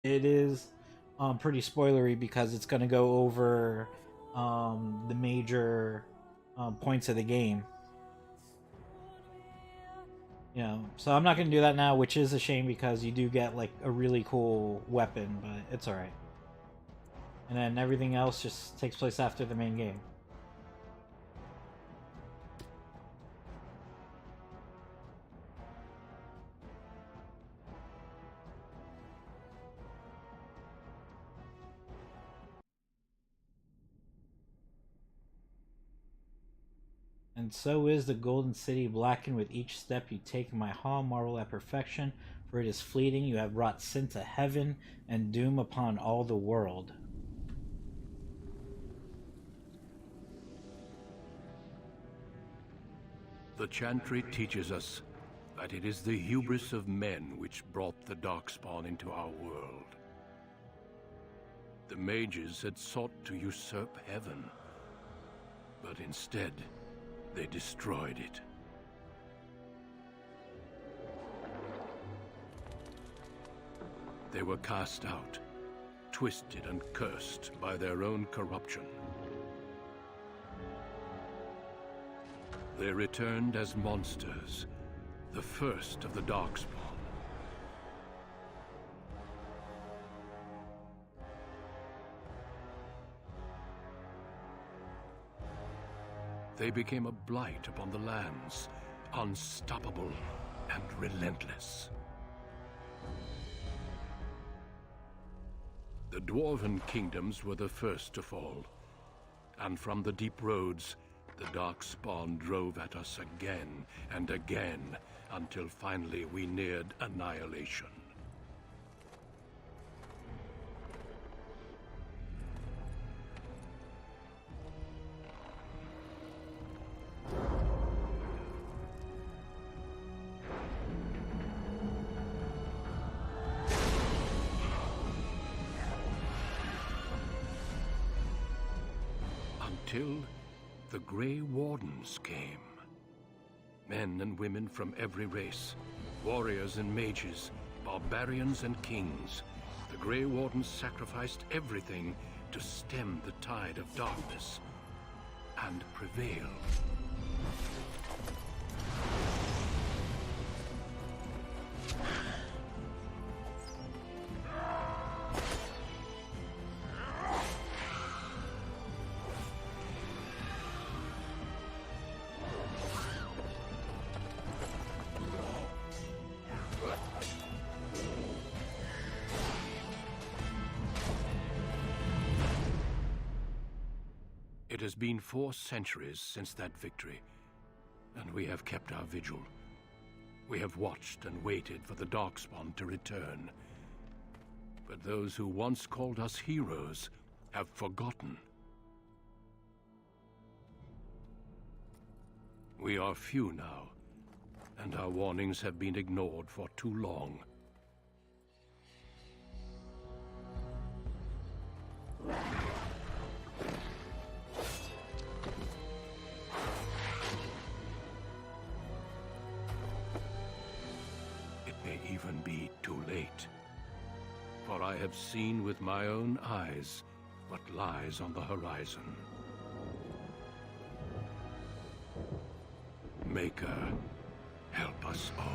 It is pretty spoilery because it's going to go over the major points of the game. You know, so I'm not going to do that now, which is a shame because you do get like a really cool weapon, but it's all right. And then everything else just takes place after the main game. And so is the golden city blackened with each step you take. My hall marvel at perfection, for it is fleeting. You have brought sin to heaven and doom upon all the world. The Chantry teaches us that it is the hubris of men which brought the Darkspawn into our world. The mages had sought to usurp heaven, but instead, they destroyed it. They were cast out, twisted and cursed by their own corruption. They returned as monsters, the first of the Darkspawn. They became a blight upon the lands, unstoppable and relentless. The Dwarven kingdoms were the first to fall, and from the deep roads, the Darkspawn drove at us again and again, until finally we neared annihilation. Until the Grey Wardens came. Men and women from every race, warriors and mages, barbarians and kings. The Grey Wardens sacrificed everything to stem the tide of darkness and prevail. It has been 4 centuries since that victory, and we have kept our vigil. We have watched and waited for the Darkspawn to return. But those who once called us heroes have forgotten. We are few now, and our warnings have been ignored for too long. It may even be too late. For I have seen with my own eyes what lies on the horizon. Maker, help us all.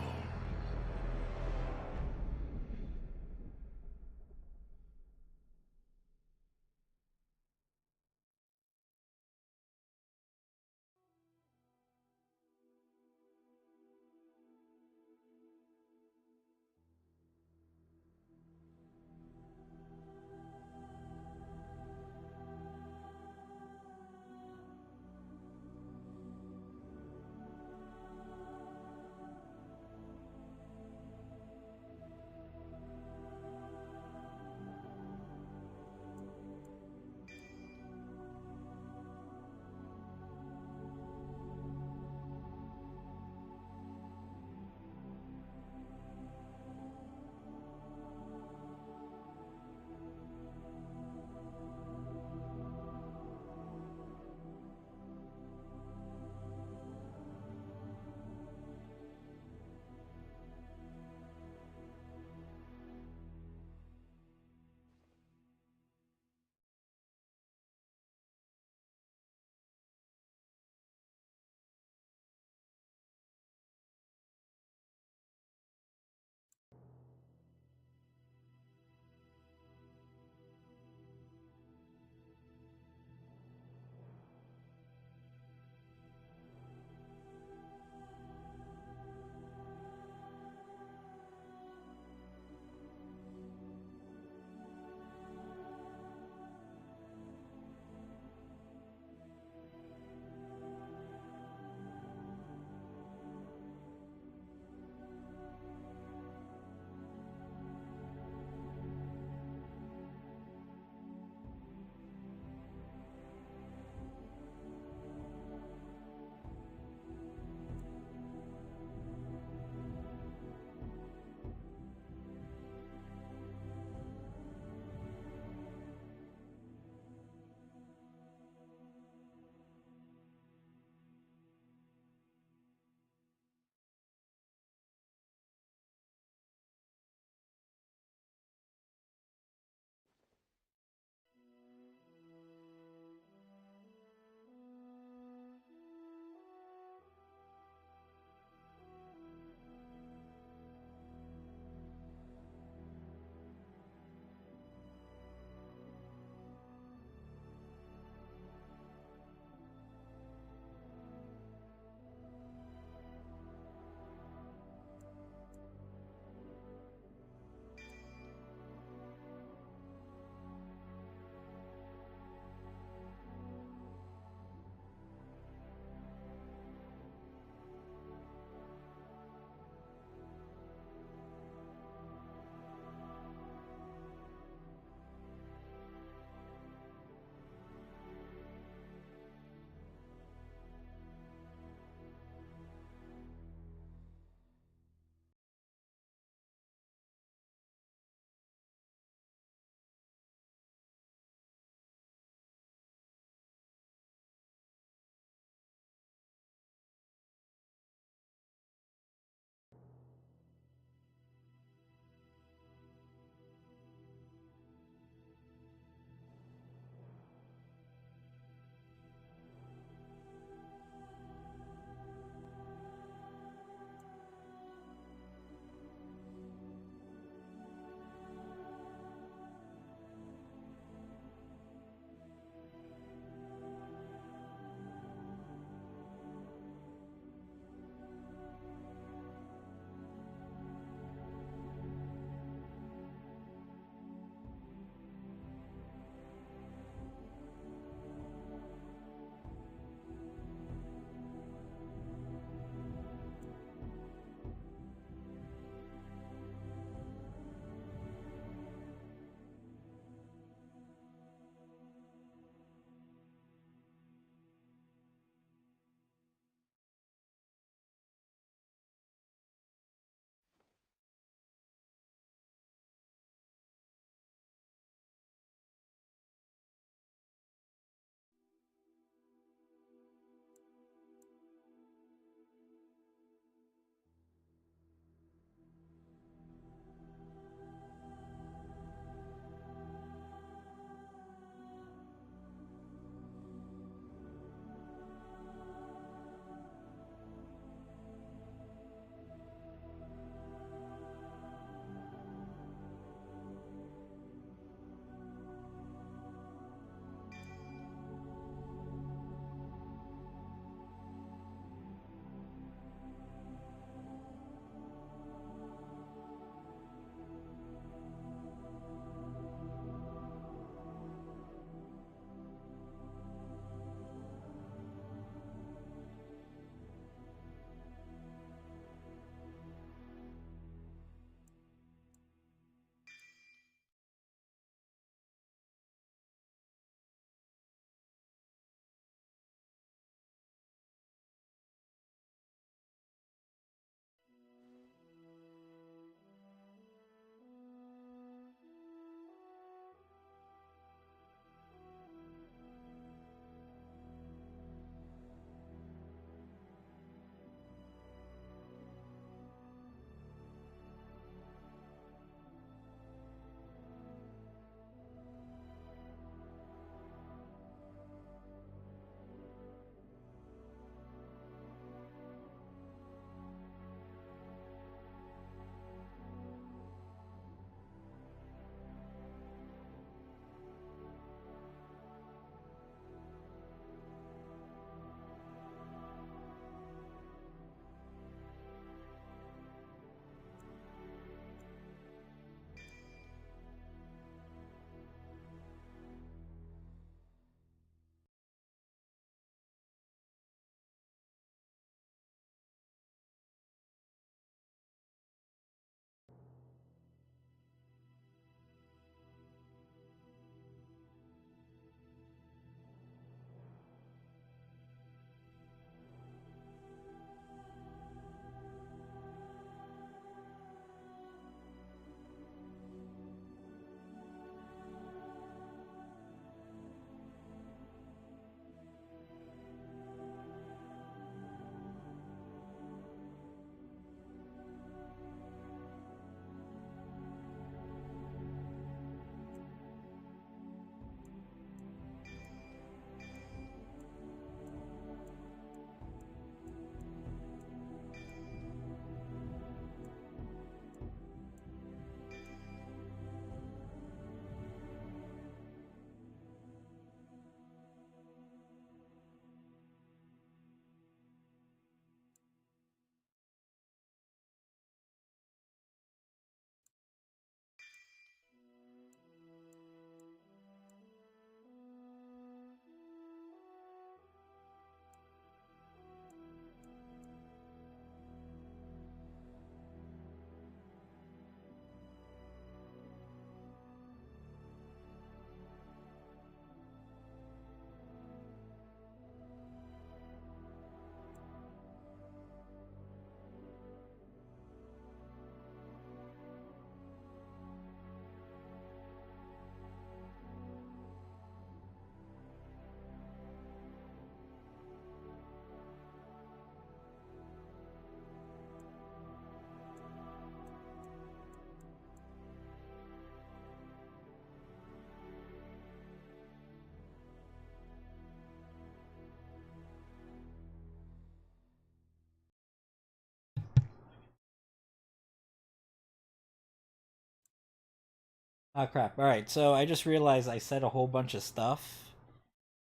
Oh crap. Alright, so I just realized I said a whole bunch of stuff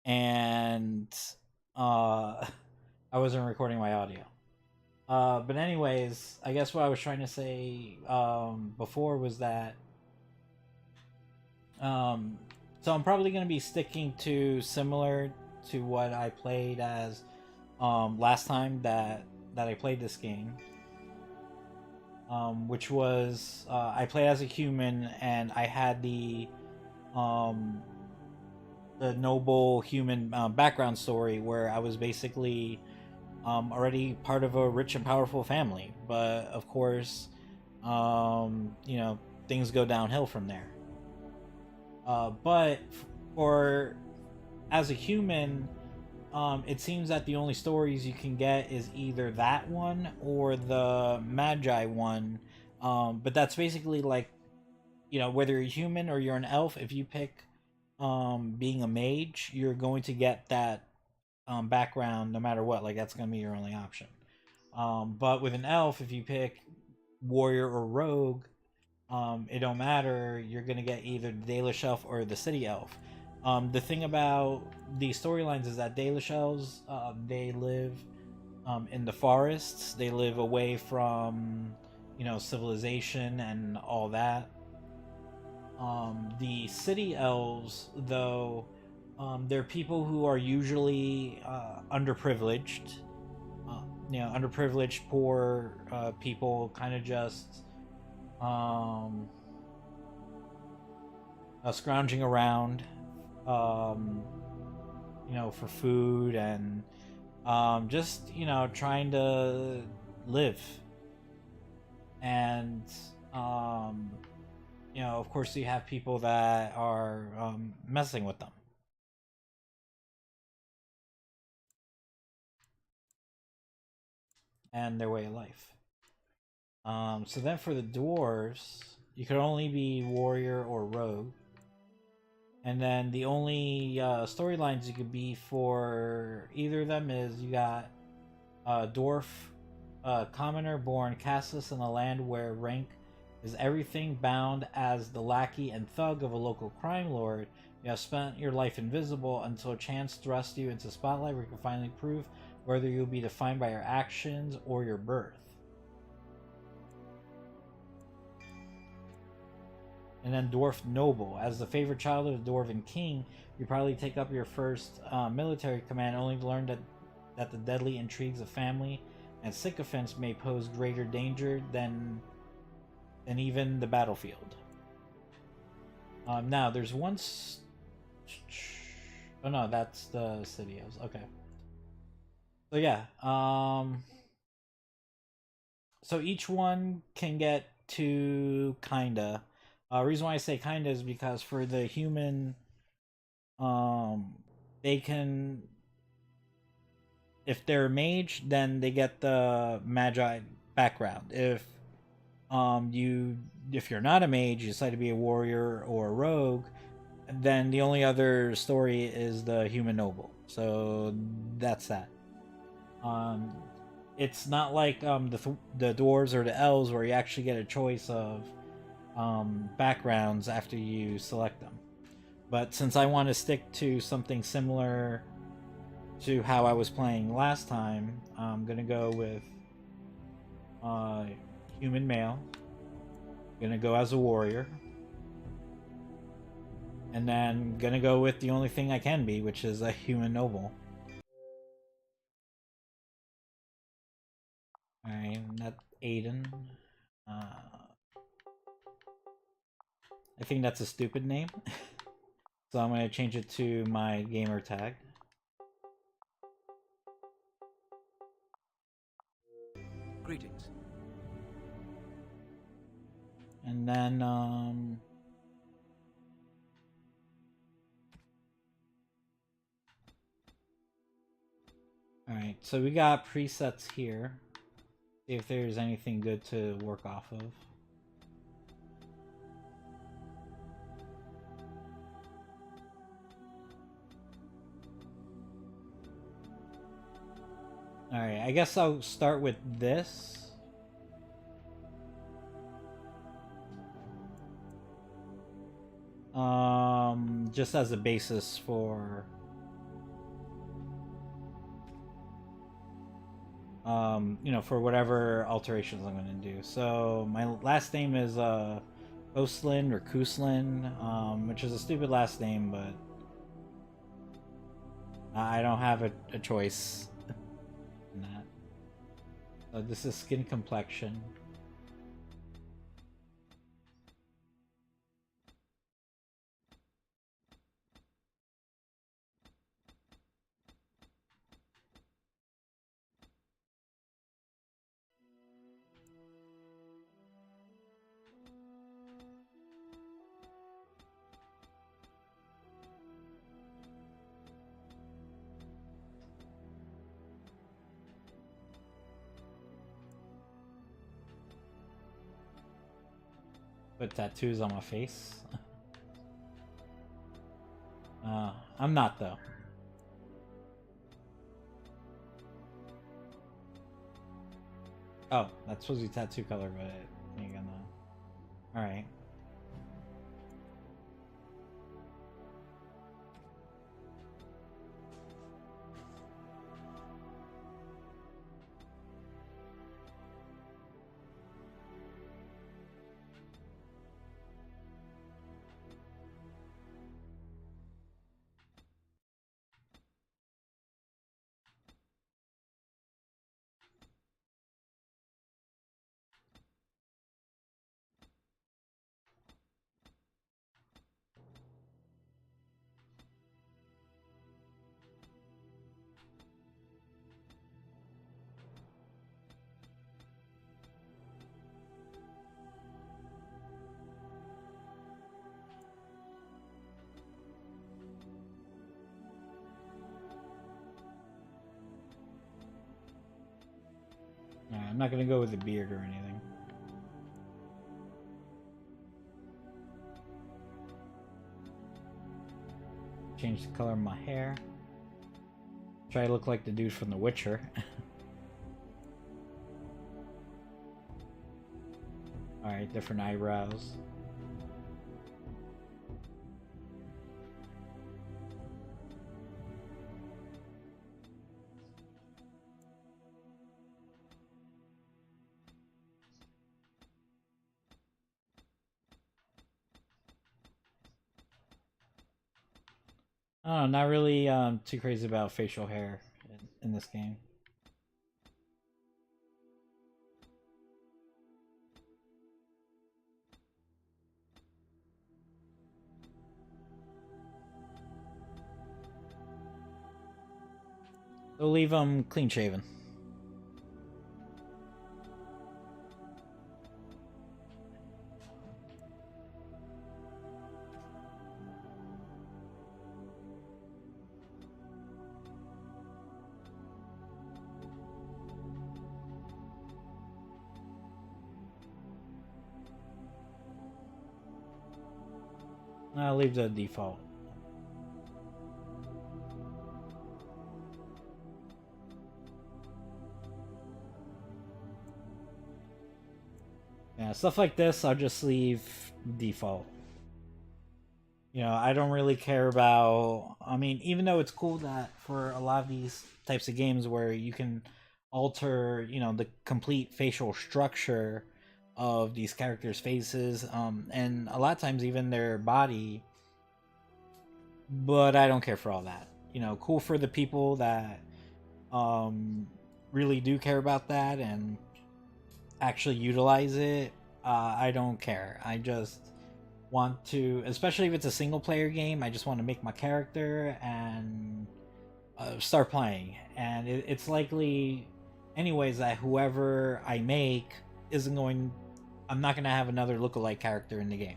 and uh I wasn't recording my audio. But anyways, I guess what I was trying to say before was that so I'm probably gonna be sticking to similar to what I played as last time that I played this game. Which was I played as a human and I had um, the noble human background story where I was basically already part of a rich and powerful family, but of course, you know, things go downhill from there. But for as a human, it seems that the only stories you can get is either that one or the Magi one. But that's basically like, you know, whether you're human or you're an elf, if you pick being a mage, you're going to get that background no matter what. Like, that's going to be your only option. But with an elf, if you pick warrior or rogue, it don't matter. You're gonna get either the Dalish elf or the city elf. The thing about these storylines is that Dalish elves, they live in the forests. They live away from, you know, civilization and all that. The city elves, though, they're people who are usually underprivileged. You know, underprivileged, poor people, kind of just um, scrounging around, um, you know, for food and just, you know, trying to live. And you know, of course, you have people that are messing with them and their way of life. So then for the dwarves, you could only be warrior or rogue. And then the only storylines you could be for either of them is you got dwarf, commoner born castless in a land where rank is everything, bound as the lackey and thug of a local crime lord. You have spent your life invisible until chance thrusts you into spotlight where you can finally prove whether you'll be defined by your actions or your birth. And then Dwarf Noble. As the favorite child of the Dwarven King, you probably take up your first military command only to learn that the deadly intrigues of family and sycophants may pose greater danger than even the battlefield. Now, there's one... Oh no, that's the city. Okay. So yeah, so each one can get to kinda. Reason why I say kinda is because for the human, they can, if they're a mage, then they get the magi background. If you're not a mage, you decide to be a warrior or a rogue, then the only other story is the human noble. So that's that. It's not like the dwarves or the elves where you actually get a choice of backgrounds after you select them. But since I want to stick to something similar to how I was playing last time, I'm gonna go with human male. Gonna go as a warrior. And then gonna go with the only thing I can be, which is a human noble. Alright, that's Aiden. I think that's a stupid name. So I'm gonna change it to my gamer tag. Greetings. And then alright, so we got presets here. See if there's anything good to work off of. Alright, I guess I'll start with this. Just as a basis for for whatever alterations I'm gonna do. So my last name is Oslin or Kuslin, which is a stupid last name, but I don't have a choice in that. So this is skin complexion. Put tattoos on my face. I'm not though. Oh, that's supposed to be tattoo color, but you're gonna. All right. I'm not gonna go with a beard or anything. Change the color of my hair. Try to look like the dude from The Witcher. Alright, different eyebrows. Oh, not really too crazy about facial hair in this game. So leave them clean shaven. I'll leave the default. Yeah, stuff like this, I'll just leave default. You know, I don't really care about. I mean, even though it's cool that for a lot of these types of games where you can alter, the complete facial structure of these characters' faces, and a lot of times even their body. But I don't care for all that. Cool for the people that really do care about that and actually utilize it. I don't care. I just want to, especially if it's a single player game, I just want to make my character and start playing. And it's likely, anyways, that whoever I make isn't going. I'm not going to have another lookalike character in the game.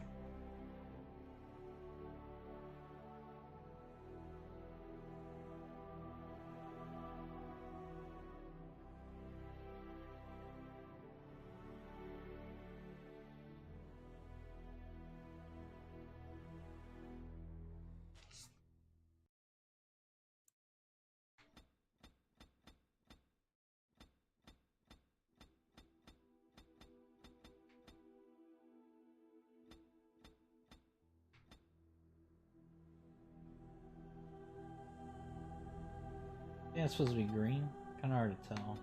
Yeah, it's supposed to be green. Kind of hard to tell.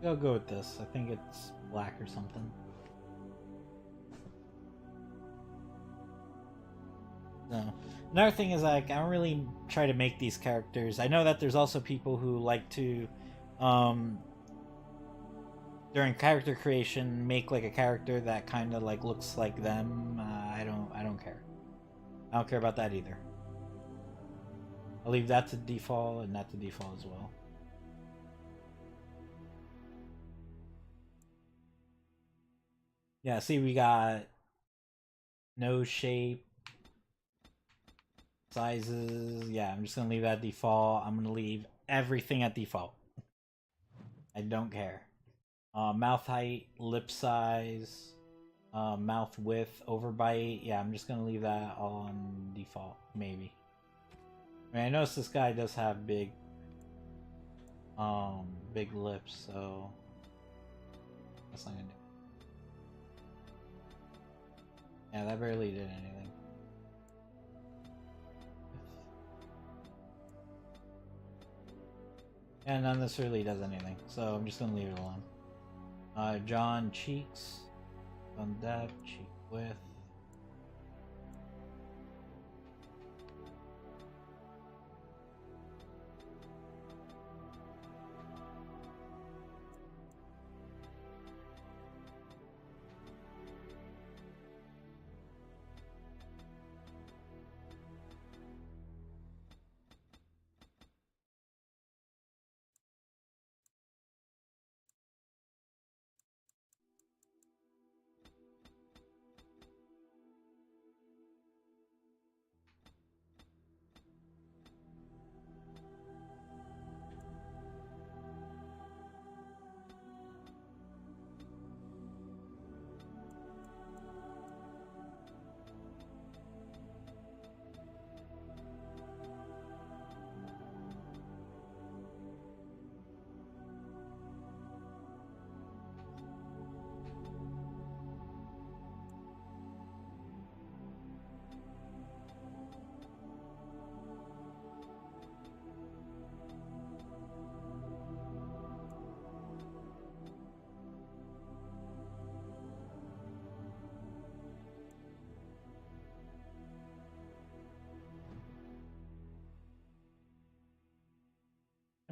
I'll go with this. I think it's black or something. No. Another thing is, like, I don't really try to make these characters. I know that there's also people who like to, during character creation, make like a character that kind of like looks like them. I don't care. I don't care about that either. I'll leave that to default and that to default as well. Yeah, see, we got no shape, sizes. Yeah, I'm just gonna leave that default. I'm gonna leave everything at default. I don't care. Mouth height, lip size, mouth width, overbite. Yeah, I'm just gonna leave that on default. Maybe. I mean, I notice this guy does have big lips, so that's not gonna do. Yeah, that barely did anything. And none of this really does anything, so I'm just gonna leave it alone. John cheeks, on depth, cheek width.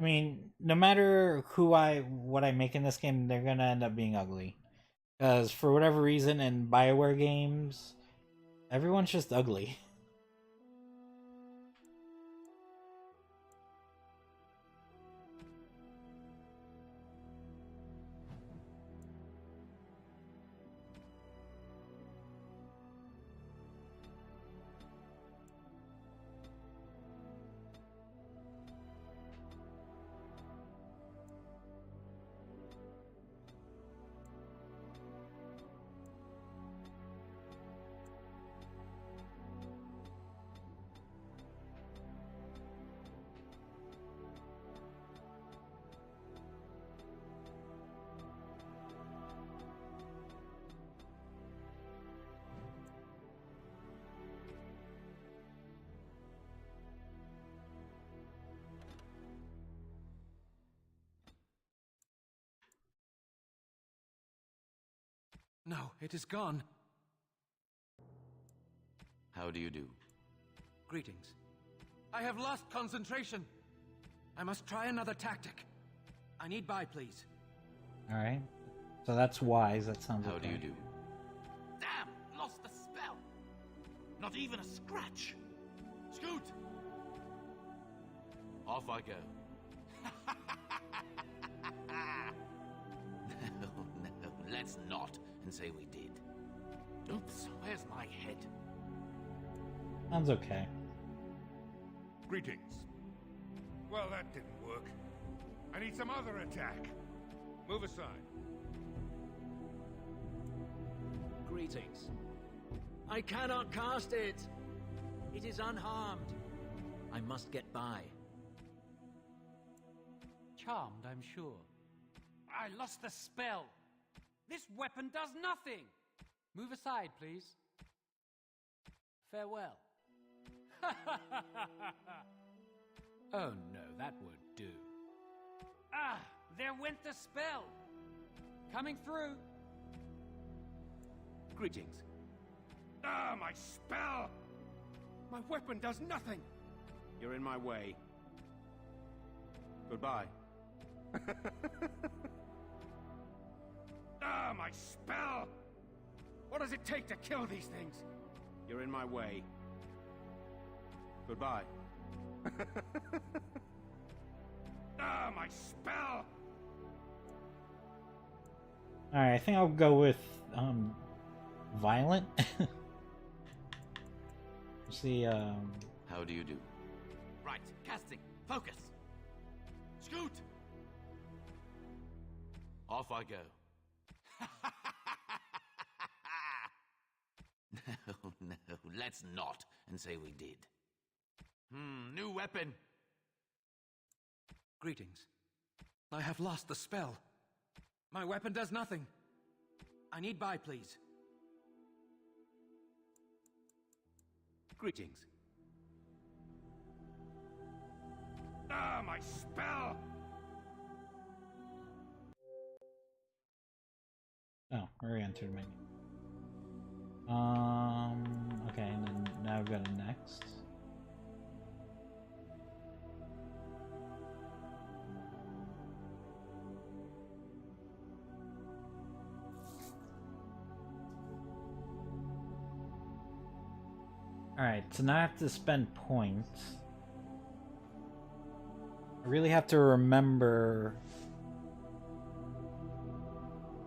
I mean, no matter what I make in this game, they're gonna end up being ugly. Because for whatever reason, in Bioware games, everyone's just ugly. No, it is gone. How do you do? Greetings. I have lost concentration. I must try another tactic. I need buy, please. Alright. So that's wise. That sounds How okay. do you do? Damn! Lost the spell! Not even a scratch! Scoot! Off I go. No, let's not and say we did. Oops, where's my head? Sounds okay. Greetings. Well, that didn't work. I need some other attack. Move aside. Greetings. I cannot cast it. It is unharmed. I must get by. Charmed, I'm sure. I lost the spell. This weapon does nothing. Move aside, please. Farewell. Oh no, that won't do. Ah, there went the spell! Coming through! Greetings. Ah, my spell! My weapon does nothing! You're in my way. Goodbye. Ah, my spell! What does it take to kill these things? You're in my way. Goodbye. Ah, my spell! Alright, I think I'll go with violent. See, How do you do? Right, casting. Focus. Scoot! Off I go. No, let's not and say we did. New weapon. Greetings. I have lost the spell. My weapon does nothing. I need buy, please. Greetings. Ah, my spell! oh, re-entered menu. Okay, and then now go to next. Alright, so now I have to spend points. I really have to remember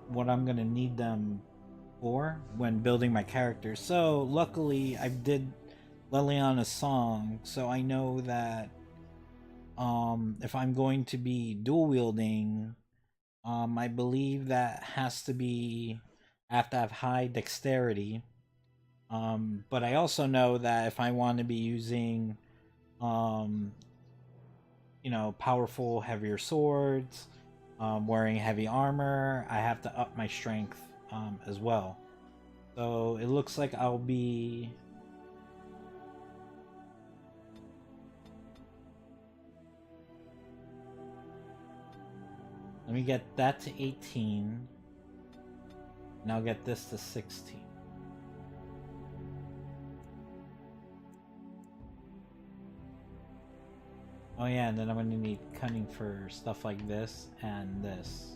what I'm gonna need them for when building my character. So luckily I did Leliana's song, so I know that if I'm going to be dual wielding, I believe that has to be, I have to have high dexterity. But I also know that if I want to be using you know, powerful, heavier swords, wearing heavy armor, I have to up my strength as well. So it looks like I'll be let me get that to 18 and I'll get this to 16. Oh yeah, and then I'm gonna need cunning for stuff like this and this.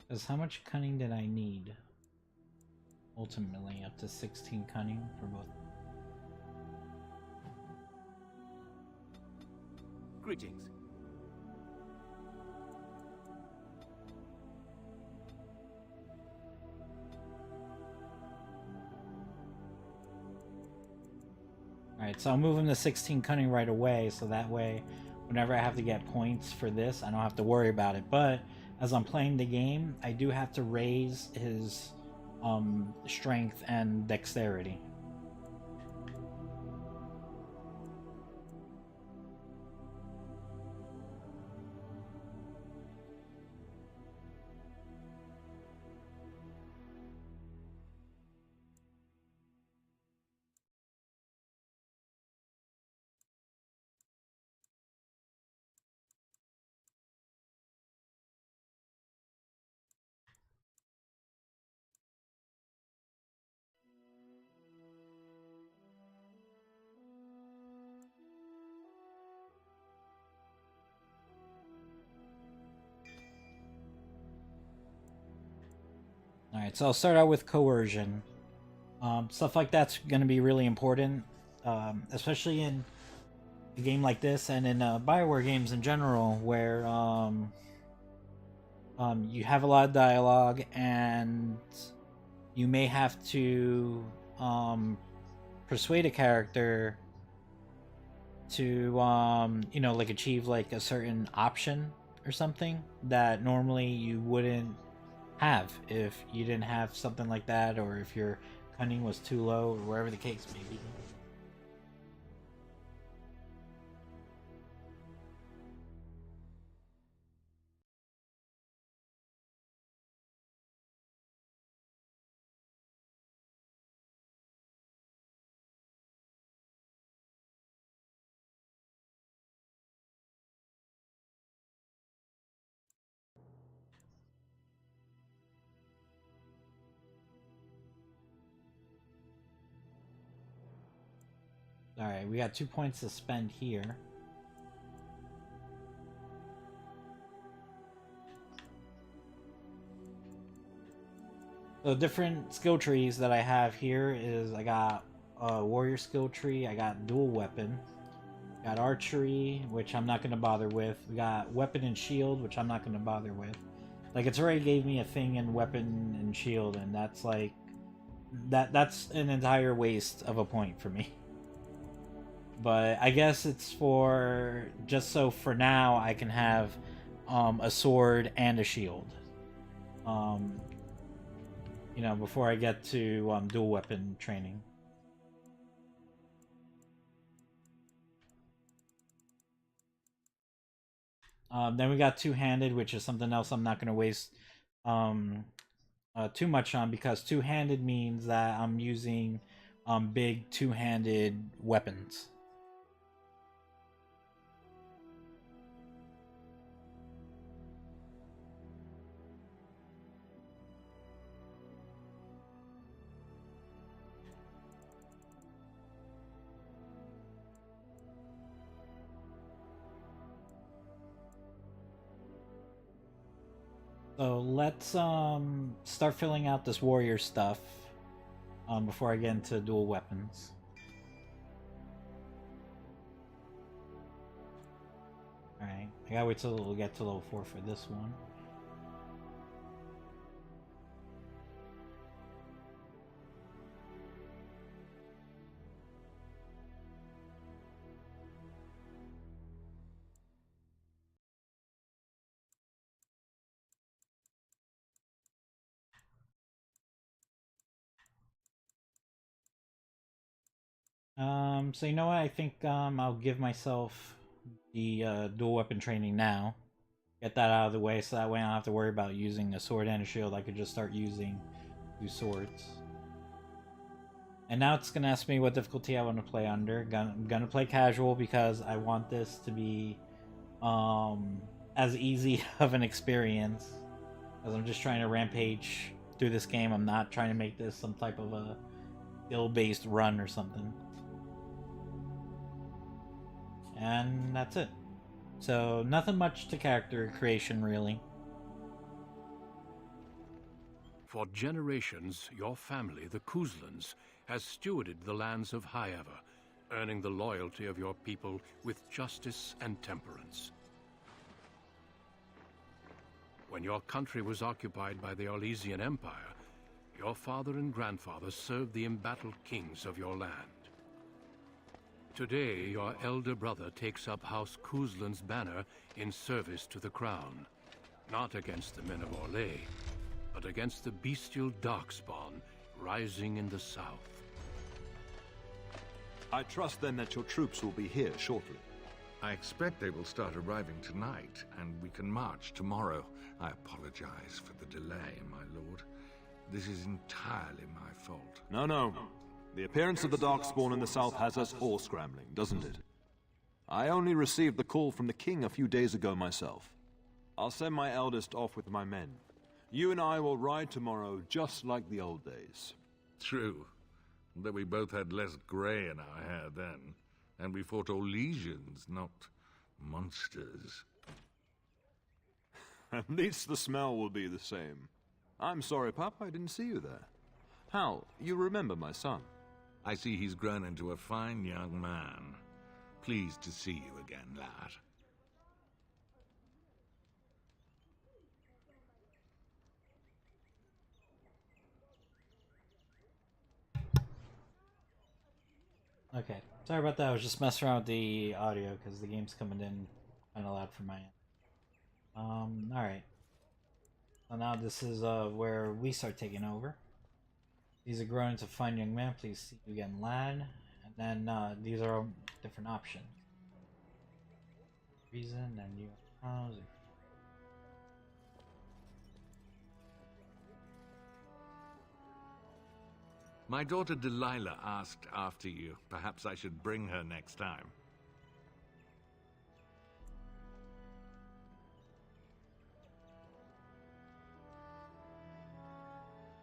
Because how much cunning did I need? Ultimately, up to 16 cunning for both. Greetings. Alright, so I'll move him to 16 cunning right away, so that way, whenever I have to get points for this, I don't have to worry about it. But as I'm playing the game, I do have to raise his strength and dexterity. Alright, so I'll start out with coercion. Stuff like that's going to be really important, especially in a game like this and in BioWare games in general, where you have a lot of dialogue and you may have to persuade a character to you know, like achieve like a certain option or something that normally you wouldn't have if you didn't have something like that, or if your cunning was too low, or wherever the case may be. Alright, we got 2 points to spend here. The different skill trees that I have here is I got a warrior skill tree, I got dual weapon, got archery, which I'm not going to bother with, we got weapon and shield, which I'm not going to bother with. Like, it's already gave me a thing in weapon and shield, and that's like... That's an entire waste of a point for me. But I guess it's for... just so for now I can have a sword and a shield. You know, before I get to dual weapon training. Then we got two-handed, which is something else I'm not going to waste too much on, because two-handed means that I'm using big two-handed weapons. So let's start filling out this warrior stuff before I get into dual weapons. Alright, I gotta wait till we'll get to level 4 for this one. So you know what? I think I'll give myself the dual weapon training now. Get that out of the way, so that way I don't have to worry about using a sword and a shield. I could just start using 2 swords. And now it's gonna ask me what difficulty I want to play under. I'm gonna play casual because I want this to be as easy of an experience. Because I'm just trying to rampage through this game. I'm not trying to make this some type of a skill-based run or something. And that's it. So, nothing much to character creation, really. For generations, your family, the Kuzlans, has stewarded the lands of Highever, earning the loyalty of your people with justice and temperance. When your country was occupied by the Orlesian Empire, your father and grandfather served the embattled kings of your land. Today, your elder brother takes up House Kuzlan's banner in service to the crown, not against the men of Orlais, but against the bestial Darkspawn rising in the south. I trust then that your troops will be here shortly. I expect they will start arriving tonight, and we can march tomorrow. I apologize for the delay, my lord. This is entirely my fault. No. The appearance of the Darkspawn in the south has us all scrambling, doesn't it? I only received the call from the king a few days ago myself. I'll send my eldest off with my men. You and I will ride tomorrow just like the old days. True. Though we both had less grey in our hair then, and we fought Orlesians, not monsters. At least the smell will be the same. I'm sorry, Pup, I didn't see you there. Hal, you remember my son? I see he's grown into a fine young man. Pleased to see you again, lad. Okay, sorry about that. I was just messing around with the audio because the game's coming in kind of loud for my end. Alright. So now this is where we start taking over. These are grown into fine young man. Please see you again, lad. And then these are all different options. Reason and you. My daughter Delilah asked after you. Perhaps I should bring her next time.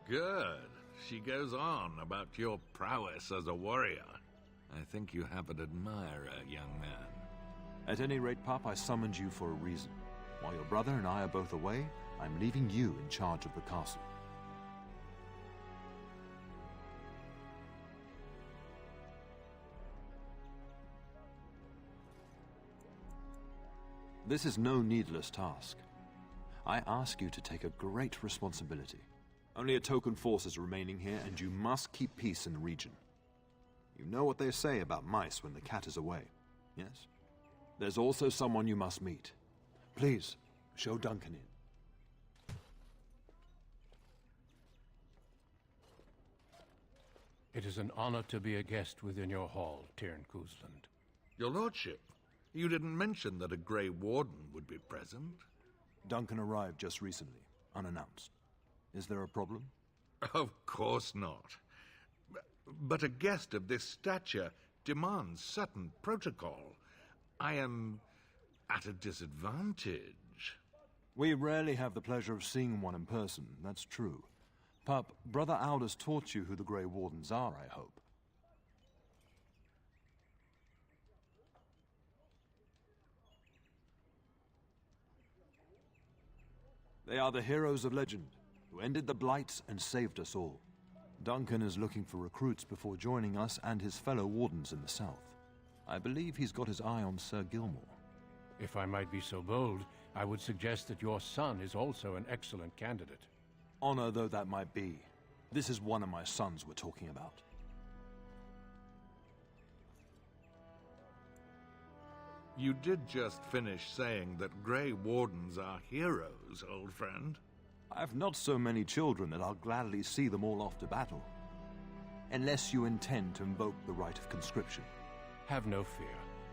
Good. She goes on about your prowess as a warrior. I think you have an admirer, young man. At any rate, Pup, I summoned you for a reason. While your brother and I are both away, I'm leaving you in charge of the castle. This is no needless task. I ask you to take a great responsibility. Only a token force is remaining here, and you must keep peace in the region. You know what they say about mice when the cat is away, yes? There's also someone you must meet. Please, show Duncan in. It is an honor to be a guest within your hall, Tyrn Cousland. Your lordship, you didn't mention that a Grey Warden would be present. Duncan arrived just recently, unannounced. Is there a problem? Of course not. But a guest of this stature demands certain protocol. I am at a disadvantage. We rarely have the pleasure of seeing one in person, that's true. Pup, Brother Aldous taught you who the Grey Wardens are, I hope. They are the heroes of legend, who ended the Blights and saved us all. Duncan is looking for recruits before joining us and his fellow Wardens in the south. I believe he's got his eye on Sir Gilmore. If I might be so bold, I would suggest that your son is also an excellent candidate. Honor though that might be, this is one of my sons we're talking about. You did just finish saying that Grey Wardens are heroes, old friend. I've not so many children that I'll gladly see them all off to battle. Unless you intend to invoke the right of conscription. Have no fear.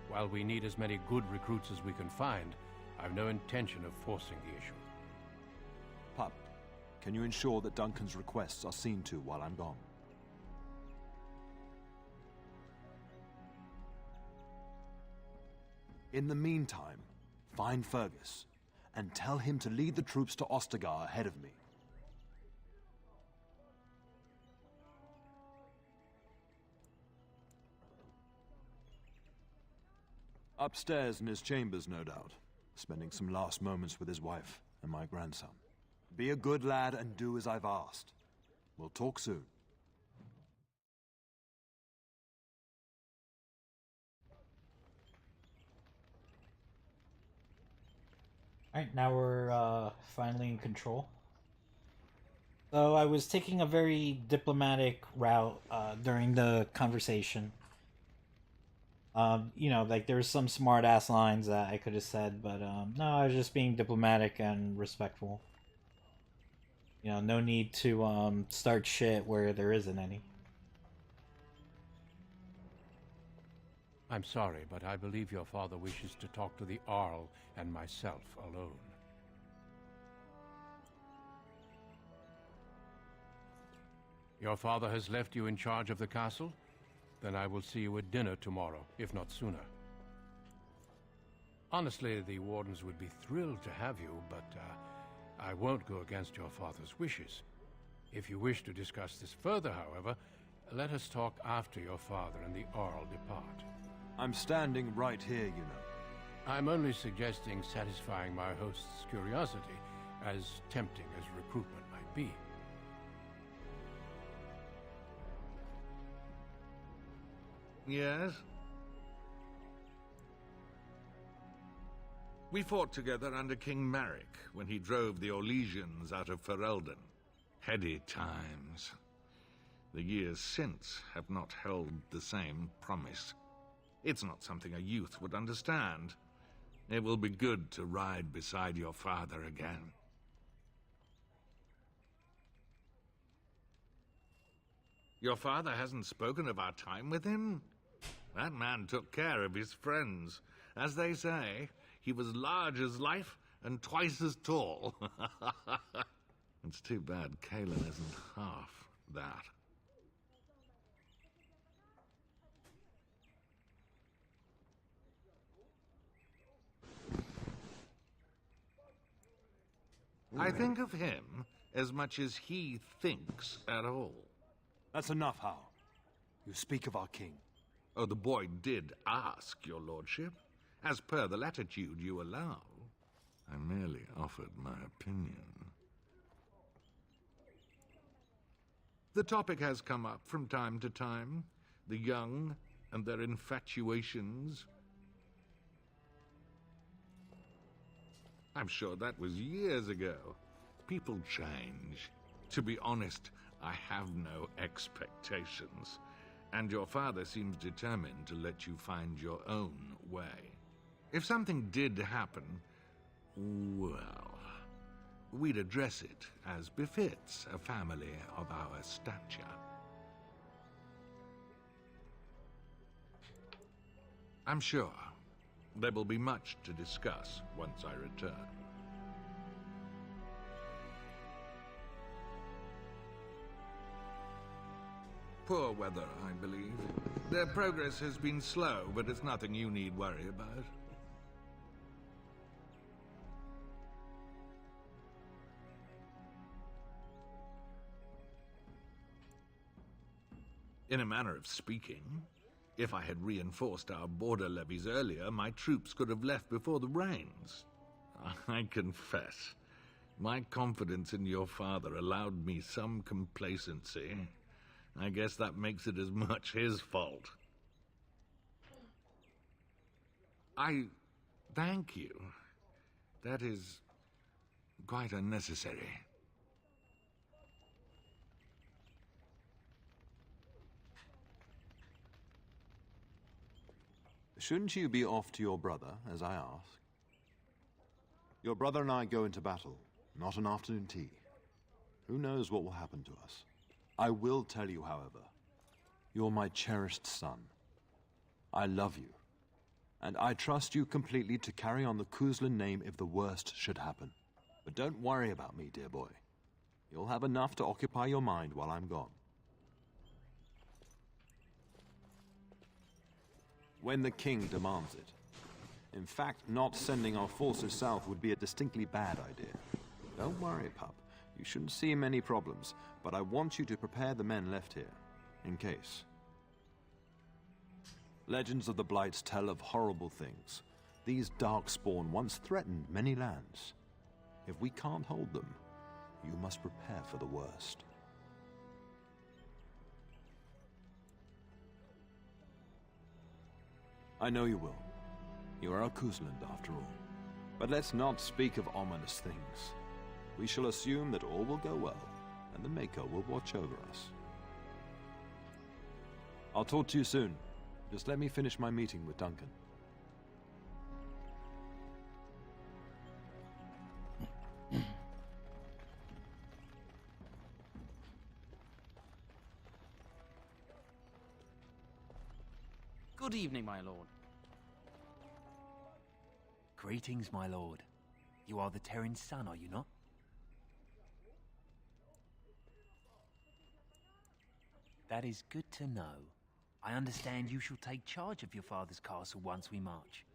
While we need as many good recruits as we can find, I've no intention of forcing the issue. Pup, can you ensure that Duncan's requests are seen to while I'm gone? In the meantime, find Fergus, and tell him to lead the troops to Ostagar ahead of me. Upstairs in his chambers, no doubt, spending some last moments with his wife and my grandson. Be a good lad and do as I've asked. We'll talk soon. Alright, now we're finally in control. So I was taking a very diplomatic route during the conversation. You know, like there was some smart ass lines that I could have said, but no, I was just being diplomatic and respectful. You know, no need to start shit where there isn't any. I'm sorry, but I believe your father wishes to talk to the Arl and myself alone. Your father has left you in charge of the castle? Then I will see you at dinner tomorrow, if not sooner. Honestly, the Wardens would be thrilled to have you, but I won't go against your father's wishes. If you wish to discuss this further, however, let us talk after your father and the Arl depart. I'm standing right here, you know. I'm only suggesting satisfying my host's curiosity, as tempting as recruitment might be. Yes? We fought together under King Maric when he drove the Orlesians out of Ferelden. Heady times. The years since have not held the same promise. It's not something a youth would understand. It will be good to ride beside your father again. Your father hasn't spoken of our time with him? That man took care of his friends. As they say, he was large as life and twice as tall. It's too bad Kalen isn't half that. I think of him as much as he thinks at all. That's enough, Hal. You speak of our king. Oh, the boy did ask, your lordship, as per the latitude you allow. I merely offered my opinion. The topic has come up from time to time. The young and their infatuations. I'm sure that was years ago. People change. To be honest, I have no expectations. And your father seems determined to let you find your own way. If something did happen, well, we'd address it as befits a family of our stature. I'm sure there will be much to discuss once I return. Poor weather, I believe. Their progress has been slow, but it's nothing you need worry about. In a manner of speaking, if I had reinforced our border levies earlier, my troops could have left before the rains. I confess, my confidence in your father allowed me some complacency. I guess that makes it as much his fault. I thank you. That is quite unnecessary. Shouldn't you be off to your brother, as I asked? Your brother and I go into battle, not an afternoon tea. Who knows what will happen to us? I will tell you, however, you're my cherished son. I love you, and I trust you completely to carry on the Kuzlan name if the worst should happen. But don't worry about me, dear boy. You'll have enough to occupy your mind while I'm gone. When the king demands it. In fact, not sending our forces south would be a distinctly bad idea. Don't worry, pup. You shouldn't see many problems, but I want you to prepare the men left here, in case. Legends of the Blights tell of horrible things. These Darkspawn once threatened many lands. If we can't hold them, you must prepare for the worst. I know you will. You are a Kuzland, after all. But let's not speak of ominous things. We shall assume that all will go well, and the Mako will watch over us. I'll talk to you soon. Just let me finish my meeting with Duncan. Good evening, my lord. Greetings, my lord. You are the Terran's son, are you not? That is good to know. I understand you shall take charge of your father's castle once we march.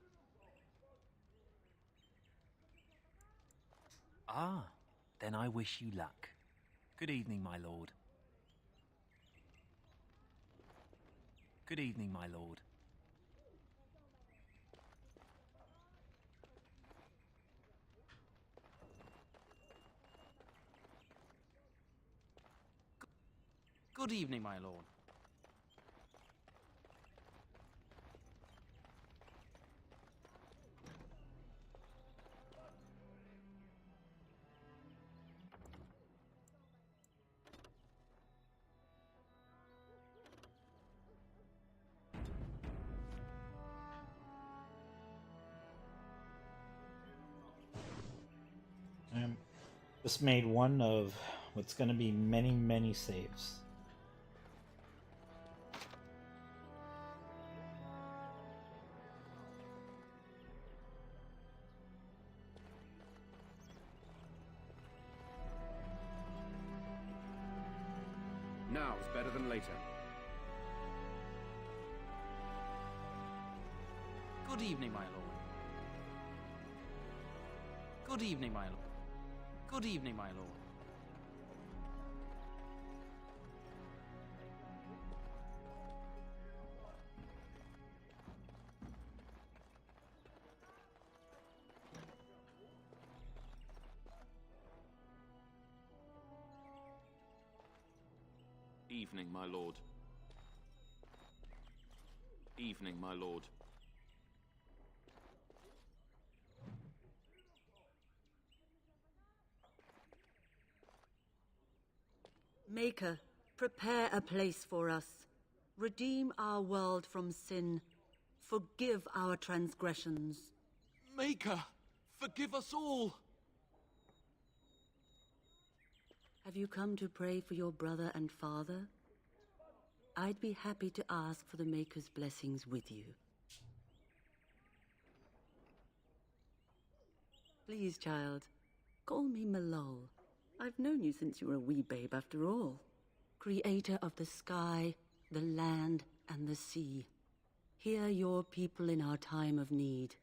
Ah, then I wish you luck. Good evening, my lord. Good evening, my lord. Good evening, my lord. This made one of what's going to be many, many saves. Now's better than later. Good evening, my lord. Good evening, my lord. Good evening, my lord. Evening, my lord. Evening, my lord. Maker, prepare a place for us. Redeem our world from sin. Forgive our transgressions. Maker, forgive us all! Have you come to pray for your brother and father? I'd be happy to ask for the Maker's blessings with you. Please, child, call me Malol. I've known you since you were a wee babe after all. Creator of the sky, the land, and the sea. Hear your people in our time of need.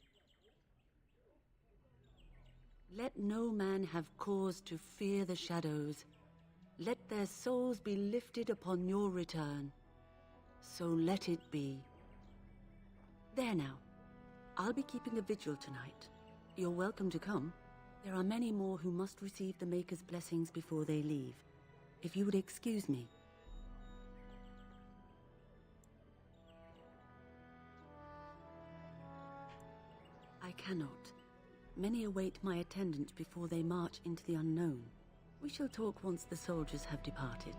Let no man have cause to fear the shadows. Let their souls be lifted upon your return. So let it be. There now. I'll be keeping a vigil tonight. You're welcome to come. There are many more who must receive the Maker's blessings before they leave. If you would excuse me. I cannot. Many await my attendance before they march into the unknown. We shall talk once the soldiers have departed.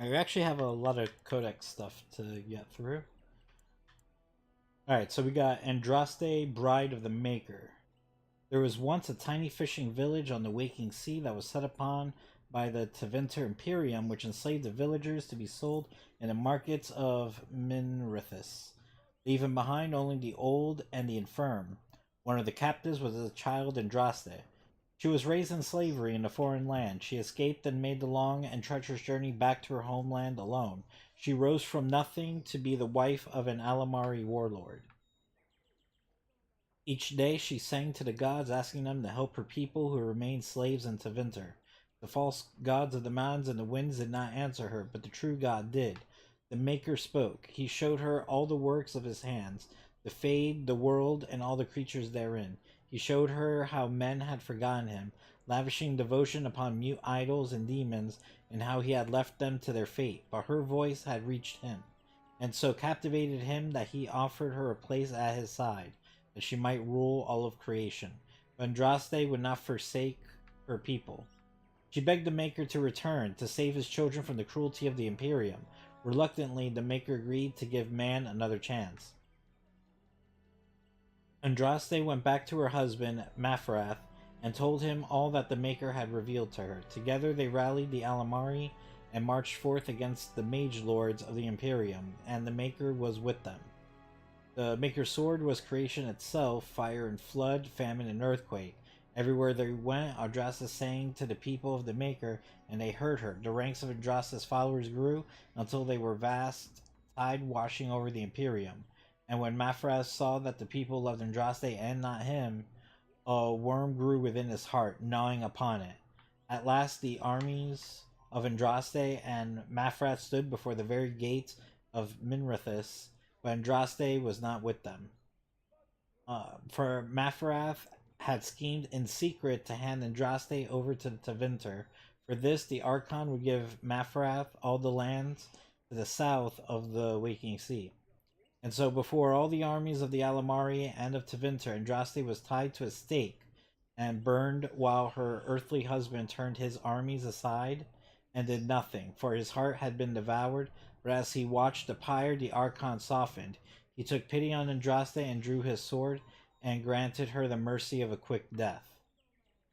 I actually have a lot of codex stuff to get through. Alright, so we got Andraste, Bride of the Maker. There was once a tiny fishing village on the waking sea that was set upon by the Tevinter Imperium, which enslaved the villagers to be sold in the markets of Minrithis, leaving behind only the old and the infirm. One of the captives was a child Andraste. She was raised in slavery in a foreign land. She escaped and made the long and treacherous journey back to her homeland alone. She rose from nothing to be the wife of an Alamari warlord. Each day she sang to the gods, asking them to help her people who remained slaves in Tevinter. The false gods of the mountains and the winds did not answer her, but the true God did. The Maker spoke. He showed her all the works of his hands, the Fade, the world, and all the creatures therein. He showed her how men had forgotten him, lavishing devotion upon mute idols and demons, and how he had left them to their fate. But her voice had reached him, and so captivated him that he offered her a place at his side, that she might rule all of creation. But Andraste would not forsake her people. She begged the Maker to return, to save his children from the cruelty of the Imperium. Reluctantly, the Maker agreed to give man another chance. Andraste went back to her husband, Mafrath, and told him all that the Maker had revealed to her. Together they rallied the Alamari and marched forth against the mage lords of the Imperium, and the Maker was with them. The Maker's sword was creation itself, fire and flood, famine and earthquake. Everywhere they went, Andraste sang to the people of the Maker, and they heard her. The ranks of Andraste's followers grew until they were vast, tide washing over the Imperium. And when Mafrath saw that the people loved Andraste and not him, a worm grew within his heart, gnawing upon it. At last the armies of Andraste and Mafrath stood before the very gates of Minrithis, but Andraste was not with them. For Mafrath had schemed in secret to hand Andraste over to Tevinter. For this, the Archon would give Mafrath all the lands to the south of the Waking Sea. And so before all the armies of the Alamari and of Tevinter, Andraste was tied to a stake and burned while her earthly husband turned his armies aside and did nothing, for his heart had been devoured. But as he watched the pyre, the Archon softened. He took pity on Andraste and drew his sword and granted her the mercy of a quick death.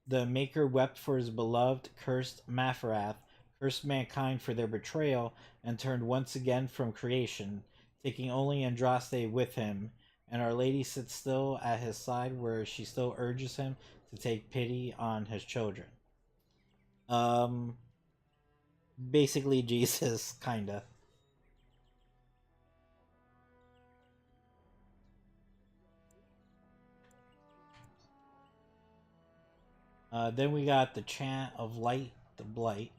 The Maker wept for his beloved, cursed Mafarath, cursed mankind for their betrayal, and turned once again from creation, taking only Andraste with him, and Our Lady sits still at his side where she still urges him to take pity on his children. Basically Jesus, kinda. Then we got the chant of Light the Blight.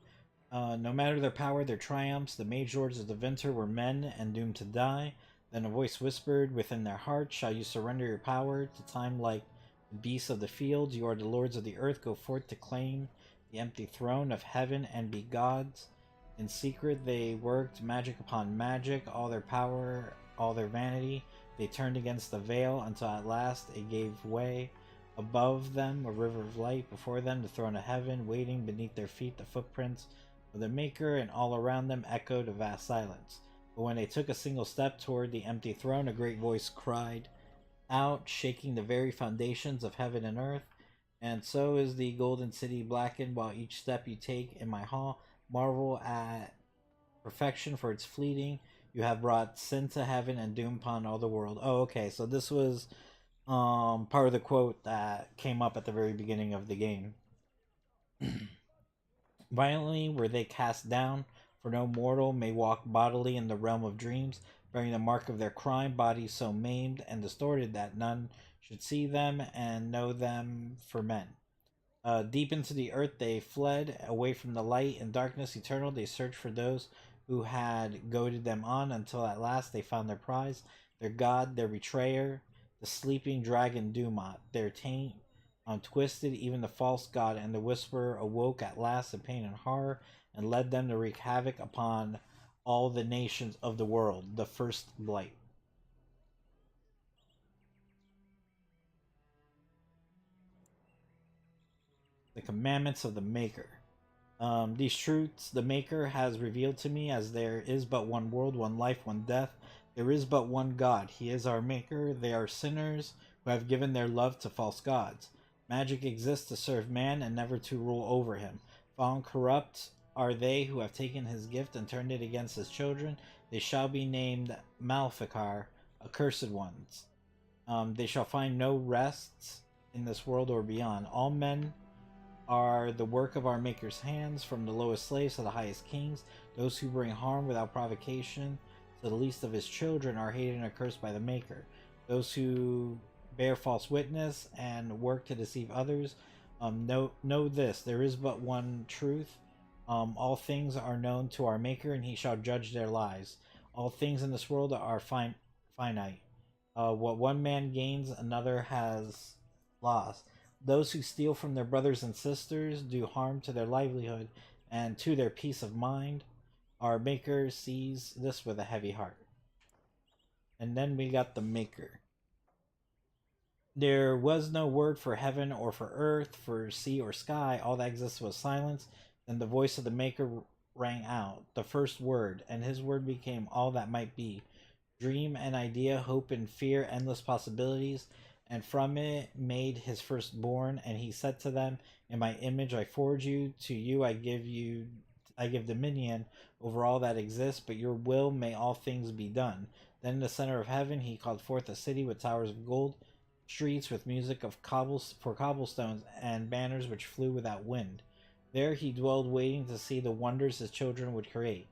No matter their power, their triumphs, the mage lords of the Winter were men and doomed to die. Then a voice whispered within their hearts, "Shall you surrender your power to time like the beasts of the fields? You are the lords of the earth. Go forth to claim the empty throne of heaven and be gods." In secret they worked magic upon magic, all their power, all their vanity. They turned against the veil until at last it gave way. Above them, a river of light. Before them, the throne of heaven. Waiting beneath their feet, the footprints of the Maker. And all around them echoed a vast silence. But when they took a single step toward the empty throne, a great voice cried out, shaking the very foundations of heaven and earth. "And so is the golden city blackened, while each step you take in my hall. Marvel at perfection, for its fleeting. You have brought sin to heaven and doom upon all the world." Oh, okay, so this was part of the quote that came up at the very beginning of the game. "Violently were they cast down, for no mortal may walk bodily in the realm of dreams, bearing the mark of their crime, bodies so maimed and distorted that none should see them and know them for men. Deep into the earth they fled, away from the light and darkness eternal. They searched for those who had goaded them on, until at last they found their prize, their god, their betrayer, the sleeping dragon Dumat. Their taint untwisted even the false god, and the whisperer awoke at last in pain and horror, and led them to wreak havoc upon all the nations of the world." The first blight. The commandments of the Maker. These truths the Maker has revealed to me, as there is but one world, one life, one death. There is but one God. He is our Maker. They are sinners who have given their love to false gods. Magic exists to serve man and never to rule over him. Found corrupt are they who have taken his gift and turned it against his children. They shall be named Malfikar, accursed ones. They shall find no rest in this world or beyond. All men are the work of our Maker's hands, from the lowest slaves to the highest kings. Those who bring harm without provocation to the least of his children are hated and accursed by the Maker. Those who bear false witness and work to deceive others, know this, there is but one truth. All things are known to our Maker, and he shall judge their lives. All things in this world are finite. What one man gains, another has lost. Those who steal from their brothers and sisters do harm to their livelihood and to their peace of mind. Our Maker sees this with a heavy heart. And then we got the Maker. There was no word for heaven or for earth, for sea or sky. All that existed was silence. Then the voice of the Maker rang out, the first word, and his word became all that might be. Dream and idea, hope and fear, endless possibilities. And from it made his firstborn, and he said to them, "In my image I forge you, to you I give dominion over all that exists, but your will may all things be done." Then in the center of heaven he called forth a city with towers of gold, streets with music of cobblestones, and banners which flew without wind. There he dwelled, waiting to see the wonders his children would create.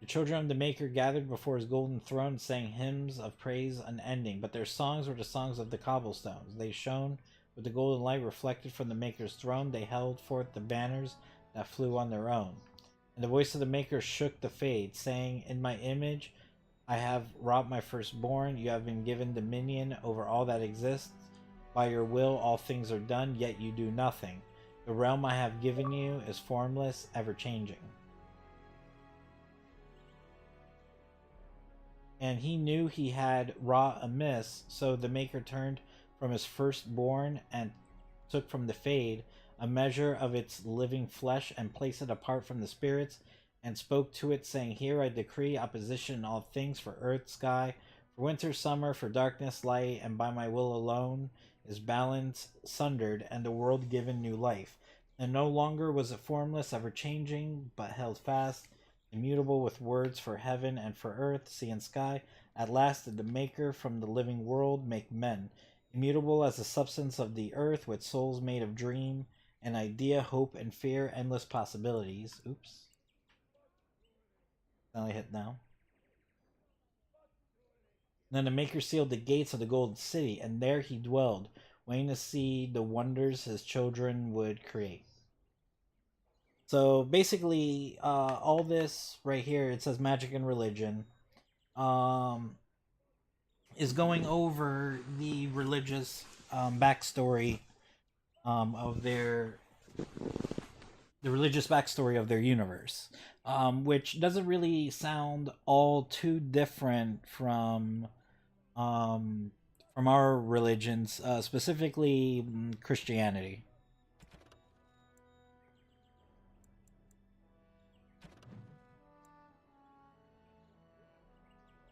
The children of the Maker gathered before his golden throne and sang hymns of praise unending, but their songs were the songs of the cobblestones. They shone with the golden light reflected from the Maker's throne. They held forth the banners that flew on their own. And the voice of the Maker shook the fade, saying, "In my image I have wrought my firstborn. You have been given dominion over all that exists. By your will all things are done, yet you do nothing. The realm I have given you is formless, ever-changing." and he knew he had wrought amiss, so the Maker turned from his firstborn and took from the Fade a measure of its living flesh and placed it apart from the spirits, and spoke to it, saying, Here I decree opposition in all things, for earth, sky, for winter, summer, for darkness, light, and by my will alone is balance sundered, and the world given new life. And no longer was it formless, ever changing, but held fast, immutable with words for heaven and for earth, sea and sky. At last did the Maker from the living world make men, immutable as the substance of the earth, with souls made of dream, and idea, hope, and fear, endless possibilities. Oops. Now I hit now. Then the Maker sealed the gates of the Golden City, and there he dwelled, waiting to see the wonders his children would create. So basically, all this right here, it says magic and religion, is going over the religious backstory of the religious backstory of their universe, which doesn't really sound all too different from our religions, specifically Christianity.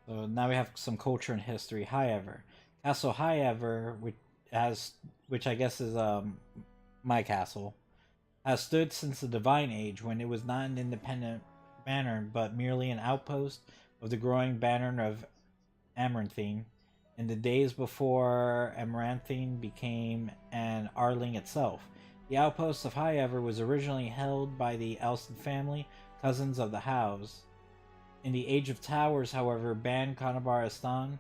So now we have some culture and history. However, Castle Highever, which I guess is my castle, has stood since the Divine Age, when it was not an independent banner, but merely an outpost of the growing banner of Amaranthine, in the days before Amaranthine became an Arling itself. The outpost of Highever was originally held by the Elston family, cousins of the Howes. In the Age of Towers, however, Ban Conobar Estan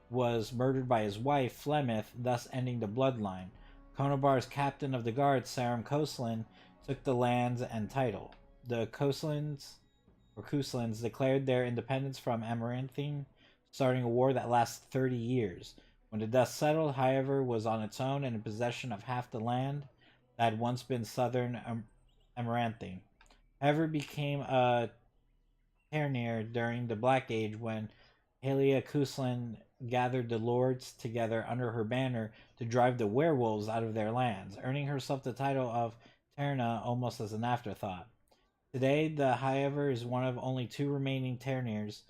was murdered by his wife, Flemeth, thus ending the bloodline. Conobar's captain of the guard, Sarum Coslin, took the lands and title. The Coslins declared their independence from Amaranthine, starting a war that lasted 30 years. When the dust settled, Highever was on its own and in possession of half the land that had once been southern Amaranthine. However, became a Ternier during the Black Age, when Halia Coslin gathered the lords together under her banner to drive the werewolves out of their lands, earning herself the title of Terna almost as an afterthought. Today, the Highever is one of only 2 remaining Terniers,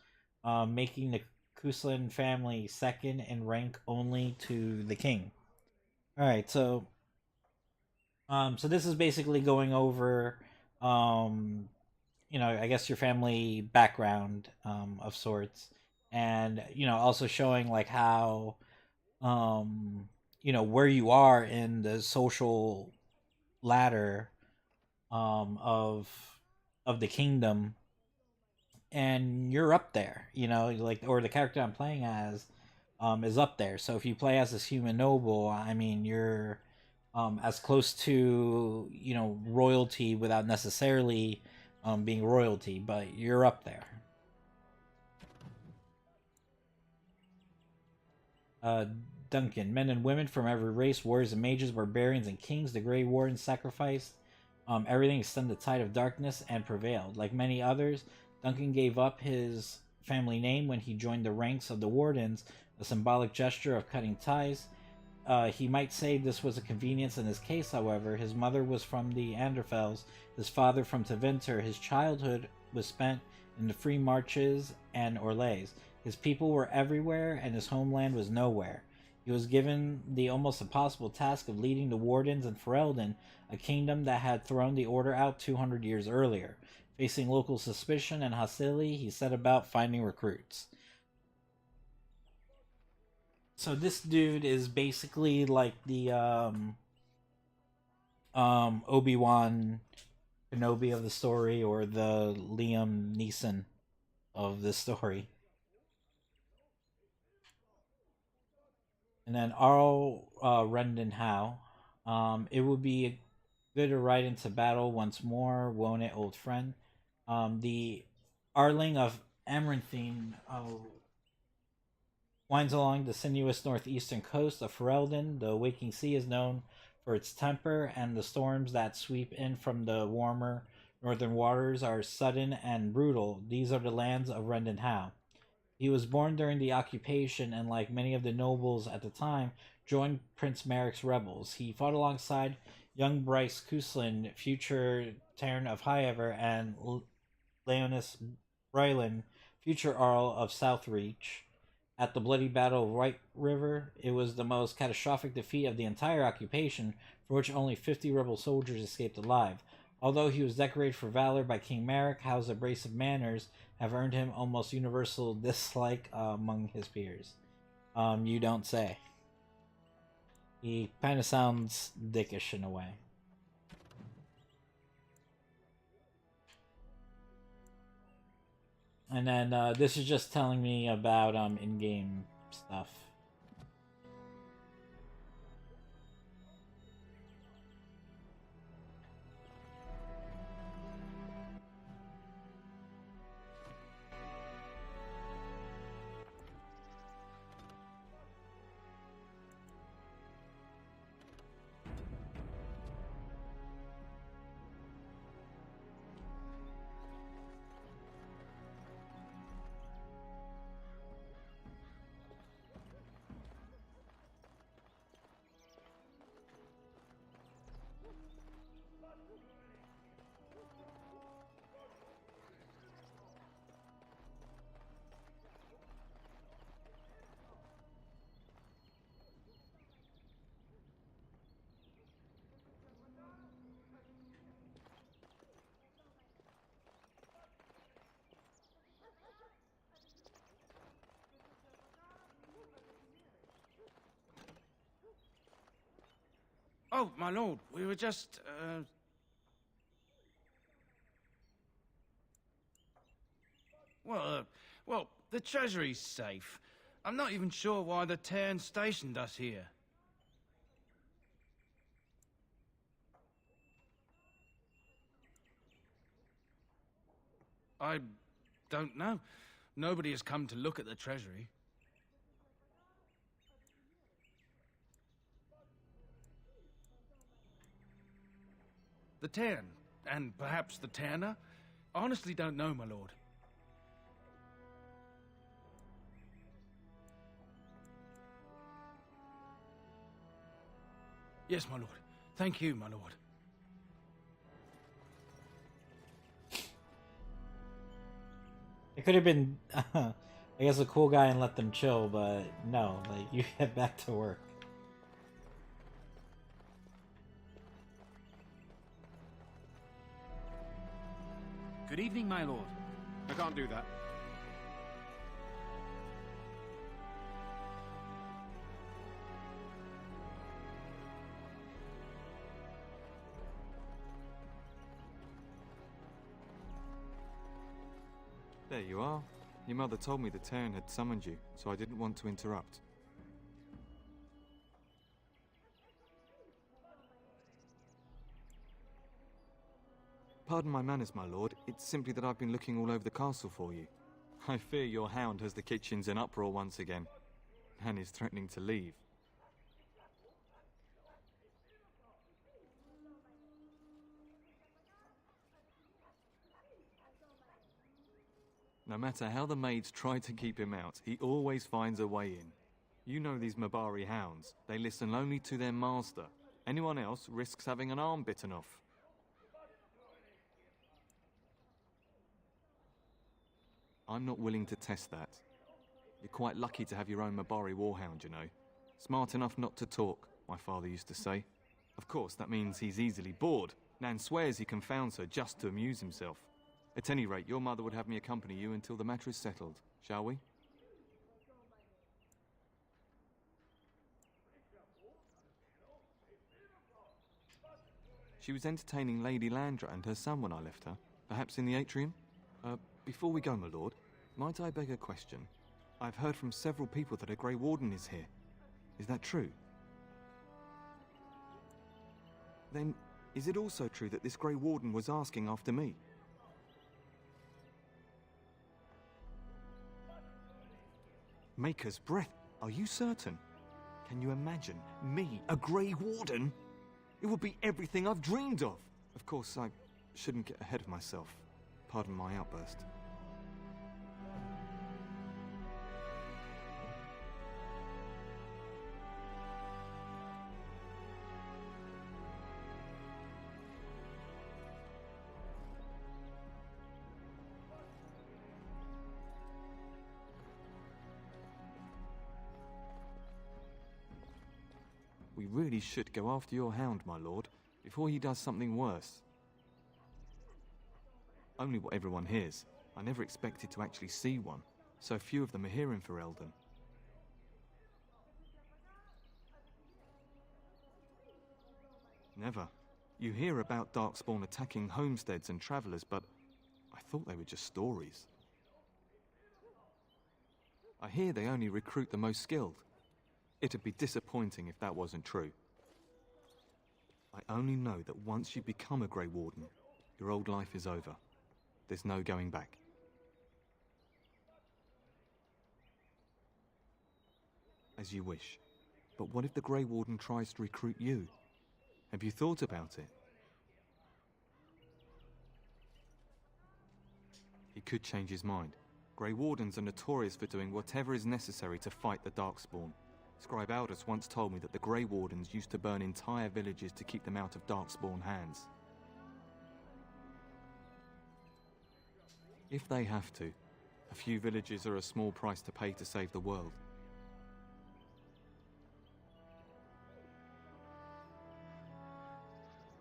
making the Coslin family second in rank only to the king. Alright, so this is basically going over I guess your family background of sorts, and also showing like how where you are in the social ladder of the kingdom, and you're up there, or the character I'm playing as is up there. So if you play as this human noble, I mean, you're as close to royalty without necessarily being royalty, but you're up there. Duncan, men and women from every race, warriors and mages, barbarians and kings, the Grey Wardens sacrificed everything to stem the tide of darkness and prevailed. Like many others, Duncan gave up his family name when he joined the ranks of the Wardens, a symbolic gesture of cutting ties. He might say this was a convenience in his case, however. His mother was from the Anderfels, his father from Tevinter. His childhood was spent in the Free Marches and Orlais. His people were everywhere, and his homeland was nowhere. He was given the almost impossible task of leading the Wardens in Ferelden, a kingdom that had thrown the Order out 200 years earlier. Facing local suspicion and hostility, he set about finding recruits. So this dude is basically like the Obi-Wan Kenobi of the story, or the Liam Neeson of the story. And then Arl Rendon Howe. It would be good to ride into battle once more, won't it, old friend? The Arling of Amaranthine winds along the sinuous northeastern coast of Ferelden. The waking sea is known for its temper, and the storms that sweep in from the warmer northern waters are sudden and brutal. These are the lands of Rendon Howe. He was born during the occupation and, like many of the nobles at the time, joined Prince Merrick's rebels. He fought alongside young Bryce Cuslin, future Terran of Highever, and Leonis Brylan, future Earl of Southreach. At the bloody Battle of White River, it was the most catastrophic defeat of the entire occupation, for which only 50 rebel soldiers escaped alive. Although he was decorated for valor by King Merrick, Howe's abrasive manners have earned him almost universal dislike among his peers. You don't say. He kind of sounds dickish in a way. And then this is just telling me about in-game stuff. Oh, my lord, we were just, Well, the treasury's safe. I'm not even sure why the Terran stationed us here. I don't know. Nobody has come to look at the treasury. The Terran, and perhaps the Terna? Honestly don't know, my lord. Yes, my lord. Thank you, my lord. It could have been, I guess, a cool guy and let them chill, but no, like, you get back to work. Good evening, my lord. I can't do that. There you are. Your mother told me the Terran had summoned you, so I didn't want to interrupt. Pardon my manners, my lord. It's simply that I've been looking all over the castle for you. I fear your hound has the kitchens in uproar once again, and is threatening to leave. No matter how the maids try to keep him out, he always finds a way in. You know these Mabari hounds. They listen only to their master. Anyone else risks having an arm bitten off. I'm not willing to test that. You're quite lucky to have your own Mabari warhound, you know. Smart enough not to talk, my father used to say. Of course, that means he's easily bored. Nan swears he confounds her just to amuse himself. At any rate, your mother would have me accompany you until the matter is settled, shall we? She was entertaining Lady Landra and her son when I left her. Perhaps in the atrium? Before we go, my lord, might I beg a question? I've heard from several people that a Grey Warden is here. Is that true? Then, is it also true that this Grey Warden was asking after me? Maker's breath. Are you certain? Can you imagine me, a Grey Warden? It would be everything I've dreamed of. Of course, I shouldn't get ahead of myself. Pardon my outburst. You really should go after your hound, my lord, before he does something worse. Only what everyone hears. I never expected to actually see one. So few of them are here in Ferelden. Never. You hear about Darkspawn attacking homesteads and travelers, but I thought they were just stories. I hear they only recruit the most skilled. It'd be disappointing if that wasn't true. I only know that once you become a Grey Warden, your old life is over. There's no going back. As you wish. But what if the Grey Warden tries to recruit you? Have you thought about it? He could change his mind. Grey Wardens are notorious for doing whatever is necessary to fight the Darkspawn. Scribe Aldous once told me that the Grey Wardens used to burn entire villages to keep them out of Darkspawn hands. If they have to, a few villages are a small price to pay to save the world.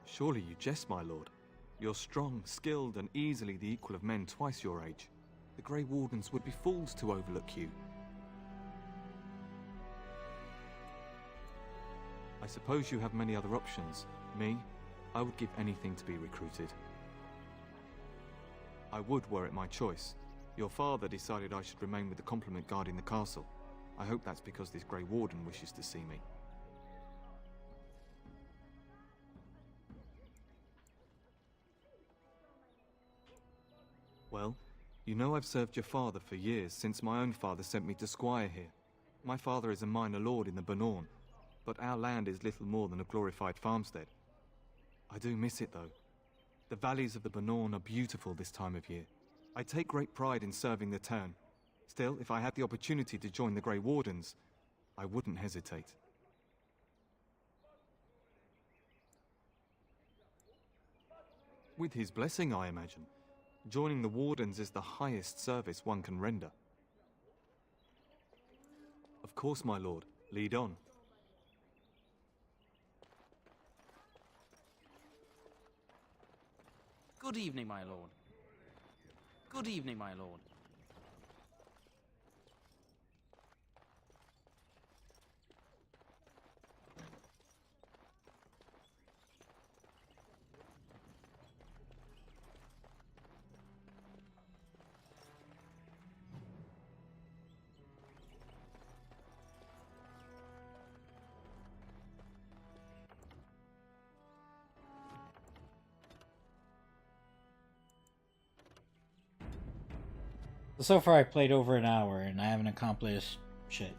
Surely you jest, my lord. You're strong, skilled, and easily the equal of men twice your age. The Grey Wardens would be fools to overlook you. I suppose you have many other options. Me, I would give anything to be recruited. I would were it my choice. Your father decided I should remain with the complement guarding the castle. I hope that's because this Grey Warden wishes to see me. Well, you know I've served your father for years, since my own father sent me to squire here. My father is a minor lord in the Bannorn, but our land is little more than a glorified farmstead. I do miss it, though. The valleys of the Bannorn are beautiful this time of year. I take great pride in serving the town. Still, if I had the opportunity to join the Grey Wardens, I wouldn't hesitate. With his blessing, I imagine. Joining the Wardens is the highest service one can render. Of course, my lord. Lead on. Good evening, my lord. Good evening, my lord. So far I played over an hour and I haven't accomplished shit.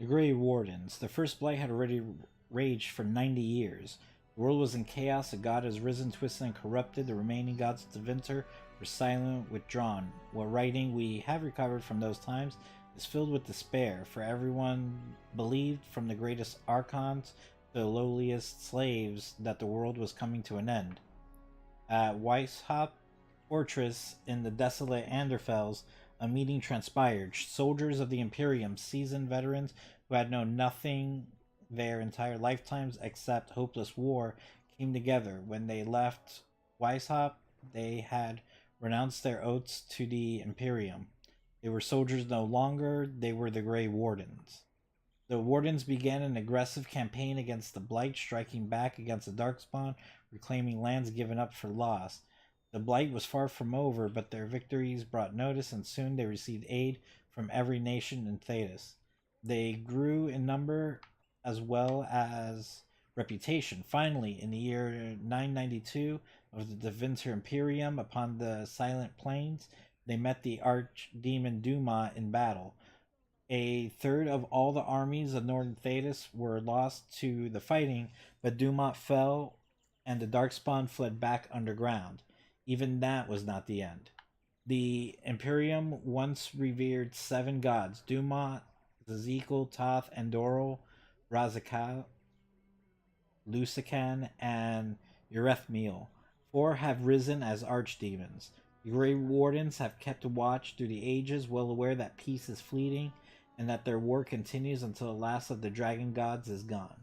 The Grey Wardens. The First Blight had already raged for 90 years. The world was in chaos, a god has risen, twisted, and corrupted. The remaining gods of Tevinter were silent, withdrawn. What writing we have recovered from those times is filled with despair, for everyone believed, from the greatest archons to the lowliest slaves, that the world was coming to an end. At Weishaupt Fortress in the desolate Anderfels, a meeting transpired. Soldiers of the Imperium, seasoned veterans who had known nothing their entire lifetimes except hopeless war, came together. When they left Weishaupt, they had renounced their oaths to the Imperium. They were soldiers no longer, they were the Grey Wardens. The Wardens began an aggressive campaign against the Blight, striking back against the Darkspawn, reclaiming lands given up for lost. The Blight was far from over, but their victories brought notice, and soon they received aid from every nation in Thedas. They grew in number as well as reputation. Finally, in the year 992 of the Tevinter Imperium, upon the Silent Plains, they met the archdemon Duma in battle. A third of all the armies of northern Thedas were lost to the fighting, but Dumont fell and the Darkspawn fled back underground. Even that was not the end. The Imperium once revered 7 gods: Dumont, Zazekel, Toth, Andoril, Razakal, Lusican, and Urethmiel. 4 have risen as archdemons. The Grey Wardens have kept watch through the ages, well aware that peace is fleeting, and that their war continues until the last of the dragon gods is gone.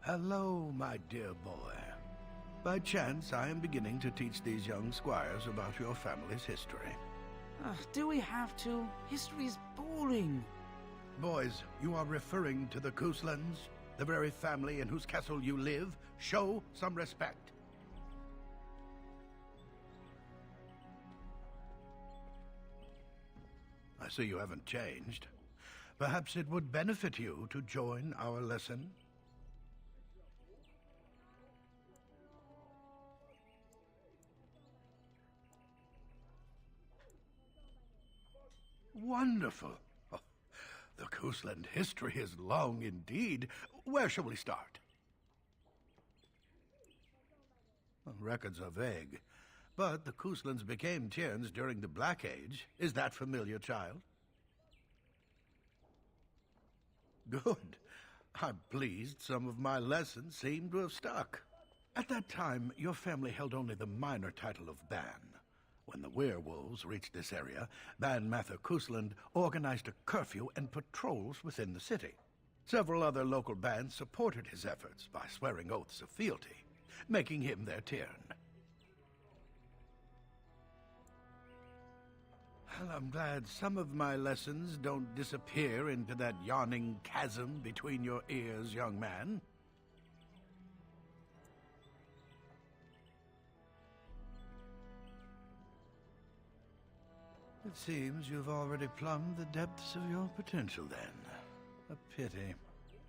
Hello, my dear boy. By chance, I am beginning to teach these young squires about your family's history. Do we have to? History is boring. Boys, you are referring to the Couslands, the very family in whose castle you live. Show some respect. I see you haven't changed. Perhaps it would benefit you to join our lesson. Wonderful. Oh, the Cousland history is long indeed. Where shall we start? Well, records are vague, but the Couslands became Tierns during the Black Age. Is that familiar, child? Good. I'm pleased some of my lessons seem to have stuck. At that time, your family held only the minor title of Ban. When the werewolves reached this area, Ban Mather Cousland organized a curfew and patrols within the city. Several other local bands supported his efforts by swearing oaths of fealty, making him their Tiern. Well, I'm glad some of my lessons don't disappear into that yawning chasm between your ears, young man. It seems you've already plumbed the depths of your potential, then. A pity.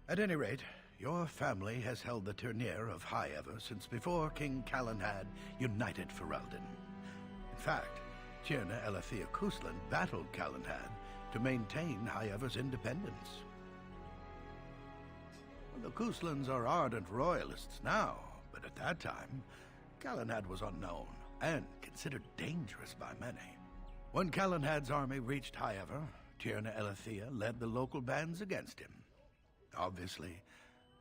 At any rate, your family has held the tournure of High Ever since before King Calenhad united Ferelden. In fact, Tierna Elethea Cousland battled Calenhad to maintain High Ever's independence. The Couslands are ardent royalists now, but at that time, Calenhad was unknown and considered dangerous by many. When Calenhad's army reached High Ever, Tierna Elethea led the local bands against him. Obviously,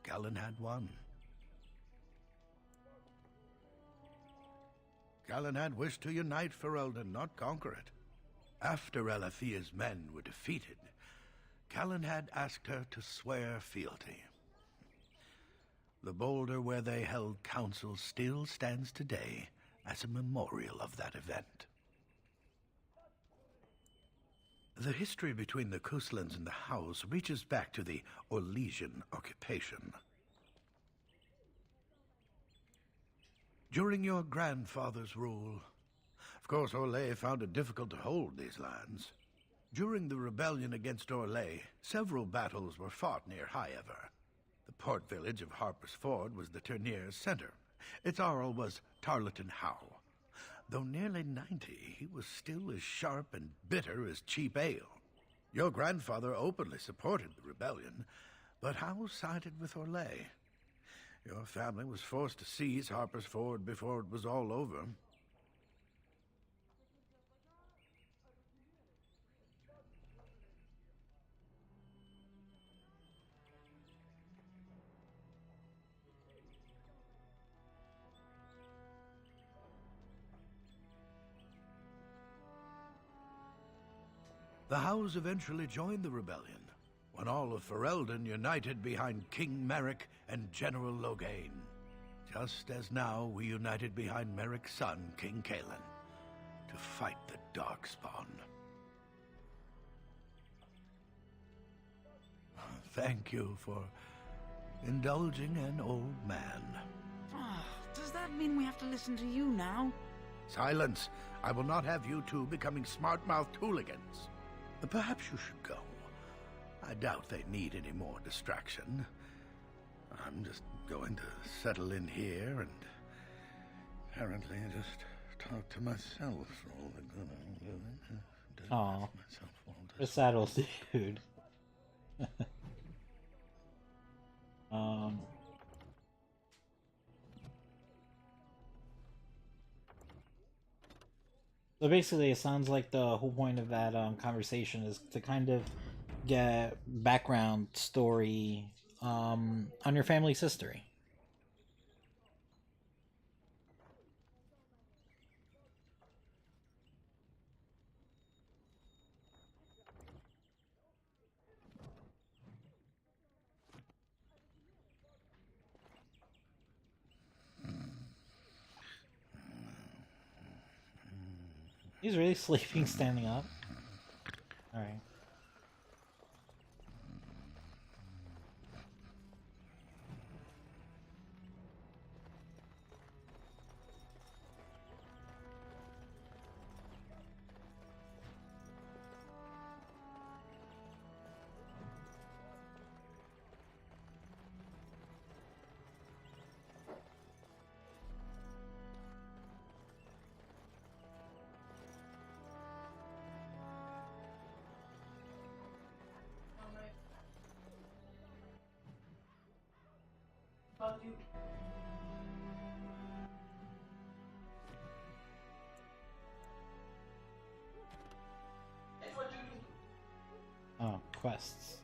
Calenhad won. Calenhad wished to unite Ferelden, not conquer it. After Elethea's men were defeated, Calenhad asked her to swear fealty. The boulder where they held council still stands today as a memorial of that event. The history between the Couslands and the House reaches back to the Orlesian occupation. During your grandfather's rule, of course, Orlais found it difficult to hold these lands. During the rebellion against Orlais, several battles were fought near High Ever. The port village of Harper's Ford was the tourneur's center. Its Jarl was Tarleton Howe. Though nearly 90, he was still as sharp and bitter as cheap ale. Your grandfather openly supported the rebellion, but Howe sided with Orlais. Your family was forced to seize Harper's Ford before it was all over. The Howes eventually joined the rebellion, when all of Ferelden united behind King Merrick and General Loghain, just as now we united behind Merrick's son, King Cailan, to fight the Darkspawn. Thank you for indulging an old man. Does that mean we have to listen to you now? Silence! I will not have you two becoming smart-mouthed hooligans. Perhaps you should go. I doubt they need any more distraction. I'm just going to settle in here and apparently just talk to myself. Aw, the saddles, dude. So basically, it sounds like the whole point of that conversation is to kind of get background story on your family's history. He's really sleeping standing up. Alright. Oh, quests.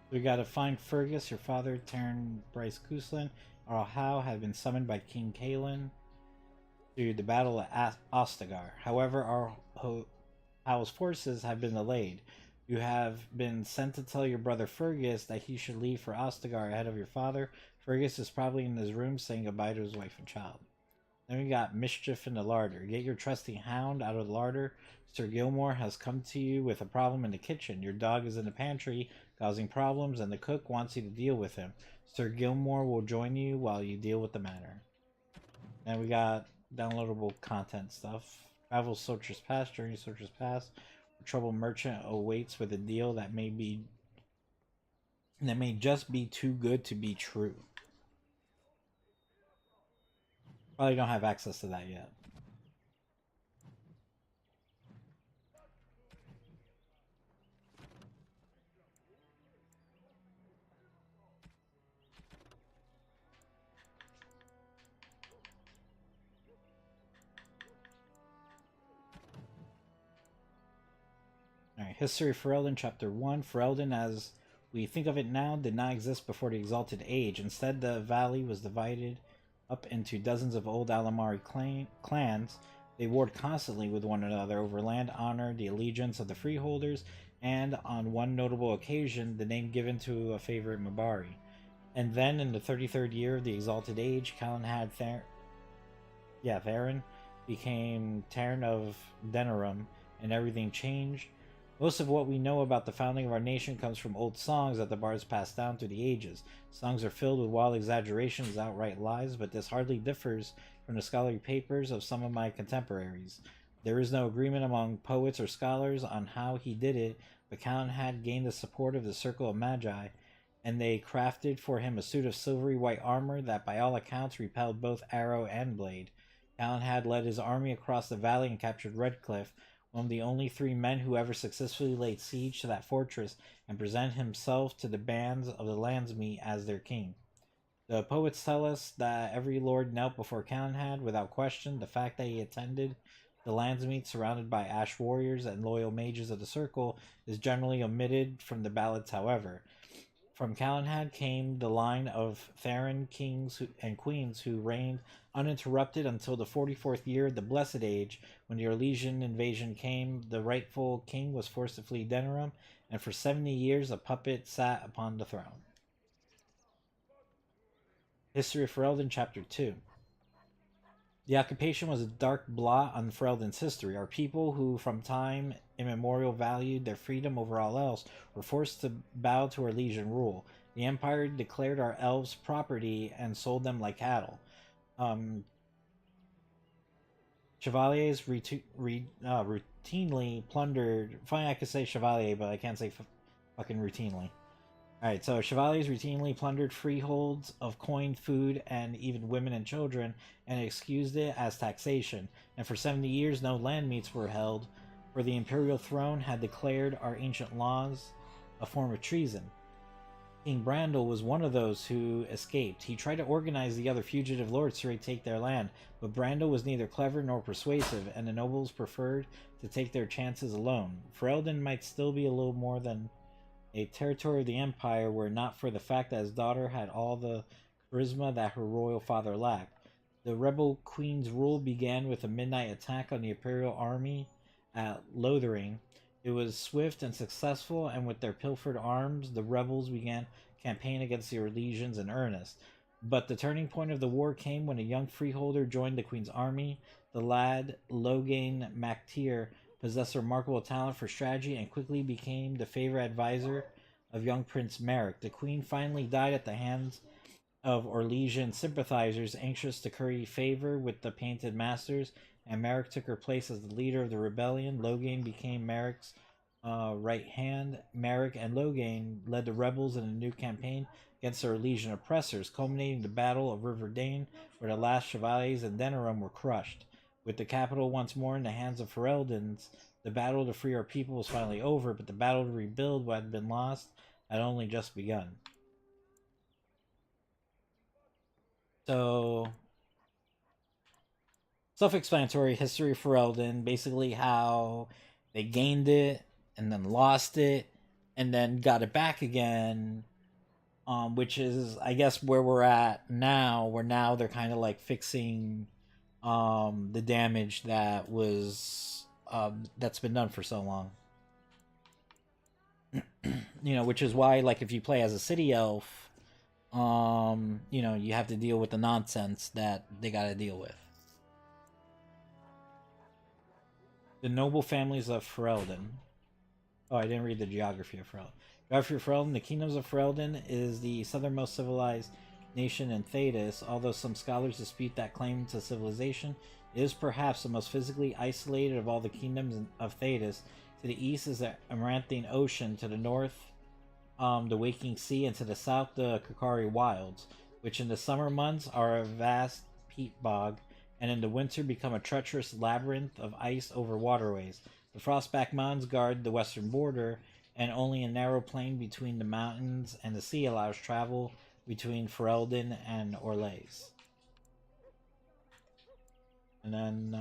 We gotta find Fergus, your father, Taryn Bryce Cousland, or Howe had been summoned by King Kaelin to the battle at Ostagar. However, Howe's forces have been delayed. You have been sent to tell your brother Fergus that he should leave for Ostagar ahead of your father. Fergus is probably in his room saying goodbye to his wife and child. Then we got Mischief in the larder. Get your trusty hound out of the larder. Sir Gilmore has come to you with a problem in the kitchen. Your dog is in the pantry causing problems and the cook wants you to deal with him. Sir Gilmore will join you while you deal with the matter. Then we got downloadable content stuff. Travel Sorcerer's Pass, Journey Sorcerer's Pass. Troubled merchant awaits with a deal that may just be too good to be true. Probably don't have access to that yet. Alright, History of Ferelden, Chapter 1. Ferelden, as we think of it now, did not exist before the Exalted Age. Instead, the valley was divided up into dozens of old Alamari clans. They warred constantly with one another over land, honor, the allegiance of the freeholders, and, on one notable occasion, the name given to a favorite Mabari. And then, in the 33rd year of the Exalted Age, Calenhad Theron became Tarn of Denerim, and everything changed. Most of what we know about the founding of our nation comes from old songs that the bards passed down through the ages. Songs are filled with wild exaggerations, outright lies, but this hardly differs from the scholarly papers of some of my contemporaries. There is no agreement among poets or scholars on how he did it, but Calenhad gained the support of the Circle of Magi, and they crafted for him a suit of silvery white armor that by all accounts repelled both arrow and blade. Calenhad led his army across the valley and captured Redcliffe, one of the only 3 men who ever successfully laid siege to that fortress and presented himself to the bands of the Landsmeet as their king. The poets tell us that every lord knelt before Calenhad without question. The fact that he attended the Landsmeet surrounded by ash warriors and loyal mages of the Circle is generally omitted from the ballads, however. From Calenhad came the line of Theron kings and queens who reigned uninterrupted until the 44th year of the Blessed Age, when the Orlesian invasion came. The rightful king was forced to flee Denerim, and for 70 years a puppet sat upon the throne. History of Ferelden, Chapter 2. The occupation was a dark blot on Ferelden's history. Our people, who from time immemorial valued their freedom over all else, were forced to bow to Orlesian rule. The Empire declared our elves property and sold them like cattle. Chevaliers routinely plundered... Funny I could say chevalier, but I can't say fucking routinely. Alright, so Chevaliers routinely plundered freeholds of coin, food, and even women and children, and excused it as taxation. And for 70 years, no land meets were held, for the imperial throne had declared our ancient laws a form of treason. King Brandel was one of those who escaped. He tried to organize the other fugitive lords to retake their land, but Brandel was neither clever nor persuasive, and the nobles preferred to take their chances alone. Ferelden might still be a little more than a territory of the Empire were it not for the fact that his daughter had all the charisma that her royal father lacked. The rebel queen's rule began with a midnight attack on the Imperial army at Lothering. It was swift and successful, and with their pilfered arms, the rebels began campaign against the Orlesians in earnest. But the turning point of the war came when a young freeholder joined the queen's army. The lad, Loghain MacTier, possessed a remarkable talent for strategy and quickly became the favorite advisor of young Prince Merrick. The queen finally died at the hands of Orlesian sympathizers anxious to curry favor with the Painted Masters, and Merrick took her place as the leader of the rebellion. Loghain became Merrick's right hand. Merrick and Loghain led the rebels in a new campaign against the Orlesian oppressors, culminating the Battle of River Dane, where the last Chevaliers and Denerim were crushed. With the capital once more in the hands of Fereldans, the battle to free our people was finally over, but the battle to rebuild what had been lost had only just begun. So, self-explanatory history of Ferelden, basically how they gained it and then lost it and then got it back again, which is, I guess, where we're at now, where now they're kind of like fixing the damage that was that's been done for so long. You know, which is why, like, if you play as a city elf, you know, you have to deal with the nonsense that they got to deal with. The noble families of Ferelden. Oh, I didn't read the geography of Ferelden. Geography of Ferelden. The kingdoms of Ferelden is the southernmost civilized nation in Thedas. Although some scholars dispute that claim to civilization, it is perhaps the most physically isolated of all the kingdoms of Thedas. To the east is the Amaranthine Ocean, to the north the Waking Sea, and to the south the Kokari Wilds, which in the summer months are a vast peat bog, and in the winter become a treacherous labyrinth of ice over waterways. The Frostback Mountains guard the western border, and only a narrow plain between the mountains and the sea allows travel between Ferelden and Orlais. And then,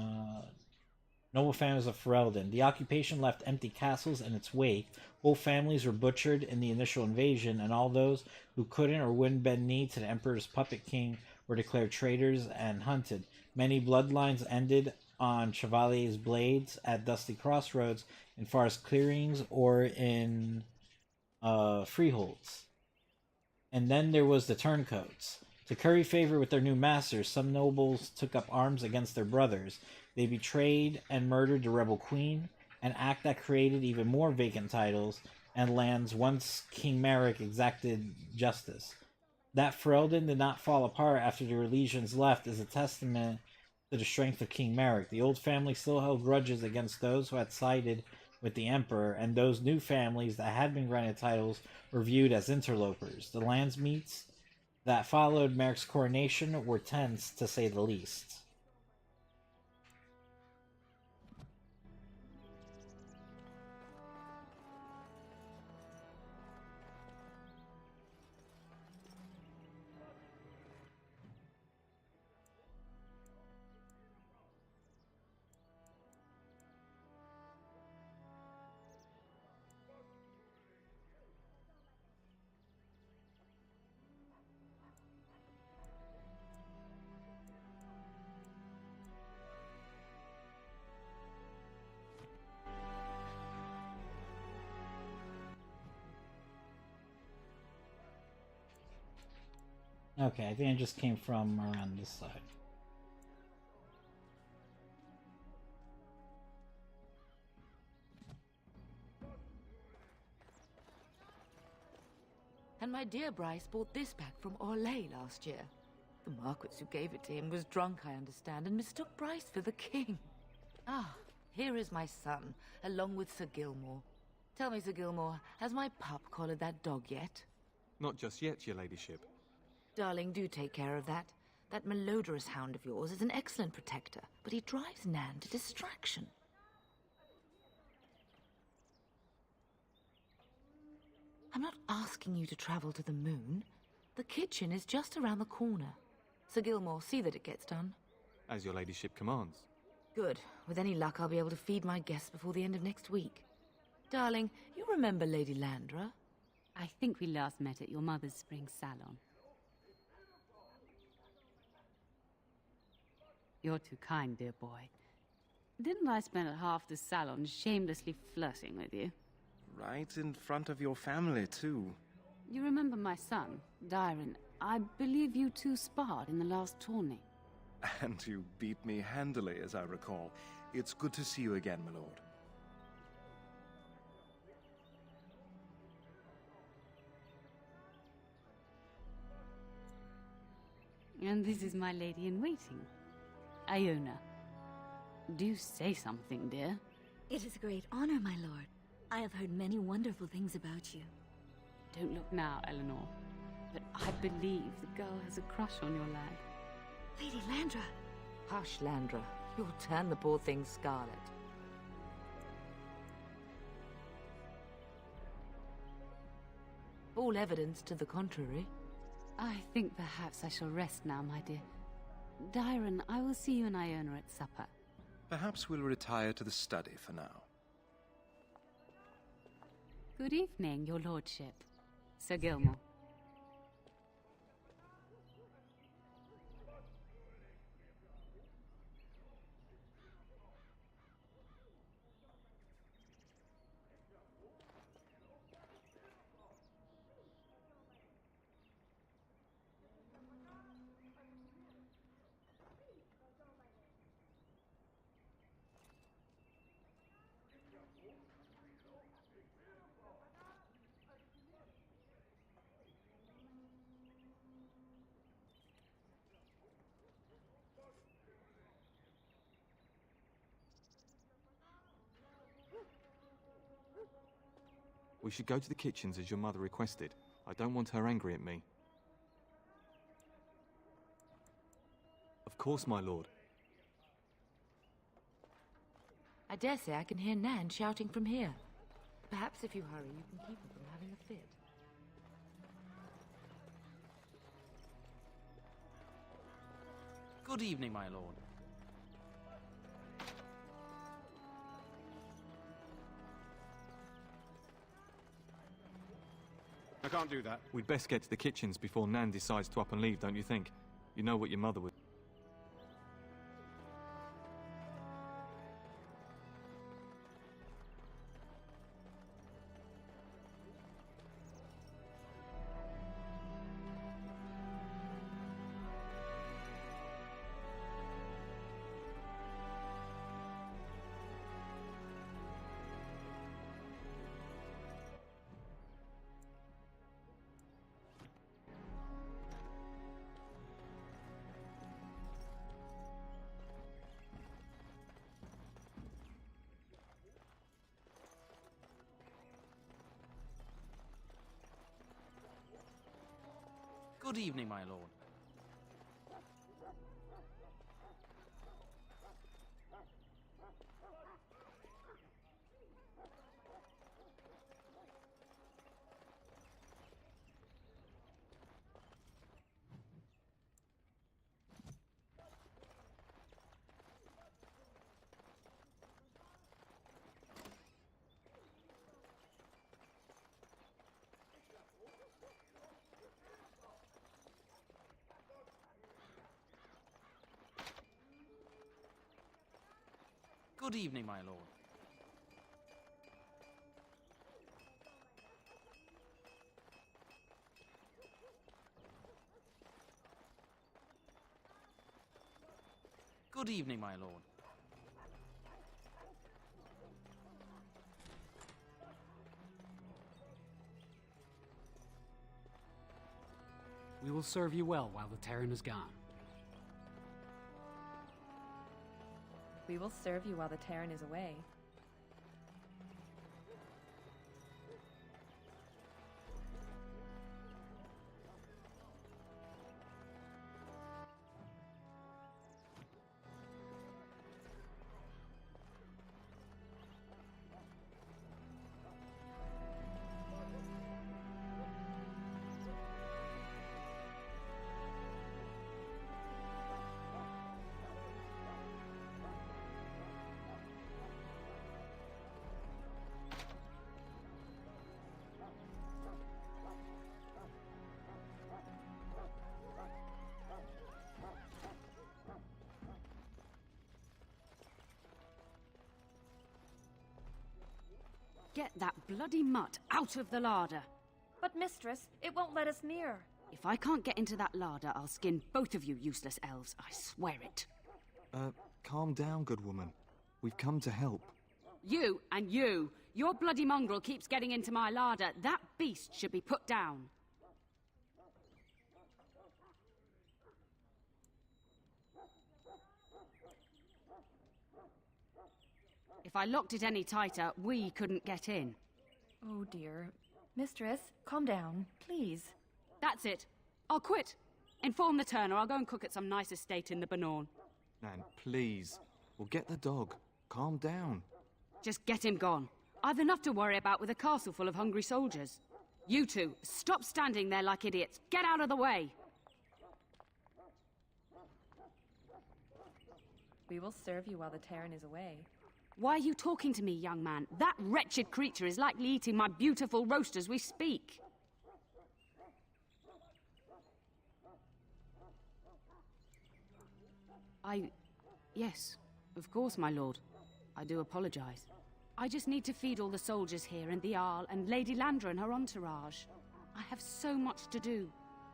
noble families of Ferelden. The occupation left empty castles in its wake. Whole families were butchered in the initial invasion, and all those who couldn't or wouldn't bend knee to the Emperor's puppet king were declared traitors and hunted. Many bloodlines ended on Chevalier's blades at dusty crossroads, in forest clearings, or in freeholds. And then there was the turncoats. To curry favor with their new masters, some nobles took up arms against their brothers. They betrayed and murdered the rebel queen, an act that created even more vacant titles and lands once King Merrick exacted justice. That Ferelden did not fall apart after the Orlesians left is a testament to the strength of King Merrick. The old family still held grudges against those who had sided with the Emperor, and those new families that had been granted titles were viewed as interlopers. The landsmeets that followed Merrick's coronation were tense, to say the least. Okay, I think it just came from around this side. And my dear Bryce bought this back from Orlais last year. The Marquis who gave it to him was drunk, I understand, and mistook Bryce for the king. Ah, here is my son, along with Sir Gilmore. Tell me, Sir Gilmore, has my pup collared that dog yet? Not just yet, your ladyship. Darling, do take care of that. That malodorous hound of yours is an excellent protector, but he drives Nan to distraction. I'm not asking you to travel to the moon. The kitchen is just around the corner. Sir Gilmore, see that it gets done. As your ladyship commands. Good. With any luck, I'll be able to feed my guests before the end of next week. Darling, you remember Lady Landra? I think we last met at your mother's spring salon. You're too kind, dear boy. Didn't I spend half the salon shamelessly flirting with you? Right in front of your family, too. You remember my son, Dyron. I believe you two sparred in the last tourney. And you beat me handily, as I recall. It's good to see you again, my lord. And this is my lady-in-waiting, Iona. Do say something, dear. It is a great honor, my lord. I have heard many wonderful things about you. Don't look now, Eleanor. But I believe the girl has a crush on your lad. Lady Landra! Hush, Landra. You'll turn the poor thing scarlet. All evidence to the contrary. I think perhaps I shall rest now, my dear. Dyron, I will see you and Iona at supper. Perhaps we'll retire to the study for now. Good evening, your lordship. Sir Gilmore. We should go to the kitchens as your mother requested. I don't want her angry at me. Of course, my lord. I dare say I can hear Nan shouting from here. Perhaps if you hurry, you can keep her from having a fit. Good evening, my lord. I can't do that. We'd best get to the kitchens before Nan decides to up and leave, don't you think? You know what your mother would... Good evening, my lord. Good evening, my lord. Good evening, my lord. We will serve you well while the Terran is gone. We will serve you while the Terran is away. Get that bloody mutt out of the larder. But mistress, it won't let us near. If I can't get into that larder, I'll skin both of you useless elves, I swear it. Calm down, good woman. We've come to help. You and you! Your bloody mongrel keeps getting into my larder. That beast should be put down. If I locked it any tighter, we couldn't get in. Oh dear. Mistress, calm down, please. That's it. I'll quit. Inform the turner. I'll go and cook at some nice estate in the Banorn. Nan, please. We'll get the dog. Calm down. Just get him gone. I've enough to worry about with a castle full of hungry soldiers. You two, stop standing there like idiots. Get out of the way. We will serve you while the Terran is away. Why are you talking to me, young man? That wretched creature is likely eating my beautiful roast as we speak. Yes, of course, my lord. I do apologize. I just need to feed all the soldiers here and the Arl and Lady Landra and her entourage. I have so much to do.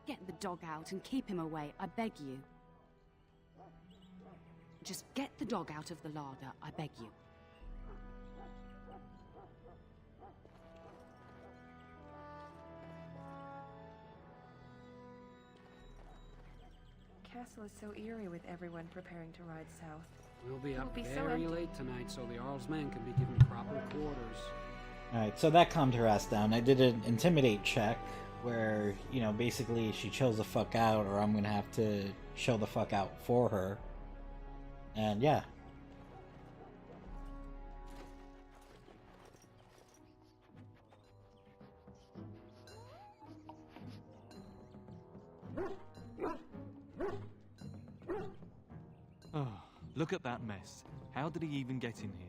Get the dog out and keep him away, I beg you. Just get the dog out of the larder, I beg you. Castle is so eerie with everyone preparing to ride south. We'll be up It'll be so very empty. late tonight, so the Arl's men can be given proper quarters. Alright, so that calmed her ass down. I did an intimidate check where, you know, basically she chills the fuck out or I'm gonna have to chill the fuck out for her. And yeah. Oh, look at that mess. How did he even get in here?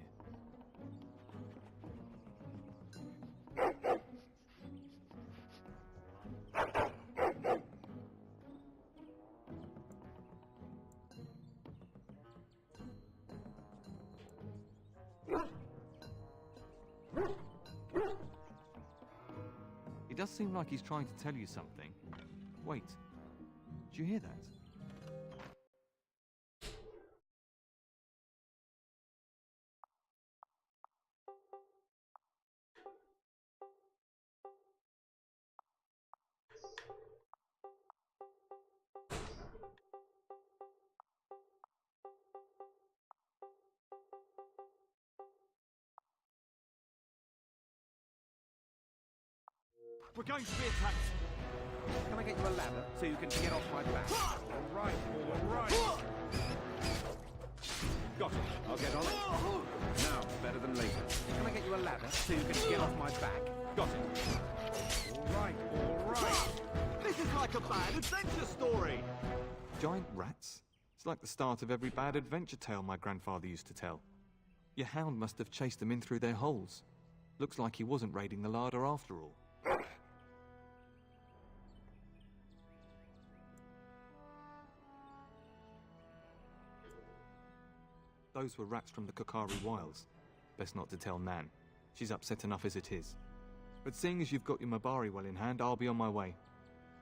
It does seem like he's trying to tell you something. Wait, did you hear that? We're going to be attacked. Can I get you a ladder so you can get off my back? All right, all right. Got it. I'll get on it. Now, better than later. Can I get you a ladder so you can get off my back? Got it. All right, all right. This is like a bad adventure story. Giant rats? It's like the start of every bad adventure tale my grandfather used to tell. Your hound must have chased them in through their holes. Looks like he wasn't raiding the larder after all. Those were rats from the Kokari Wilds. Best not to tell Nan. She's upset enough as it is. But seeing as you've got your Mabari well in hand, I'll be on my way.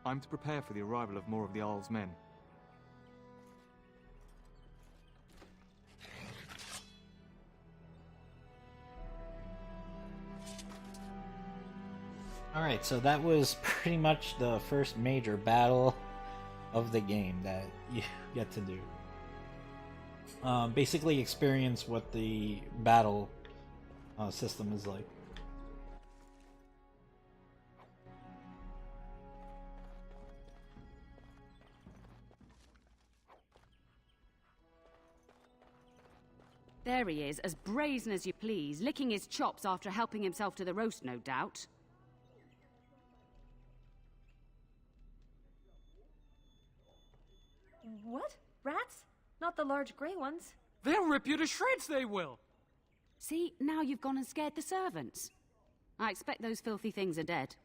I'm to prepare for the arrival of more of the Arl's men. Alright, so that was pretty much the first major battle of the game that you get to do. Basically experience what the battle system is like. There he is, as brazen as you please, licking his chops after helping himself to the roast, no doubt. What? Rats? Not the large grey ones. They'll rip you to shreds, they will! See, now you've gone and scared the servants. I expect those filthy things are dead.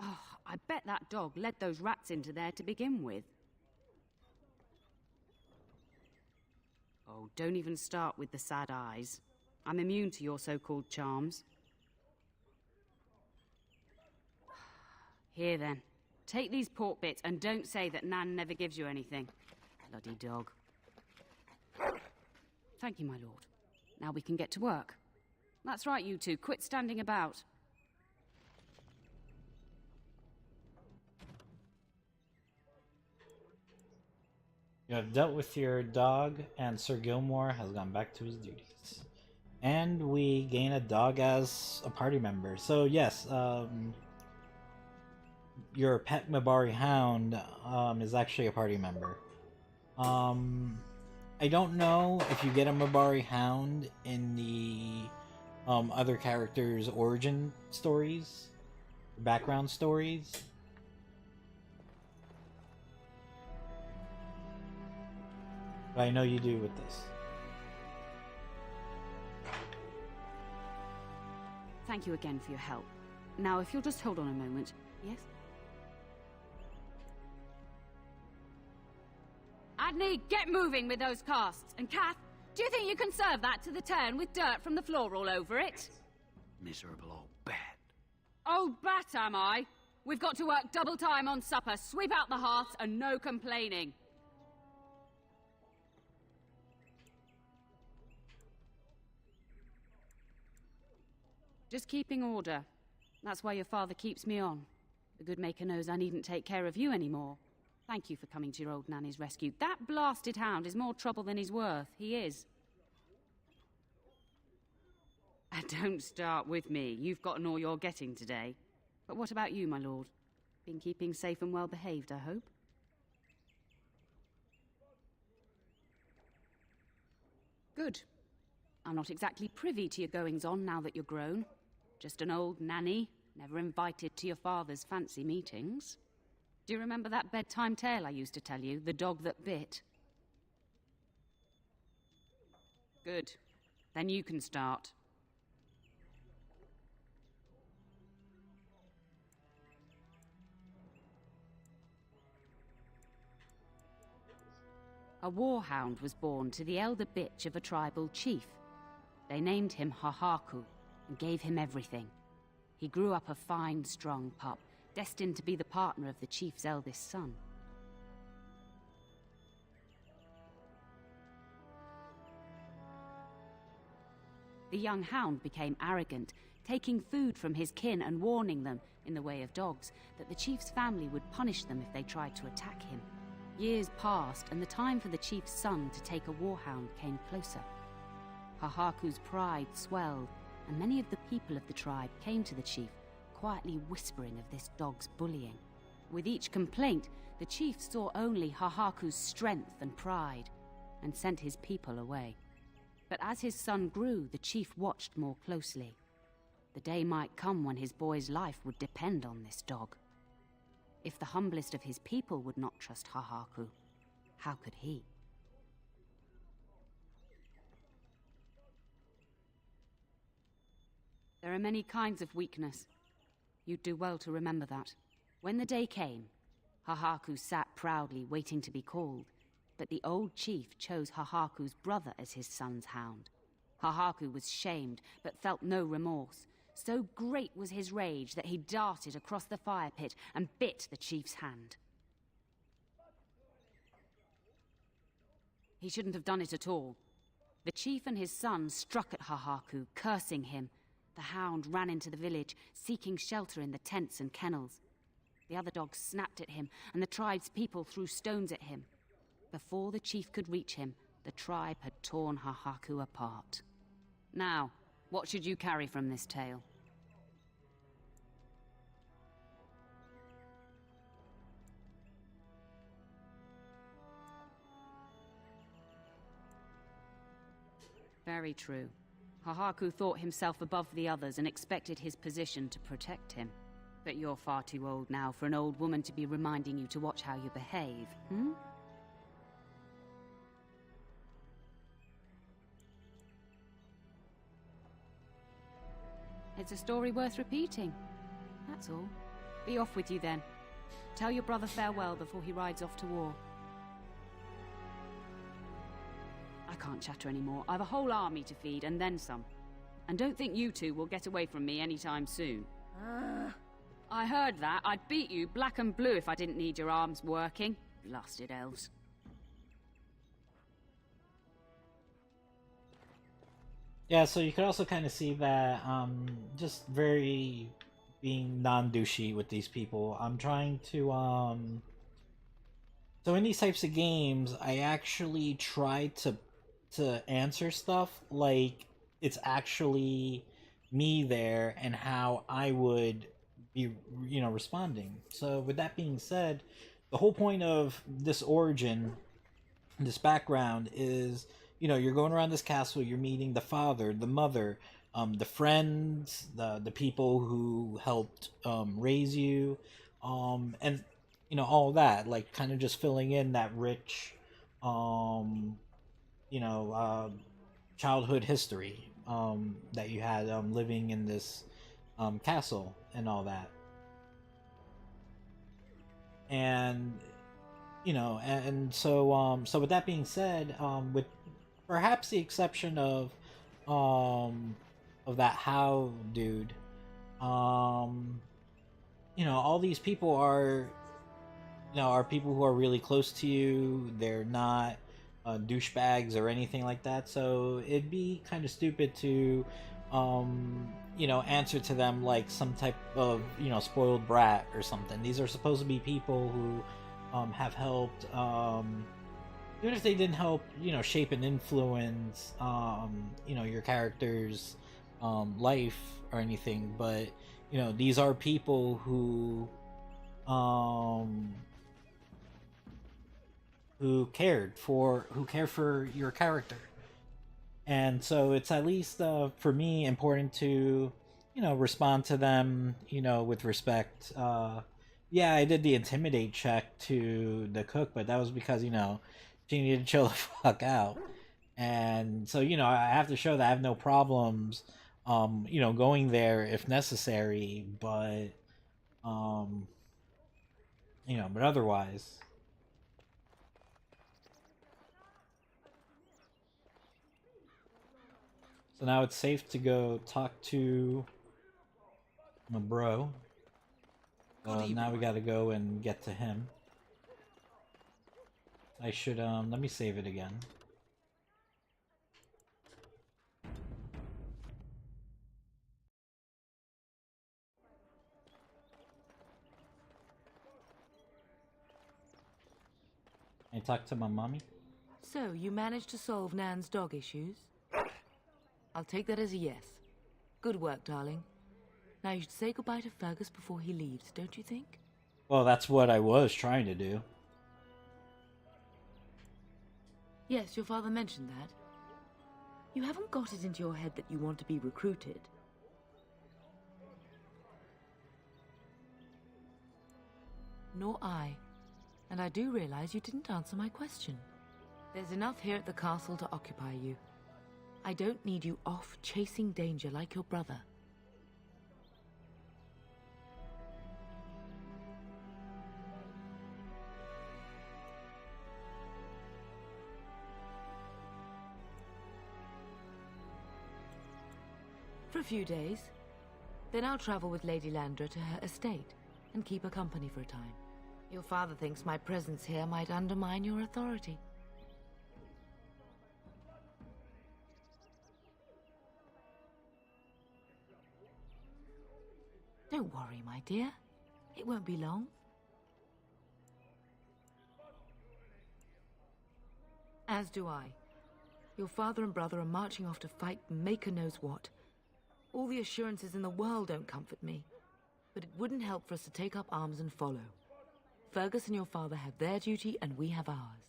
Oh, I bet that dog led those rats into there to begin with. Oh, don't even start with the sad eyes. I'm immune to your so-called charms. Here then, take these pork bits and don't say that Nan never gives you anything. Bloody dog. Thank you, my lord. Now we can get to work. That's right, you two. Quit standing about. You have dealt with your dog, and Sir Gilmore has gone back to his duties. And we gain a dog as a party member. So yes, your pet Mabari Hound is actually a party member. I don't know if you get a Mabari Hound in the other characters' origin stories, background stories. But I know you do with this. Thank you again for your help. Now, if you'll just hold on a moment. Yes? Adney, get moving with those casts. And Kath, do you think you can serve that to the turn with dirt from the floor all over it? Miserable old bat. Oh, bat am I? We've got to work double time on supper, sweep out the hearths, and no complaining. Just keeping order. That's why your father keeps me on. The good maker knows I needn't take care of you anymore. Thank you for coming to your old nanny's rescue. That blasted hound is more trouble than he's worth. He is. And don't start with me. You've gotten all you're getting today. But what about you, my lord? Been keeping safe and well behaved, I hope? Good. I'm not exactly privy to your goings-on now that you're grown. Just an old nanny, never invited to your father's fancy meetings. Do you remember that bedtime tale I used to tell you, The Dog That Bit? Good. Then you can start. A warhound was born to the elder bitch of a tribal chief. They named him Hahaku and gave him everything. He grew up a fine, strong pup, destined to be the partner of the chief's eldest son. The young hound became arrogant, taking food from his kin and warning them, in the way of dogs, that the chief's family would punish them if they tried to attack him. Years passed, and the time for the chief's son to take a warhound came closer. Hahaku's pride swelled, and many of the people of the tribe came to the chief, quietly whispering of this dog's bullying. With each complaint, the chief saw only Hahaku's strength and pride, and sent his people away. But as his son grew, the chief watched more closely. The day might come when his boy's life would depend on this dog. If the humblest of his people would not trust Hahaku, how could he? There are many kinds of weakness. You'd do well to remember that. When the day came, Hahaku sat proudly waiting to be called, but the old chief chose Hahaku's brother as his son's hound. Hahaku was shamed, but felt no remorse. So great was his rage that he darted across the fire pit and bit the chief's hand. He shouldn't have done it at all. The chief and his son struck at Hahaku, cursing him. The hound ran into the village, seeking shelter in the tents and kennels. The other dogs snapped at him, and the tribe's people threw stones at him. Before the chief could reach him, the tribe had torn Hahaku apart. Now, what should you carry from this tale? Very true. Hahaku thought himself above the others and expected his position to protect him. But you're far too old now for an old woman to be reminding you to watch how you behave, hmm? It's a story worth repeating. That's all. Be off with you then. Tell your brother farewell before he rides off to war. I can't chatter anymore. I've a whole army to feed, and then some. And don't think you two will get away from me anytime soon. I heard that. I'd beat you black and blue if I didn't need your arms working. Blasted elves. Yeah, so you could also kind of see that just very being non-douchey with these people. I'm trying to so in these types of games, I actually try to answer stuff like it's actually me there and how I would be, you know, responding. So with that being said, the whole point of this origin, this background is, you know, you're going around this castle, you're meeting the father, the mother, the friends, the people who helped raise you, and you know, all that, like kind of just filling in that rich, you know, childhood history that you had living in this castle and all that. And you know, and so so with that being said, with perhaps the exception of that How dude, you know, all these people are, you know, are people who are really close to you. They're not douchebags or anything like that. So it'd be kind of stupid to, you know, answer to them like some type of, you know, spoiled brat or something. These are supposed to be people who have helped, even if they didn't help, you know, shape and influence, you know, your character's life or anything. But, you know, these are people who care for your character. And so it's at least for me important to, you know, respond to them, you know, with respect. Yeah, I did the intimidate check to the cook, but that was because, you know, she needed to chill the fuck out. And so, you know, I have to show that I have no problems, you know, going there if necessary, but you know, but otherwise. So now it's safe to go talk to my bro. Now we gotta go and get to him. I should, let me save it again. I talk to my mommy. So, you managed to solve Nan's dog issues? I'll take that as a yes. Good work, darling. Now you should say goodbye to Fergus before he leaves, don't you think? Well, that's what I was trying to do. Yes, your father mentioned that. You haven't got it into your head that you want to be recruited. Nor I. And I do realize you didn't answer my question. There's enough here at the castle to occupy you. I don't need you off chasing danger like your brother. For a few days. Then I'll travel with Lady Landra to her estate and keep her company for a time. Your father thinks my presence here might undermine your authority. Don't worry, my dear. It won't be long. As do I. Your father and brother are marching off to fight Maker knows what. All the assurances in the world don't comfort me. But it wouldn't help for us to take up arms and follow. Fergus and your father have their duty, and we have ours.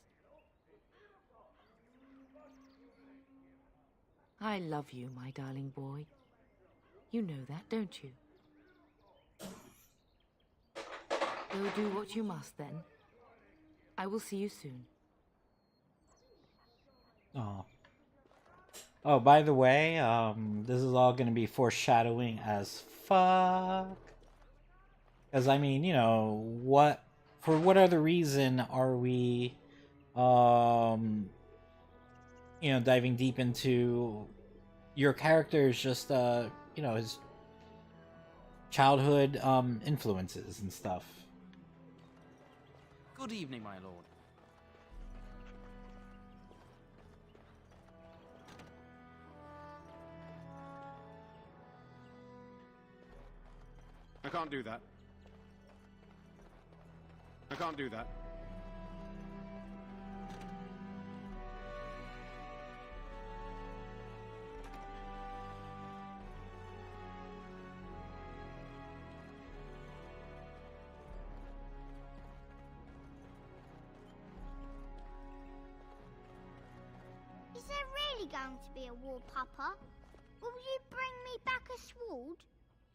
I love you, my darling boy. You know that, don't you? Go do what you must, then. I will see you soon. Oh. Oh, by the way, this is all gonna be foreshadowing as fuck. Because, I mean, you know, for what other reason are we, diving deep into your character's just his childhood influences and stuff. Good evening, my lord. I can't do that. I can't do that. Is there really going to be a war, Papa? Will you bring me back a sword?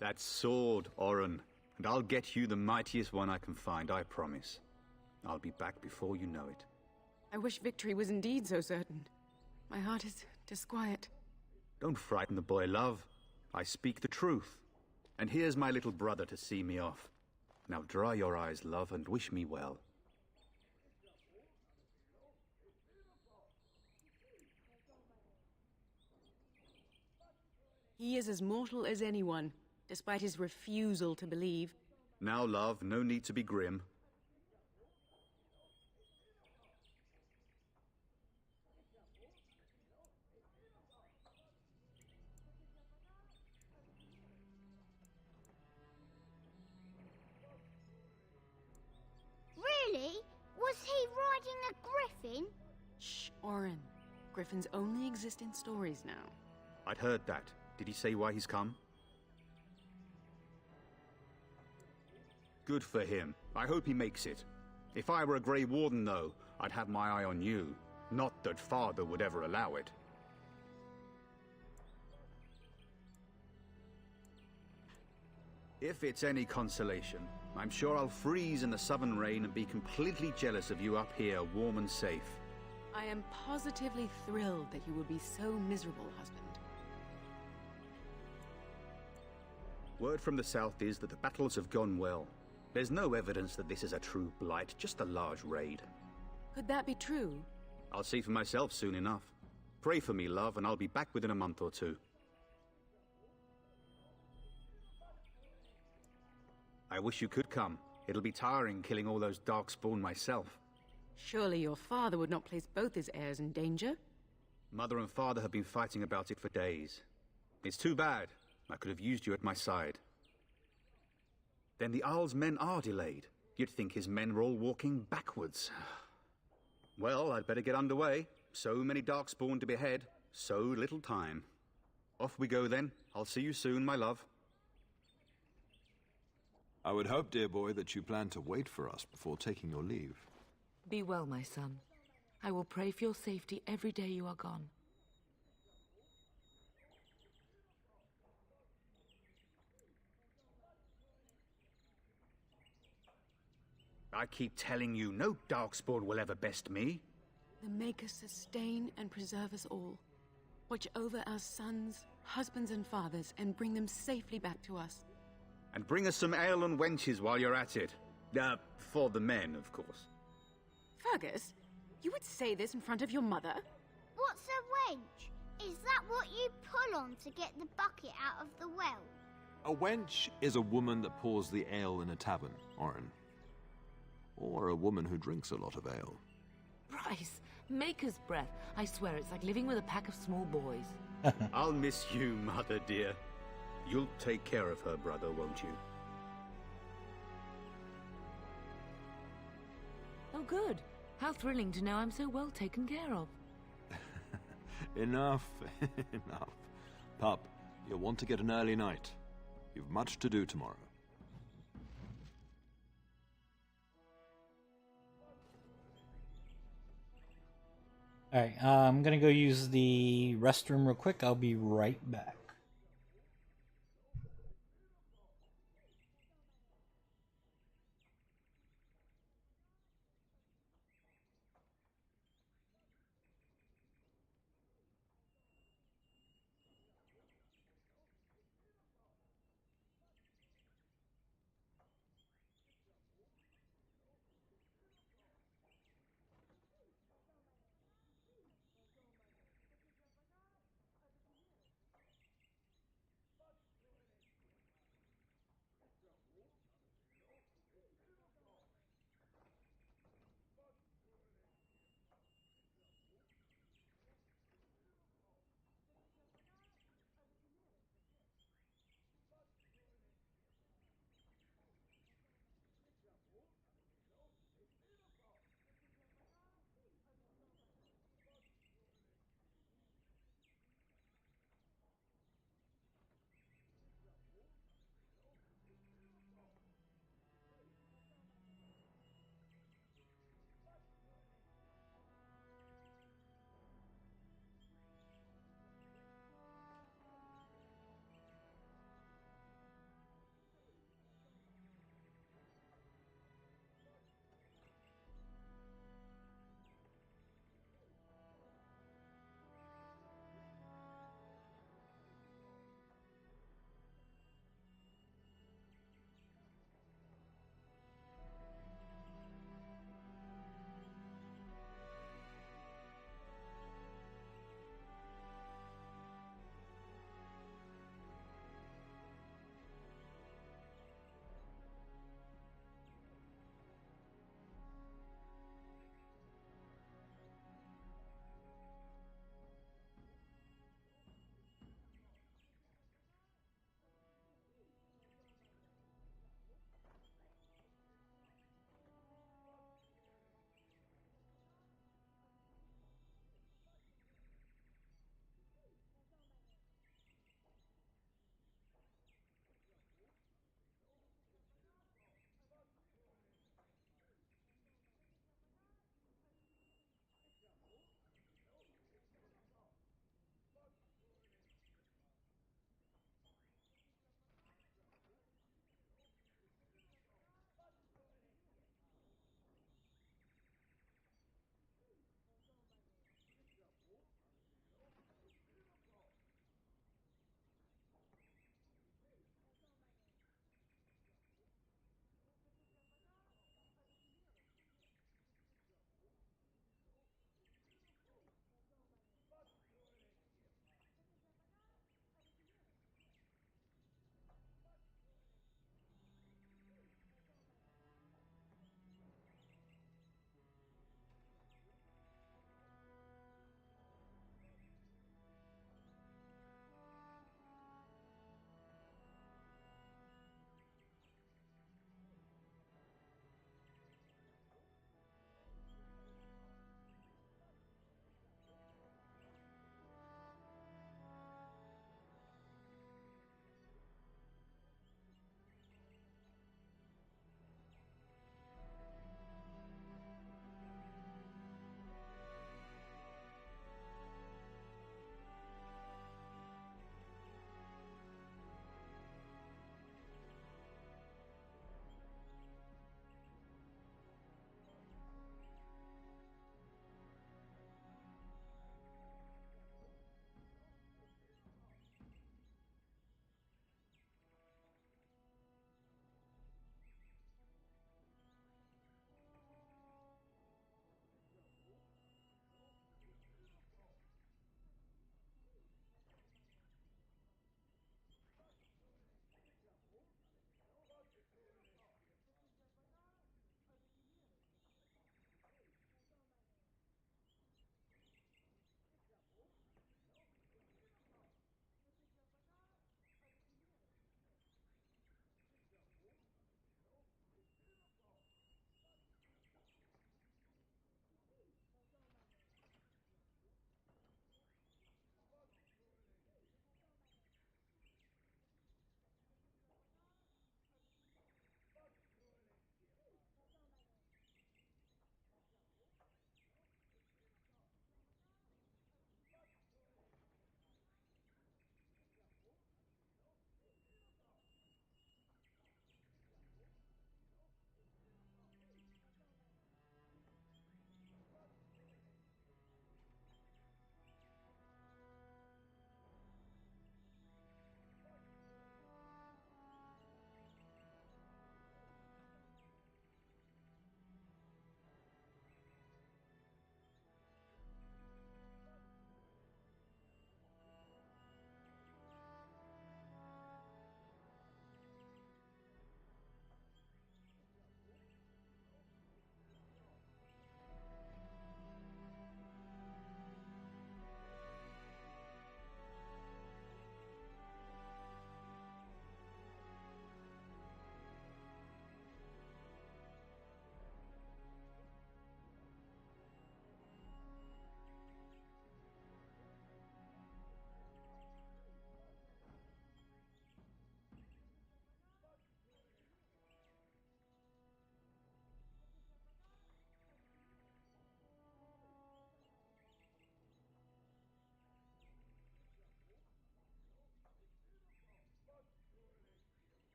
That sword, Oren, and I'll get you the mightiest one I can find, I promise. I'll be back before you know it. I wish victory was indeed so certain. My heart is disquiet. Don't frighten the boy, love. I speak the truth. And here's my little brother to see me off. Now dry your eyes, love, and wish me well. He is as mortal as anyone, despite his refusal to believe. Now, love, no need to be grim. Really? Was he riding a griffin? Shh, Oren. Griffins only exist in stories now. I'd heard that. Did he say why he's come? Good for him. I hope he makes it. If I were a Grey Warden, though, I'd have my eye on you. Not that Father would ever allow it. If it's any consolation, I'm sure I'll freeze in the southern rain and be completely jealous of you up here, warm and safe. I am positively thrilled that you will be so miserable, husband. Word from the south is that the battles have gone well. There's no evidence that this is a true blight, just a large raid. Could that be true? I'll see for myself soon enough. Pray for me, love, and I'll be back within a month or two. I wish you could come. It'll be tiring killing all those Darkspawn myself. Surely your father would not place both his heirs in danger? Mother and father have been fighting about it for days. It's too bad. I could have used you at my side. Then the Arl's men are delayed. You'd think his men were all walking backwards. Well, I'd better get underway. So many Darkspawn to behead, so little time. Off we go then. I'll see you soon, my love. I would hope, dear boy, that you plan to wait for us before taking your leave. Be well, my son. I will pray for your safety every day you are gone. I keep telling you, no Darkspawn will ever best me. The Maker sustain and preserve us all. Watch over our sons, husbands and fathers, and bring them safely back to us. And bring us some ale and wenches while you're at it. For the men, of course. Fergus, you would say this in front of your mother? What's a wench? Is that what you pull on to get the bucket out of the well? A wench is a woman that pours the ale in a tavern, Oren. Or a woman who drinks a lot of ale. Bryce, Maker's breath. I swear it's like living with a pack of small boys. I'll miss you, mother dear. You'll take care of her, brother, won't you? Oh, good. How thrilling to know I'm so well taken care of. Enough, enough. Pup, you'll want to get an early night. You've much to do tomorrow. Alright, I'm gonna go use the restroom real quick. I'll be right back.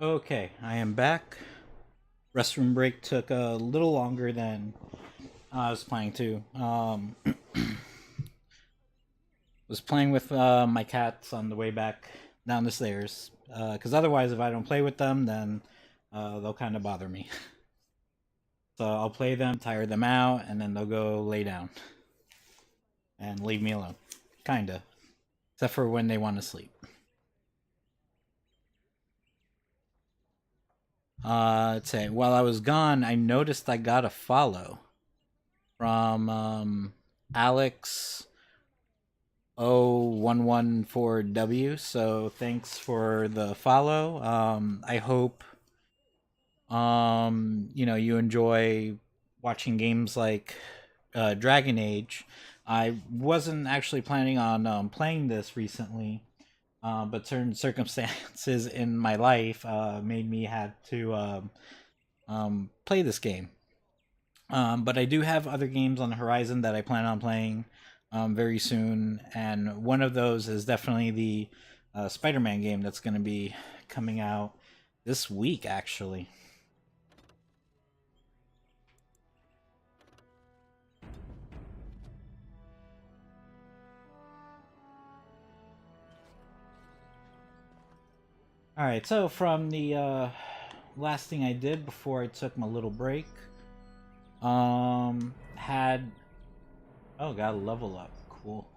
Okay, I am back. Restroom break took a little longer than I was planning to. Was playing with my cats on the way back down the stairs. Because otherwise, if I don't play with them, then they'll kind of bother me. So I'll play them, tire them out, and then they'll go lay down. And leave me alone. Kinda. Except for when they want to sleep. Let's say, while I was gone, I noticed I got a follow from Alex 0114W. So thanks for the follow. I hope you enjoy watching games like Dragon Age. I wasn't actually planning on playing this recently. But certain circumstances in my life made me have to play this game. But I do have other games on the horizon that I plan on playing very soon, and one of those is definitely the Spider-Man game that's going to be coming out this week, actually. Alright, so from the last thing I did before I took my little break, got a level up, cool.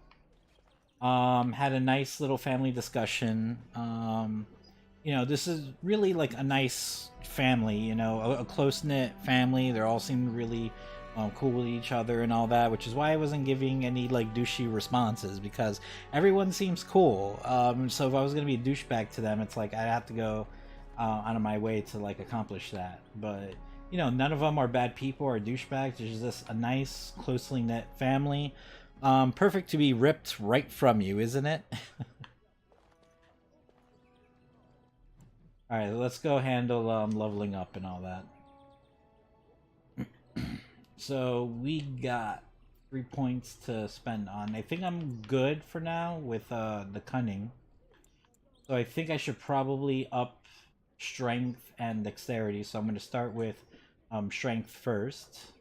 Had a nice little family discussion. This is really like a nice family, a close-knit family. They're all seem really cool with each other and all that, which is why I wasn't giving any like douchey responses, because everyone seems cool. So if I was gonna be a douchebag to them, it's like I'd have to go out of my way to like accomplish that. But none of them are bad people or douchebags. There's just a nice, closely knit family. Perfect to be ripped right from you, isn't it? All right, let's go handle leveling up and all that. So we got 3 points to spend on. I think I'm good for now with the cunning. So I think I should probably up strength and dexterity. So I'm going to start with strength first.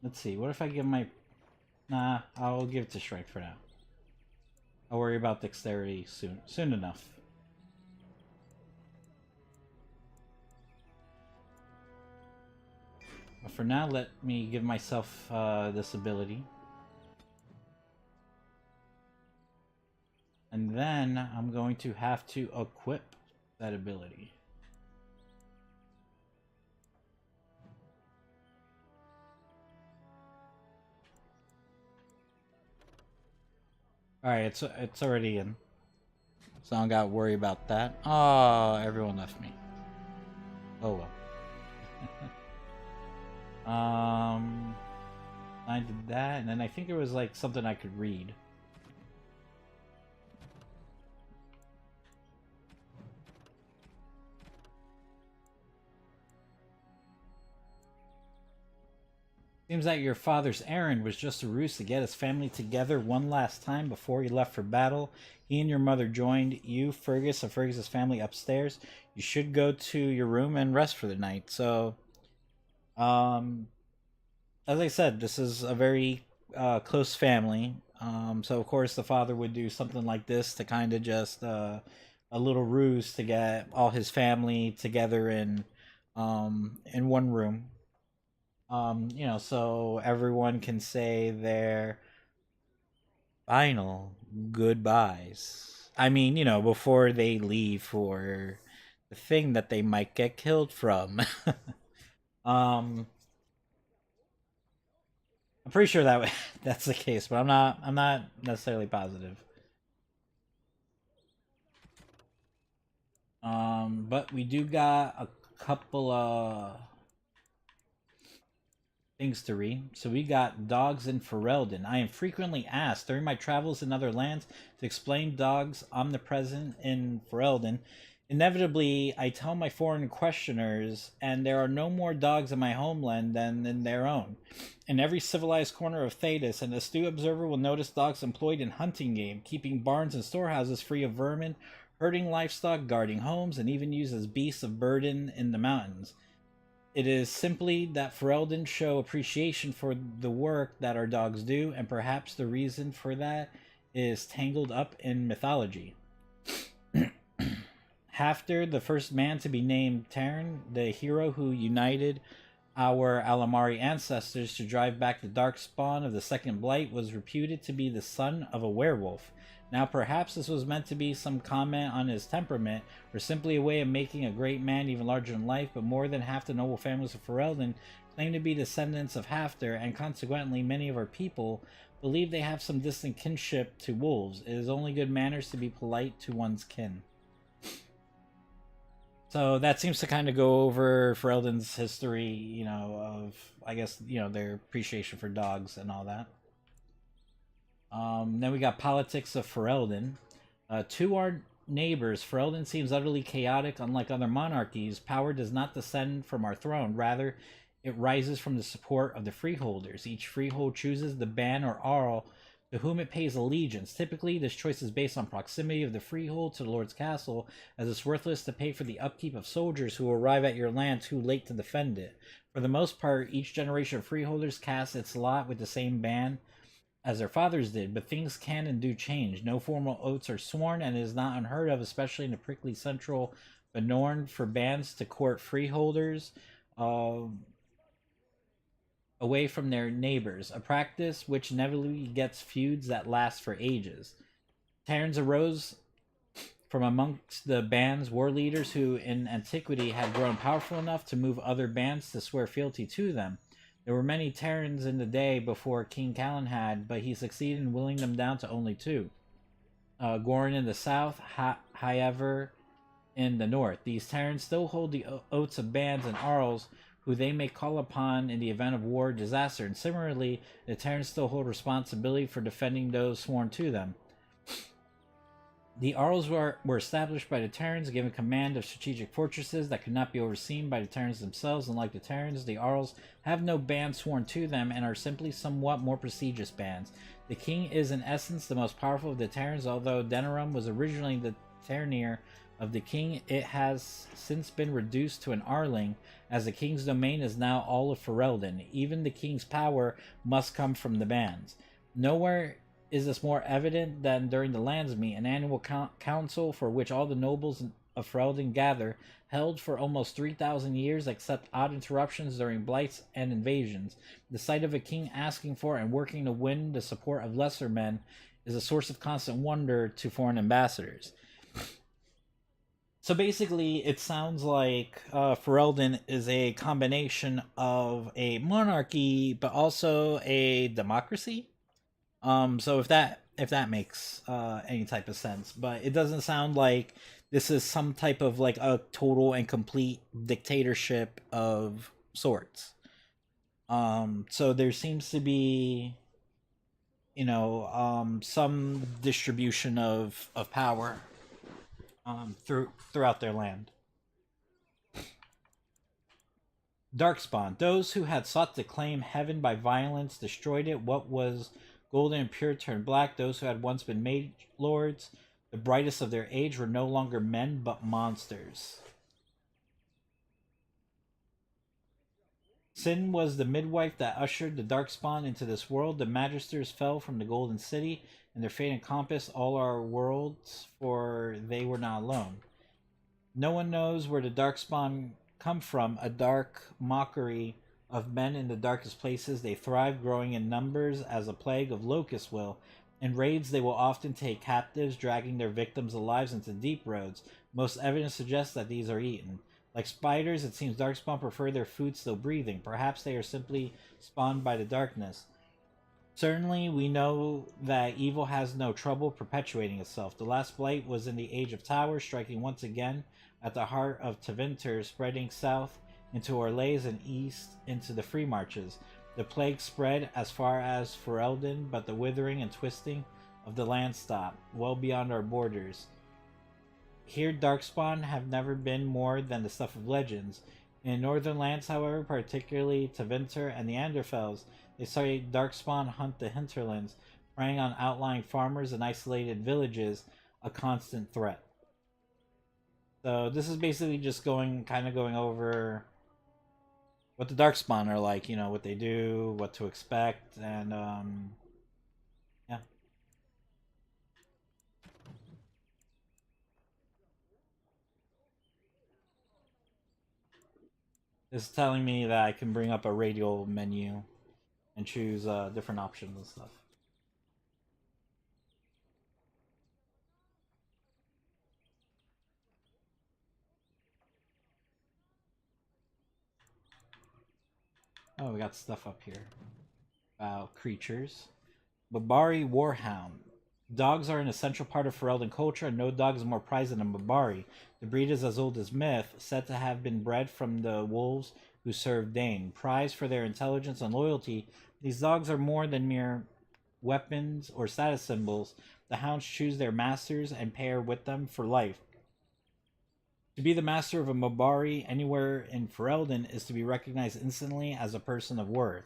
Let's see, what if I give my... Nah, I'll give it to strength for now. I'll worry about dexterity soon enough. But for now, let me give myself this ability. And then I'm going to have to equip that ability. Alright, it's already in. So I don't gotta worry about that. Oh, everyone left me. Oh well. I did that, and then I think there was like something I could read. Seems that your father's errand was just a ruse to get his family together one last time before he left for battle. He and your mother joined you, Fergus, and Fergus's family upstairs. You should go to your room and rest for the night. So, as I said, this is a very close family. So of course the father would do something like this to kind of just a little ruse to get all his family together in one room. So everyone can say their final goodbyes. I mean, before they leave for the thing that they might get killed from. I'm pretty sure that's the case, but I'm not necessarily positive. But we do got a couple of things to read. So we got dogs in Ferelden. I am frequently asked during my travels in other lands to explain dogs omnipresent in Ferelden. Inevitably, I tell my foreign questioners, and there are no more dogs in my homeland than in their own. In every civilized corner of Thedas, an astute observer will notice dogs employed in hunting game, keeping barns and storehouses free of vermin, herding livestock, guarding homes, and even used as beasts of burden in the mountains. It is simply that Ferelden show appreciation for the work that our dogs do, and perhaps the reason for that is tangled up in mythology. Hafter, the first man to be named Tern, the hero who united our Alamari ancestors to drive back the darkspawn of the Second Blight, was reputed to be the son of a werewolf. Now perhaps this was meant to be some comment on his temperament, or simply a way of making a great man even larger in life, but more than half the noble families of Ferelden claim to be descendants of Hafter, and consequently many of our people believe they have some distant kinship to wolves. It is only good manners to be polite to one's kin. So that seems to kind of go over Ferelden's history, you know, of, I guess, you know, their appreciation for dogs and all that. Then we got politics of Ferelden. To our neighbors, Ferelden seems utterly chaotic. Unlike other monarchies, power does not descend from our throne. Rather, it rises from the support of the freeholders. Each freehold chooses the ban or Arl to whom it pays allegiance. Typically, this choice is based on proximity of the freehold to the Lord's castle, as it's worthless to pay for the upkeep of soldiers who arrive at your land too late to defend it. For the most part, each generation of freeholders casts its lot with the same ban as their fathers did, but things can and do change. No formal oaths are sworn, and it is not unheard of, especially in the prickly central Benorn, for bands to court freeholders away from their neighbors, a practice which inevitably gets feuds that last for ages. Terns arose from amongst the band's war leaders who in antiquity had grown powerful enough to move other bands to swear fealty to them. There were many Terrans in the day before King Calenhad, but he succeeded in whittling them down to only two. Gorin in the south, Hyever in the north. These Terrans still hold the oaths of bands and Arls who they may call upon in the event of war or disaster, and similarly, the Terrans still hold responsibility for defending those sworn to them. The Arls were established by the Terrans, given command of strategic fortresses that could not be overseen by the Terrans themselves. Unlike the Terrans, the Arls have no band sworn to them and are simply somewhat more prestigious bands. The king is in essence the most powerful of the Terrans, although Denerim was originally the Ternier of the king. It has since been reduced to an Arling, as the king's domain is now all of Ferelden. Even the king's power must come from the bands. Nowhere is this more evident than during the Landsmeet, an annual council for which all the nobles of Ferelden gather, held for almost 3,000 years except odd interruptions during blights and invasions. The sight of a king asking for and working to win the support of lesser men is a source of constant wonder to foreign ambassadors. So basically, it sounds like Ferelden is a combination of a monarchy, but also a democracy. So if that makes any type of sense, but it doesn't sound like this is some type of like a total and complete dictatorship of sorts. So there seems to be, you know, some distribution of power throughout their land. Darkspawn. Those who had sought to claim heaven by violence destroyed it. What was golden and pure turned black. Those who had once been mage lords, the brightest of their age, were no longer men but monsters. Sin was the midwife that ushered the Darkspawn into this world. The Magisters fell from the Golden City, and their fate encompassed all our worlds, for they were not alone. No one knows where the Darkspawn come from, a dark mockery of men in the darkest places. They thrive, growing in numbers as a plague of locusts will. In raids, they will often take captives, dragging their victims alive into deep roads. Most evidence suggests that these are eaten. Like spiders, it seems Darkspawn prefer their food still breathing. Perhaps they are simply spawned by the darkness. Certainly, we know that evil has no trouble perpetuating itself. The last blight was in the Age of Towers, striking once again at the heart of Tevinter, spreading south into Orlais and east into the Free Marches. The plague spread as far as Ferelden, but the withering and twisting of the land stopped, well beyond our borders. Here Darkspawn have never been more than the stuff of legends. In northern lands, however, particularly Tevinter and the Anderfels, they saw Darkspawn hunt the hinterlands, preying on outlying farmers and isolated villages, a constant threat. So this is basically just going over what the Darkspawn are like, you know, what they do, what to expect, and yeah. It's telling me that I can bring up a radial menu and choose different options and stuff. Oh, we got stuff up here about creatures. Babari Warhound. Dogs are an essential part of Ferelden culture, and no dog is more prized than a Babari. The breed is as old as myth, said to have been bred from the wolves who served Dane. Prized for their intelligence and loyalty, these dogs are more than mere weapons or status symbols. The hounds choose their masters and pair with them for life. To be the master of a Mabari anywhere in Ferelden is to be recognized instantly as a person of worth.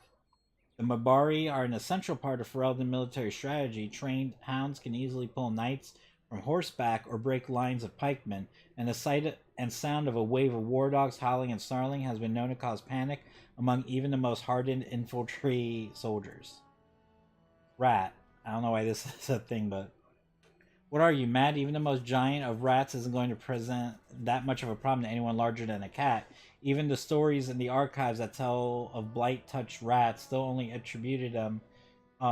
The Mabari are an essential part of Ferelden military strategy. Trained hounds can easily pull knights from horseback or break lines of pikemen, and the sight and sound of a wave of war dogs howling and snarling has been known to cause panic among even the most hardened infantry soldiers. Rat. I don't know why this is a thing, but... What are you, mad? Even the most giant of rats isn't going to present that much of a problem to anyone larger than a cat. Even the stories in the archives that tell of blight-touched rats still only attributed them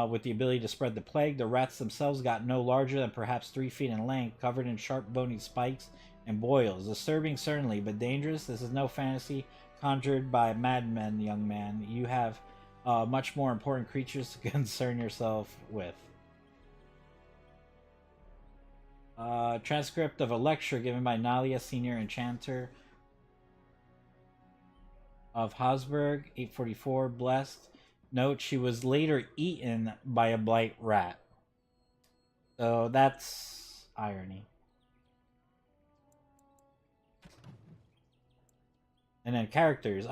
with the ability to spread the plague. The rats themselves got no larger than perhaps 3 feet in length, covered in sharp bony spikes and boils. Disturbing certainly, but dangerous. This is no fantasy conjured by madmen, young man. You have much more important creatures to concern yourself with. Transcript of a lecture given by Nalia, senior enchanter of Habsburg, 844, blessed. Note, she was later eaten by a blight rat. So that's irony. And then characters.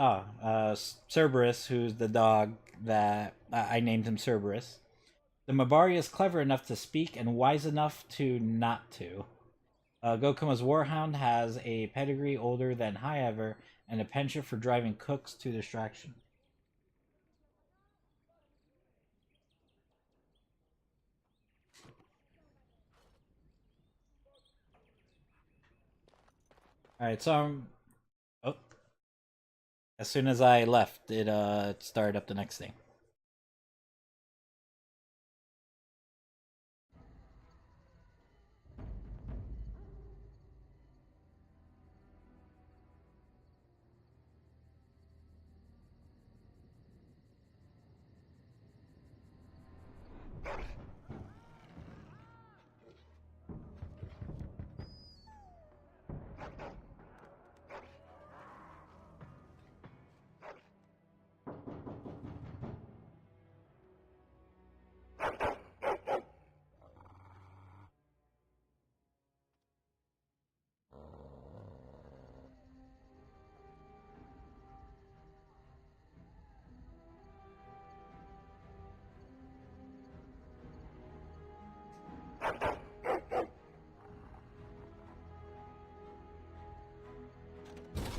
Cerberus, who's the dog that I named him Cerberus. The Mabari is clever enough to speak and wise enough to not to. Gokuma's Warhound has a pedigree older than Highever and a penchant for driving cooks to distraction. Alright, so as soon as I left, it started up the next thing.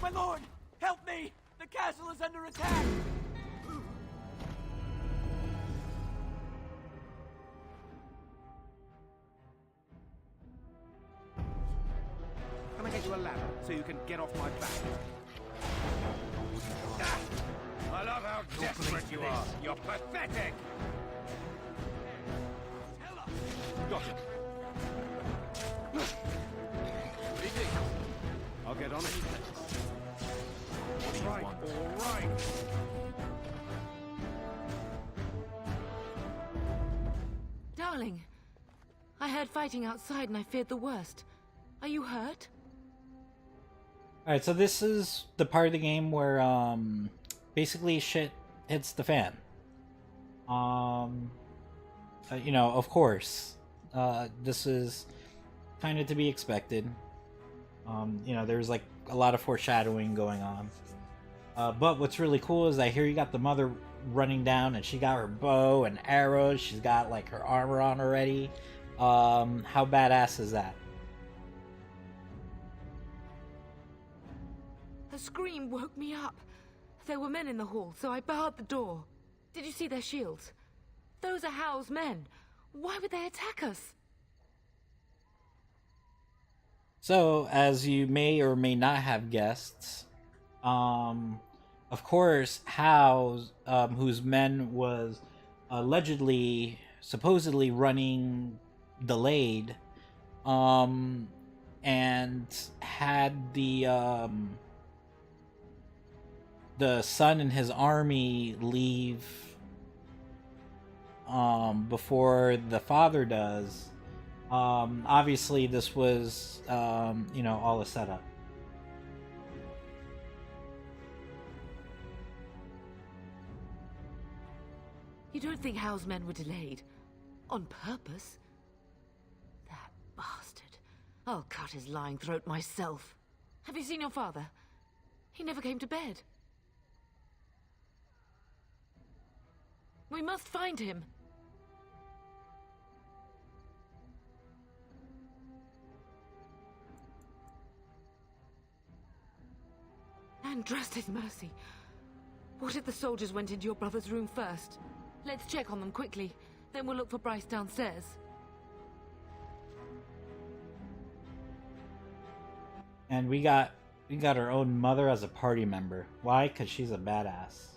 My lord! Help me! The castle is under attack! Can I get you a ladder so you can get off my back? Ah, I love how desperate you are. You're pathetic! Got it. I'll get on it. All right. Darling, I heard fighting outside and I feared the worst. Are you hurt? All right, so this is the part of the game where basically shit hits the fan. You know, of course, this is kind of to be expected. You know, there's like a lot of foreshadowing going on. But what's really cool is I hear you got the mother running down, and she got her bow and arrows. She's got like her armor on already. How badass is that? A scream woke me up. There were men in the hall, so I barred the door. Did you see their shields? Those are Howl's men. Why would they attack us? So, as you may or may not have guessed, of course, Howe, whose men was allegedly, supposedly running delayed, and had the son and his army leave before the father does. Obviously this was you know, all a setup. You don't think Howl's men were delayed? On purpose? That bastard. I'll cut his lying throat myself. Have you seen your father? He never came to bed. We must find him. Andraste's mercy. What if the soldiers went into your brother's room first? Let's check on them quickly. Then we'll look for Bryce downstairs. And we got our own mother as a party member. Why? Because she's a badass.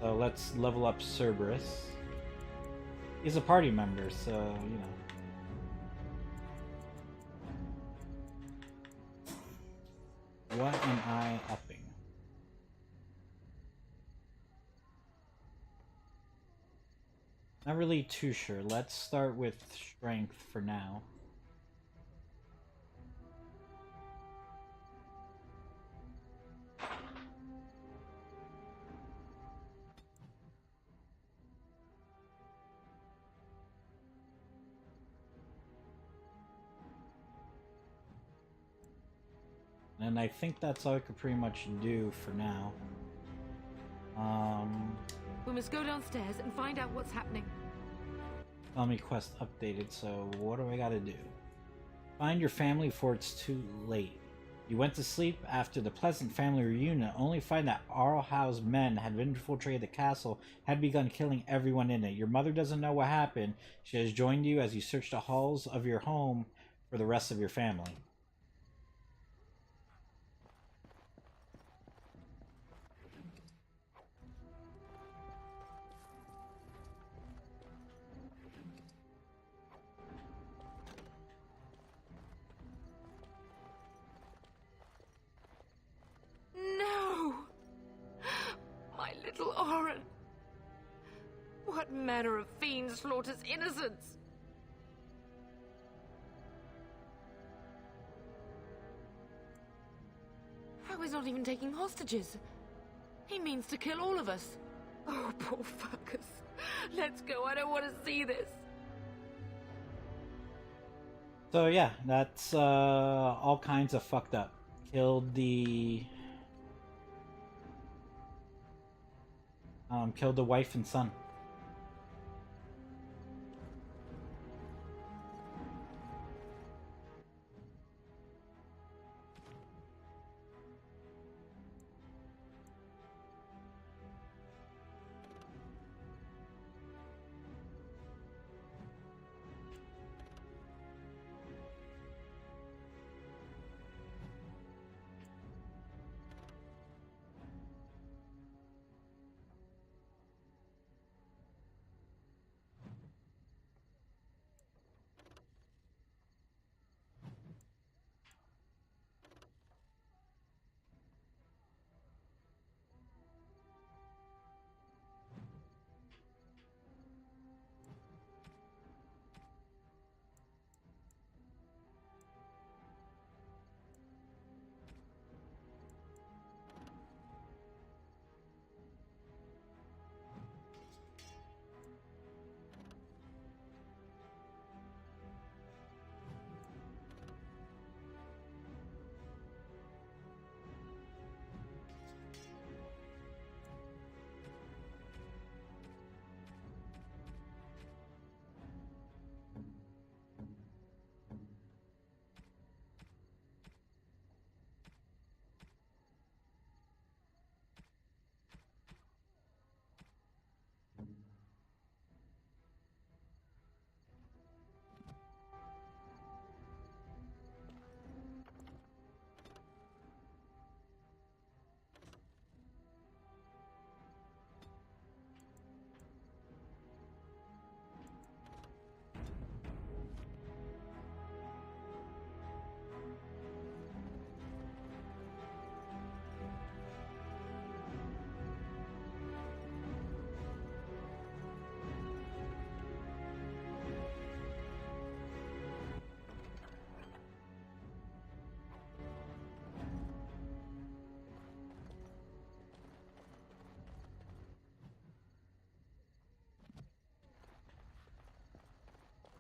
So let's level up Cerberus. He's a party member, so, you know. What am I upping? Not really too sure. Let's start with strength for now. And I think that's all I could pretty much do for now. We must go downstairs and find out what's happening. Tell me quest updated, so what do I gotta do? Find your family before it's too late. You went to sleep after the pleasant family reunion, only find that Arl Howe's men had infiltrated the castle, had begun killing everyone in it. Your mother doesn't know what happened. She has joined you as you search the halls of your home for the rest of your family. No! My little Oren! What manner of fiend slaughters innocents? How is not even taking hostages? He means to kill all of us. Oh, poor fuckers. Let's go, I don't want to see this. So yeah, that's all kinds of fucked up. Killed the wife and son.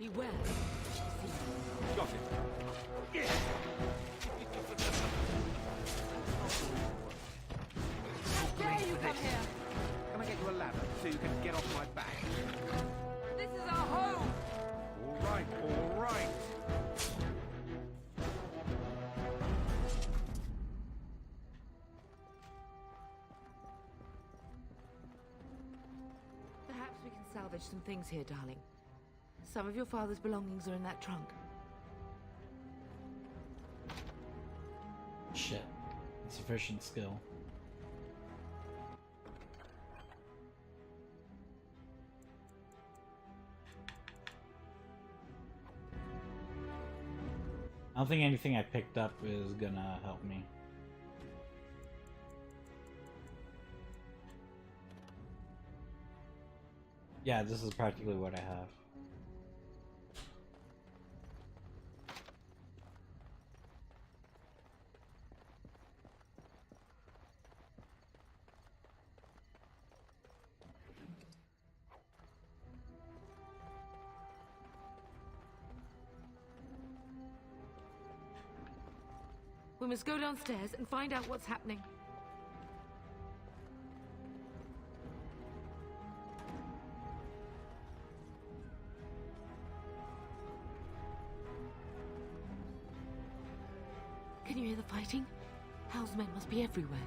Beware. Got it. Yeah. Dare you come here? Can I get you a ladder so you can get off my back? This is our home! All right, all right. Perhaps we can salvage some things here, darling. Some of your father's belongings are in that trunk. Shit. Insufficient skill. I don't think anything I picked up is gonna help me. Yeah, this is practically what I have. We must go downstairs and find out what's happening. Can you hear the fighting? Hal's men must be everywhere.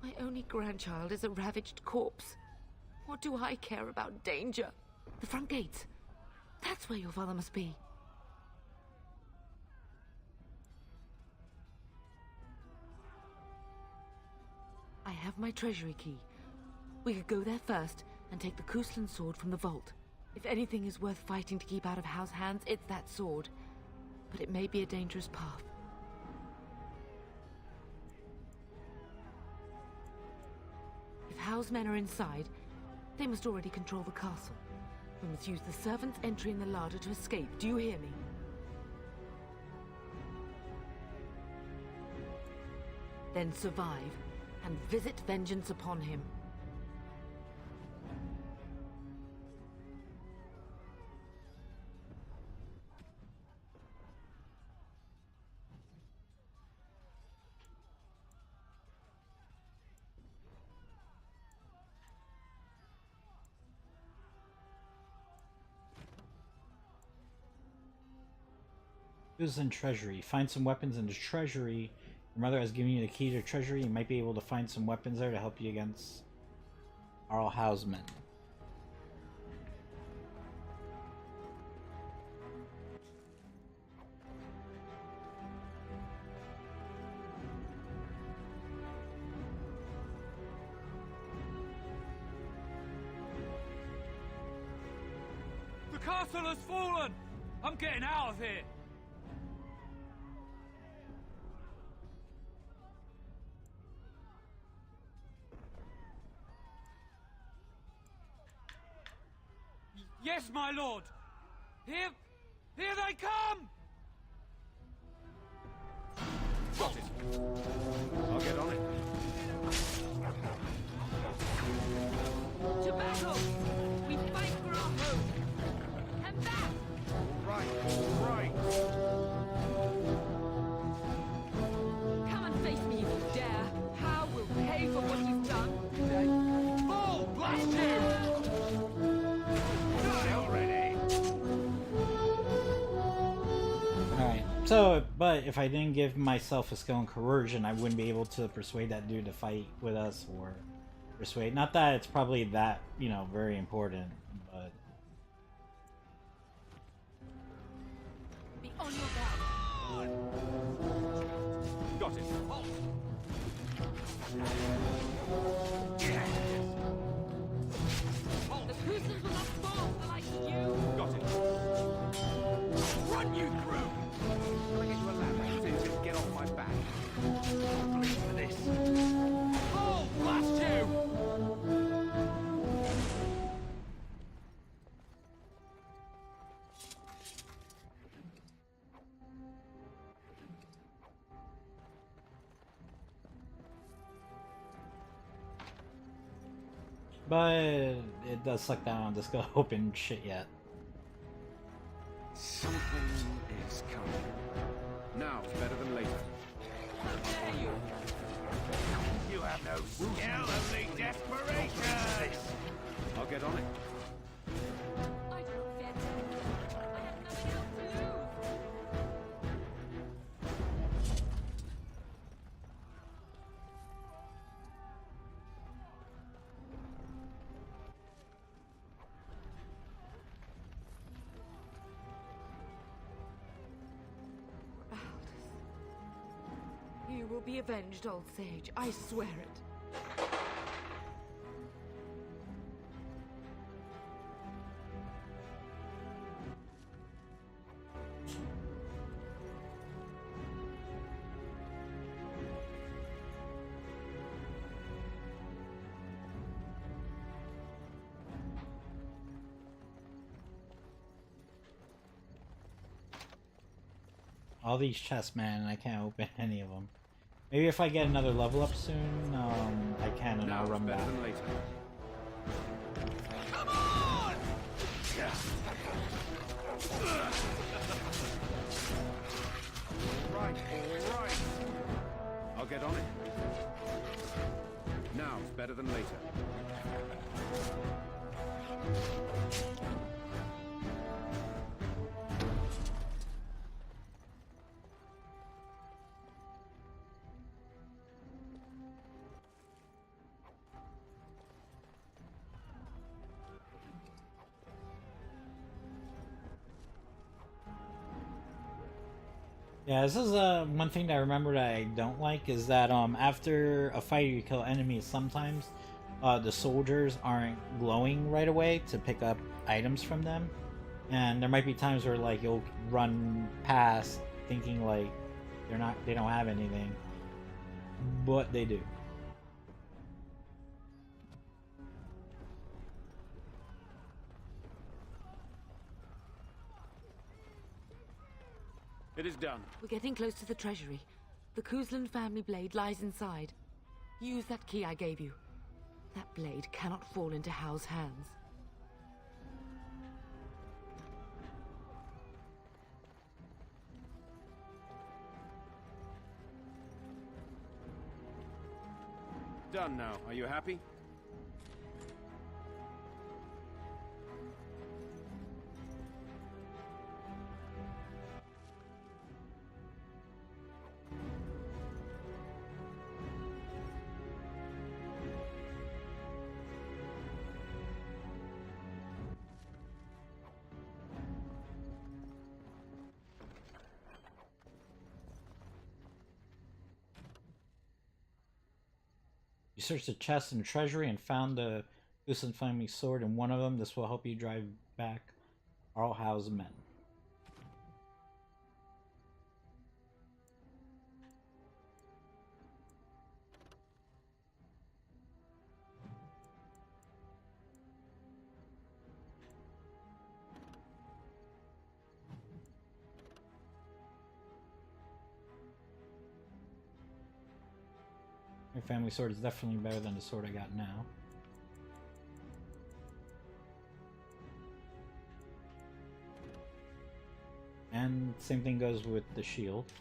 My only grandchild is a ravaged corpse. What do I care about danger? The front gates. That's where your father must be. I have my treasury key. We could go there first and take the Kuslan sword from the vault. If anything is worth fighting to keep out of Hal's hands, it's that sword. But it may be a dangerous path. If Hal's men are inside, they must already control the castle. We must use the servant's entry in the larder to escape. Do you hear me? Then survive and visit vengeance upon him. Who's in treasury? Find some weapons in the treasury. Your mother has given you the key to the treasury. You might be able to find some weapons there to help you against Arl Houseman. The castle has fallen! I'm getting out of here! Yes, my lord! Here they come! Got it. I'll get on it. To battle! We fight for our home! And back! All right. Come and face me if you dare! Hal will pay for what you've done! Fall! Blast you! Alright, so, but if I didn't give myself a skill in coercion, I wouldn't be able to persuade that dude to fight with us, or persuade. Not that it's probably that, you know, very important, but. Be on your guard! Got it. The Kusans will not fall for like you! Got it. Run you through! Can I get you a ladder so you can get off my back? I'll bleed for this. Oh, blast you! But it does suck down on the scope and shit yet. Something is coming. Now it's better than later. How dare you! You have no skill, only desperation! I'll get on it. I do not fear death. I have nothing else to lose. You will be avenged, old sage. I swear it. All these chests, man, I can't open any of them. Maybe if I get another level up soon, I can, and I'll run back. Come on! All right. I'll get on it. Now it's better than later. Yeah, this is one thing that I remember that I don't like is that after a fight you kill enemies, sometimes the soldiers aren't glowing right away to pick up items from them, and there might be times where like you'll run past thinking like they don't have anything, but they do. It is done. We're getting close to the treasury. The Kuzland family blade lies inside. Use that key I gave you. That blade cannot fall into Hal's hands. Done now. Are you happy? You searched the chest and treasury and found the Kuzland family sword in one of them. This will help you drive back Arl Hal's men. Your family sword is definitely better than the sword I got now. And same thing goes with the shield.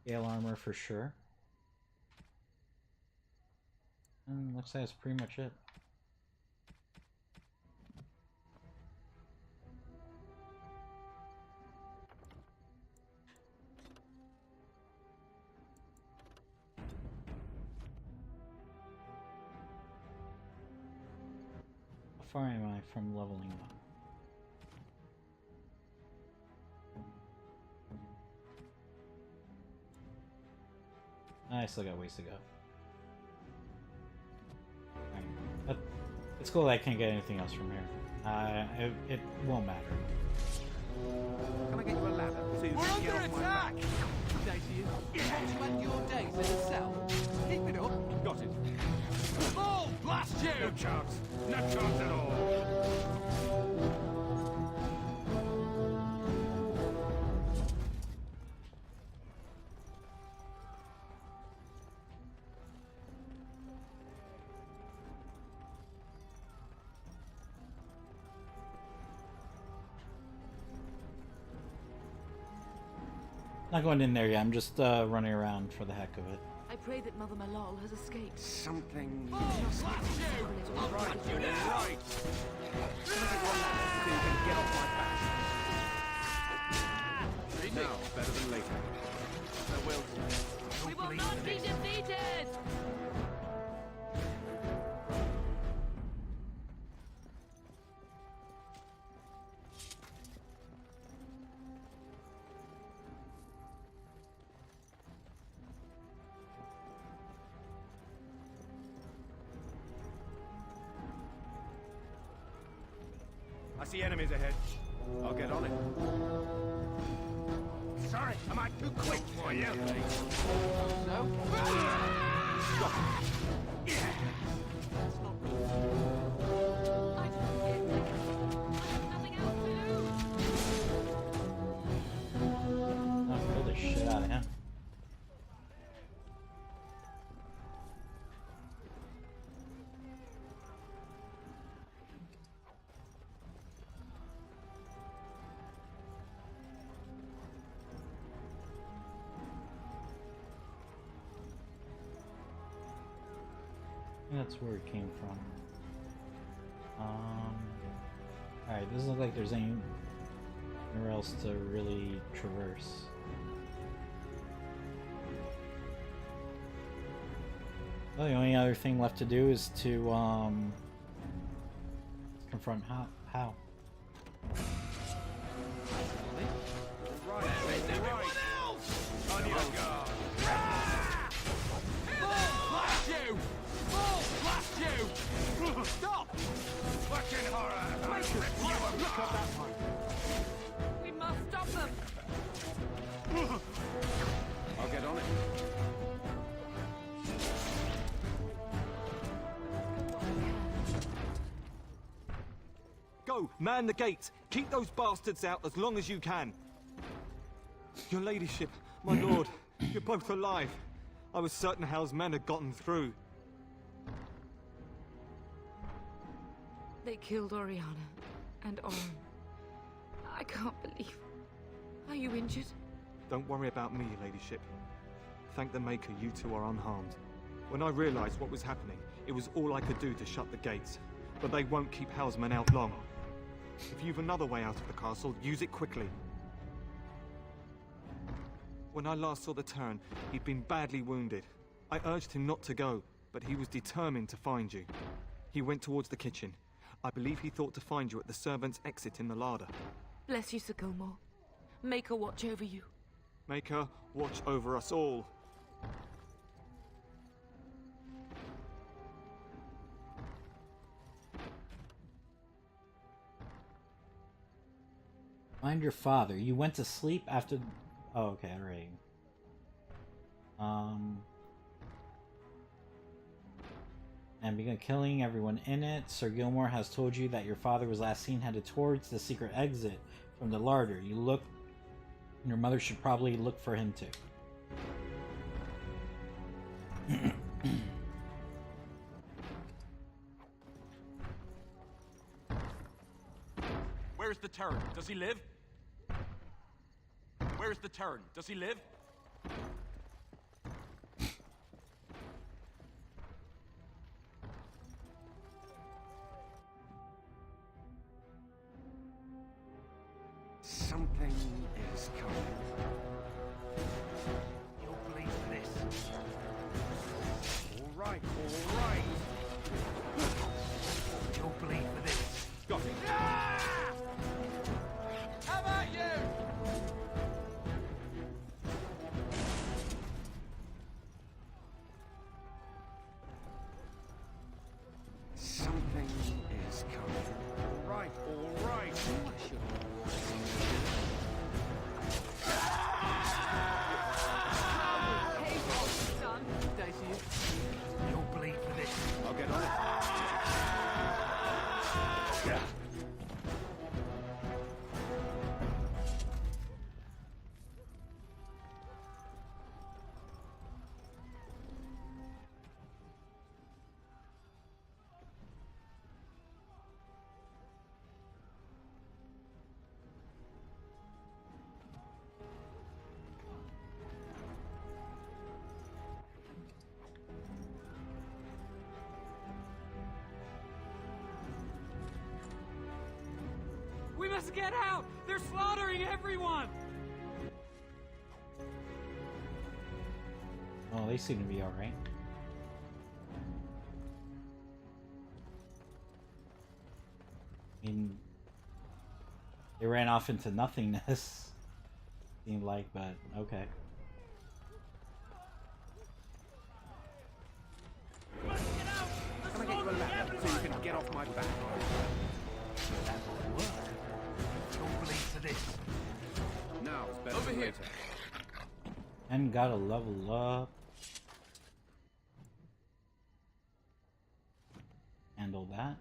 Scale armor for sure. And looks like that's pretty much it. How far am I from leveling up? I still got ways to go. Right. But it's cool that I can't get anything else from here. It won't matter. Can I get you a ladder so you We're can get under off my attack! back? Good day to you. Want to end your days in a cell? Keep it up. Got it. Oh, blast you! No chance. No chance at all. Not going in there yet. I'm just running around for the heck of it. I pray that Mother Malol has escaped. Something. I'll Right, you there, right. Can I get one ladder so you can get off my back? Now, better than later. We will not be defeated! I see enemies ahead. I'll get on it. Sorry, am I too quick for you? No. Stop. Yeah. That's not good. I just can't take it. I have nothing else to do. I'll kill the shit out of him. That's where it came from. Alright, doesn't look like there's anywhere else to really traverse. Well, the only other thing left to do is to confront How. On your guard. Blast you! Blast you! Stop! Fucking horror! Look at that one. We must stop them! I'll get on it. Go, man the gates. Keep those bastards out as long as you can. Your ladyship, my lord, you're both alive. I was certain Hal's men had gotten through. They killed Oriana and Orin. I can't believe. Are you injured? Don't worry about me, ladyship. Thank the Maker you two are unharmed. When I realized what was happening, it was all I could do to shut the gates. But they won't keep Hal's men out long. If you've another way out of the castle, use it quickly. When I last saw the Terran, he'd been badly wounded. I urged him not to go, but he was determined to find you. He went towards the kitchen. I believe he thought to find you at the servants' exit in the larder. Bless you, Sir Gilmore. Make her watch over you. Make her watch over us all. Find your father. You went to sleep after... Oh, okay, alright. And began killing everyone in it. Sir Gilmore has told you that your father was last seen headed towards the secret exit from the larder. You look... Your mother should probably look for him too. Where's the Terran? Does he live? Where's the Terran? Does he live? Something is coming. You'll bleed for this. All right, all right. You'll bleed for this. Got it. How about you? must get out! They're slaughtering everyone! Oh, they seem to be alright. I mean, they ran off into nothingness, seemed like, but okay. Can I get you a ladder so you can get off my back? That'll work. Don't believe to this. Now it's better Over than here. later. And gotta level up. Handle that.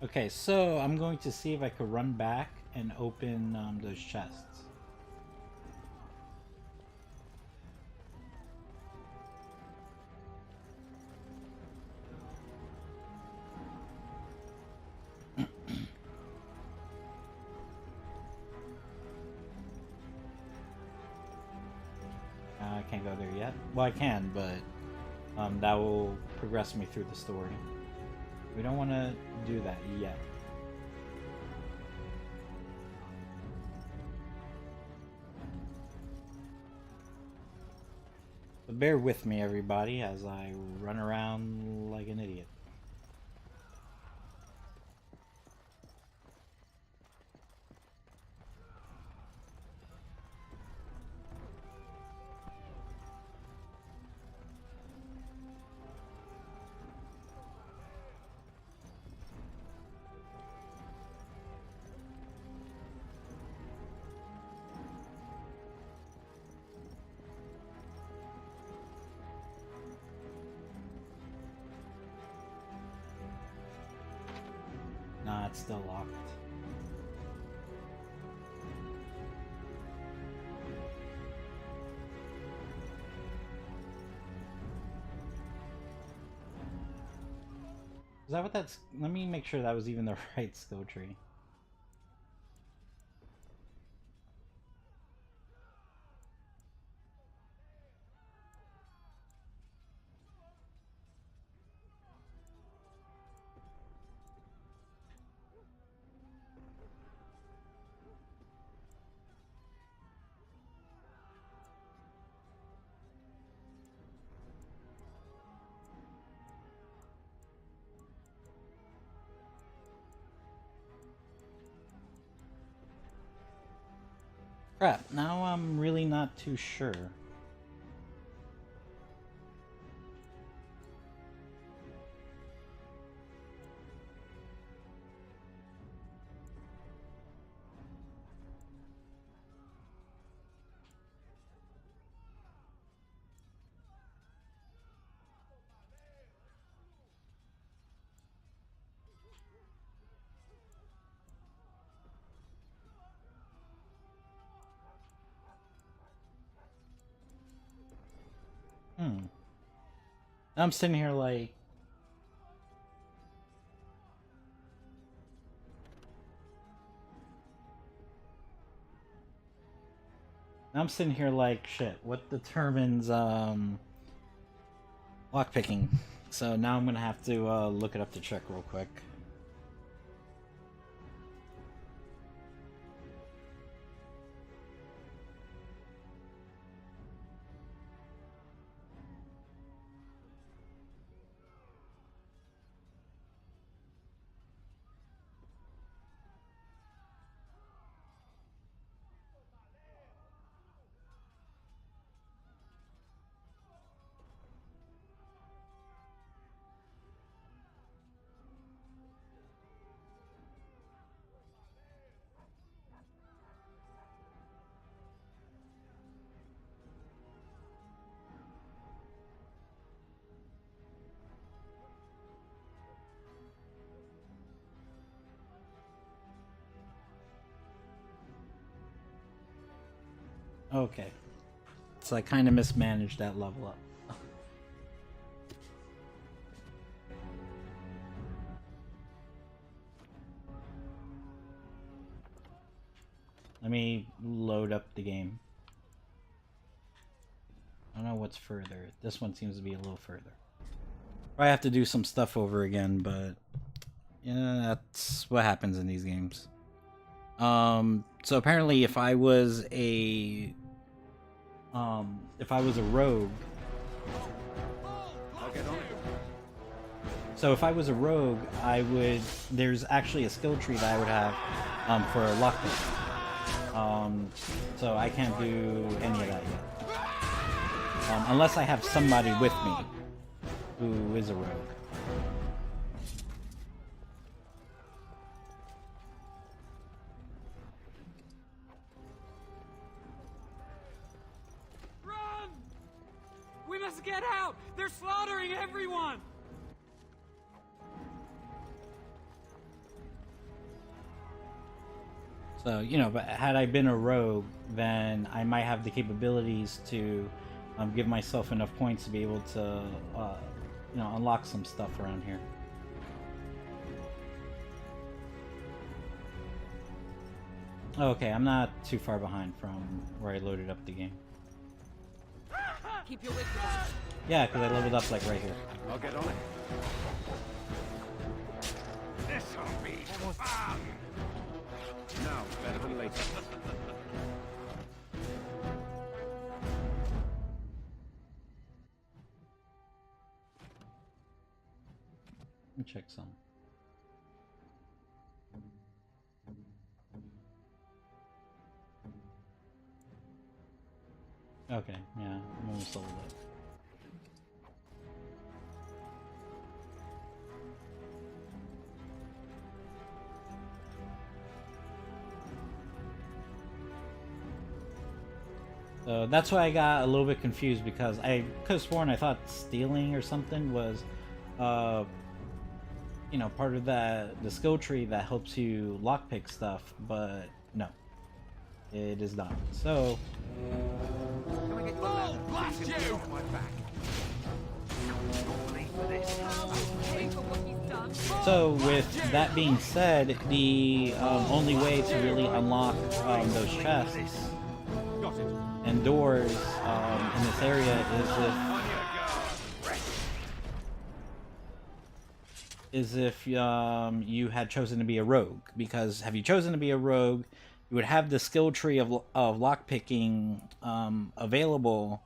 Okay, so I'm going to see if I could run back and open those chests. I can't go there yet. Well, I can, but that will progress me through the story. We don't want to do that yet. So bear with me, everybody, as I run around like an idiot. Nah, it's still locked. Is that what that's... Let me make sure that was even the right skill tree. Crap, now I'm really not too sure. I'm sitting here like... I'm sitting here like, shit, what determines lockpicking? So now I'm gonna have to look it up to check real quick. Okay. So I kind of mismanaged that level up. Let me load up the game. I don't know what's further. This one seems to be a little further. I have to do some stuff over again, but yeah, that's what happens in these games. So apparently if I was a rogue, I would, there's actually a skill tree that I would have for lockpick. So I can't do any of that yet. Unless I have somebody with me who is a rogue. We must get out! They're slaughtering everyone! So, you know, but had I been a rogue, then I might have the capabilities to give myself enough points to be able to, you know, unlock some stuff around here. Okay, I'm not too far behind from where I loaded up the game. Keep your wits about. Yeah, because I leveled up like right here. I'll get on it. This'll be fun! Now, better than later. Let me check some. Okay, yeah, I'm almost leveled up. So that's why I got a little bit confused, because I could have sworn I thought stealing or something was, you know, part of the skill tree that helps you lockpick stuff, but no, it is not. So. Oh, blast you! So with that being said, the only way to really unlock those chests and doors in this area is if you had chosen to be a rogue. Because have you chosen to be a rogue, you would have the skill tree of lockpicking available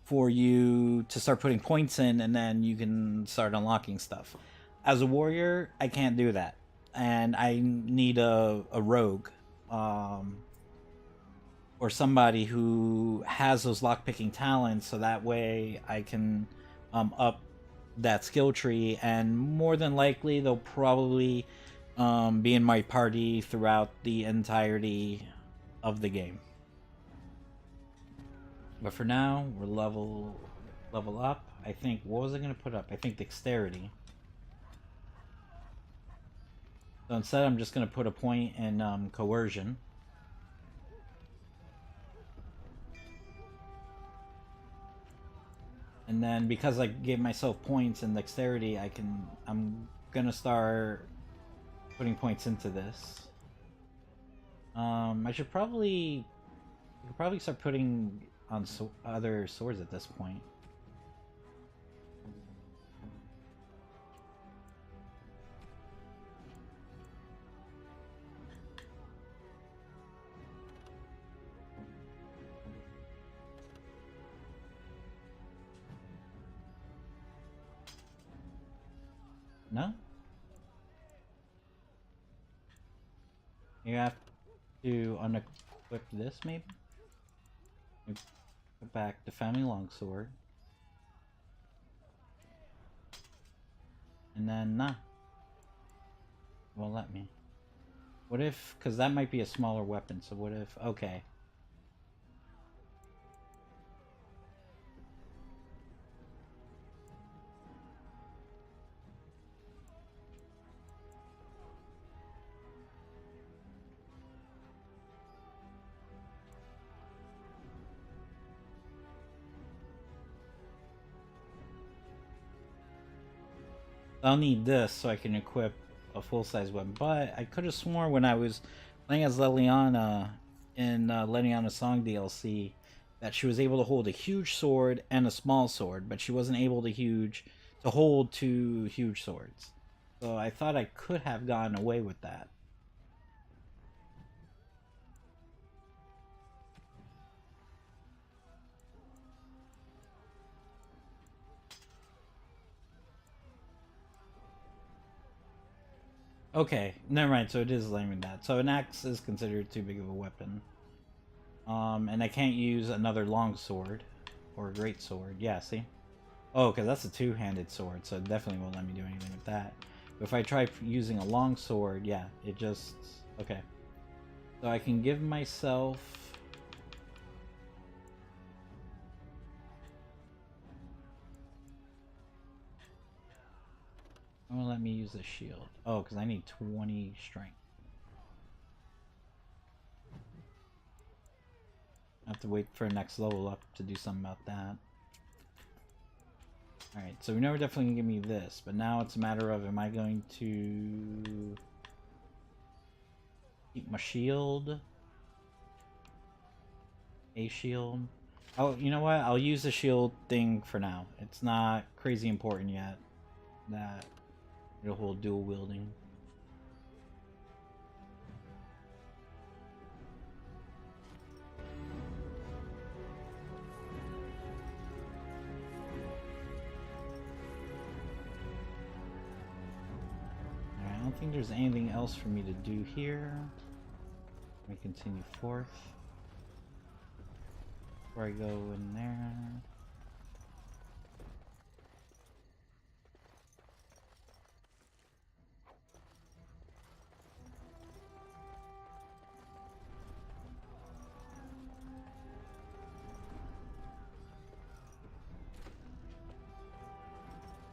for you to start putting points in, and then you can start unlocking stuff. As a warrior, I can't do that, and I need a rogue or somebody who has those lockpicking talents, so that way I can up that skill tree, and more than likely they'll probably be in my party throughout the entirety of the game. But for now, we're level up. I think, what was I going to put up? I think dexterity. So instead I'm just going to put a point in coercion. And And then because I gave myself points and dexterity, I'm gonna start putting points into this. I could probably start putting on other swords at this point. No? You have to unequip this, maybe? Put back the family longsword. And then, nah. Won't let me. What if, because that might be a smaller weapon, so what if, okay. I'll need this so I can equip a full-size weapon, but I could have sworn when I was playing as Leliana in Leliana Song DLC that she was able to hold a huge sword and a small sword, but she wasn't able to hold two huge swords. So I thought I could have gotten away with that. Okay, never mind, so it is laming that. So an axe is considered too big of a weapon. And I can't use another long sword or a great sword. Yeah, see? Oh, because that's a two-handed sword, so it definitely won't let me do anything with that. But if I try using a long sword, yeah, it just... Okay. So I can give myself... It won't let me use a shield. Oh, because I need 20 strength. I have to wait for a next level up to do something about that. Alright, so we know we're definitely going to give me this, but now it's a matter of, am I going to keep my shield? A shield? Oh, you know what? I'll use the shield thing for now. It's not crazy important yet that it'll hold dual wielding. Alright, I don't think there's anything else for me to do here. Let me continue forth. Before I go in there.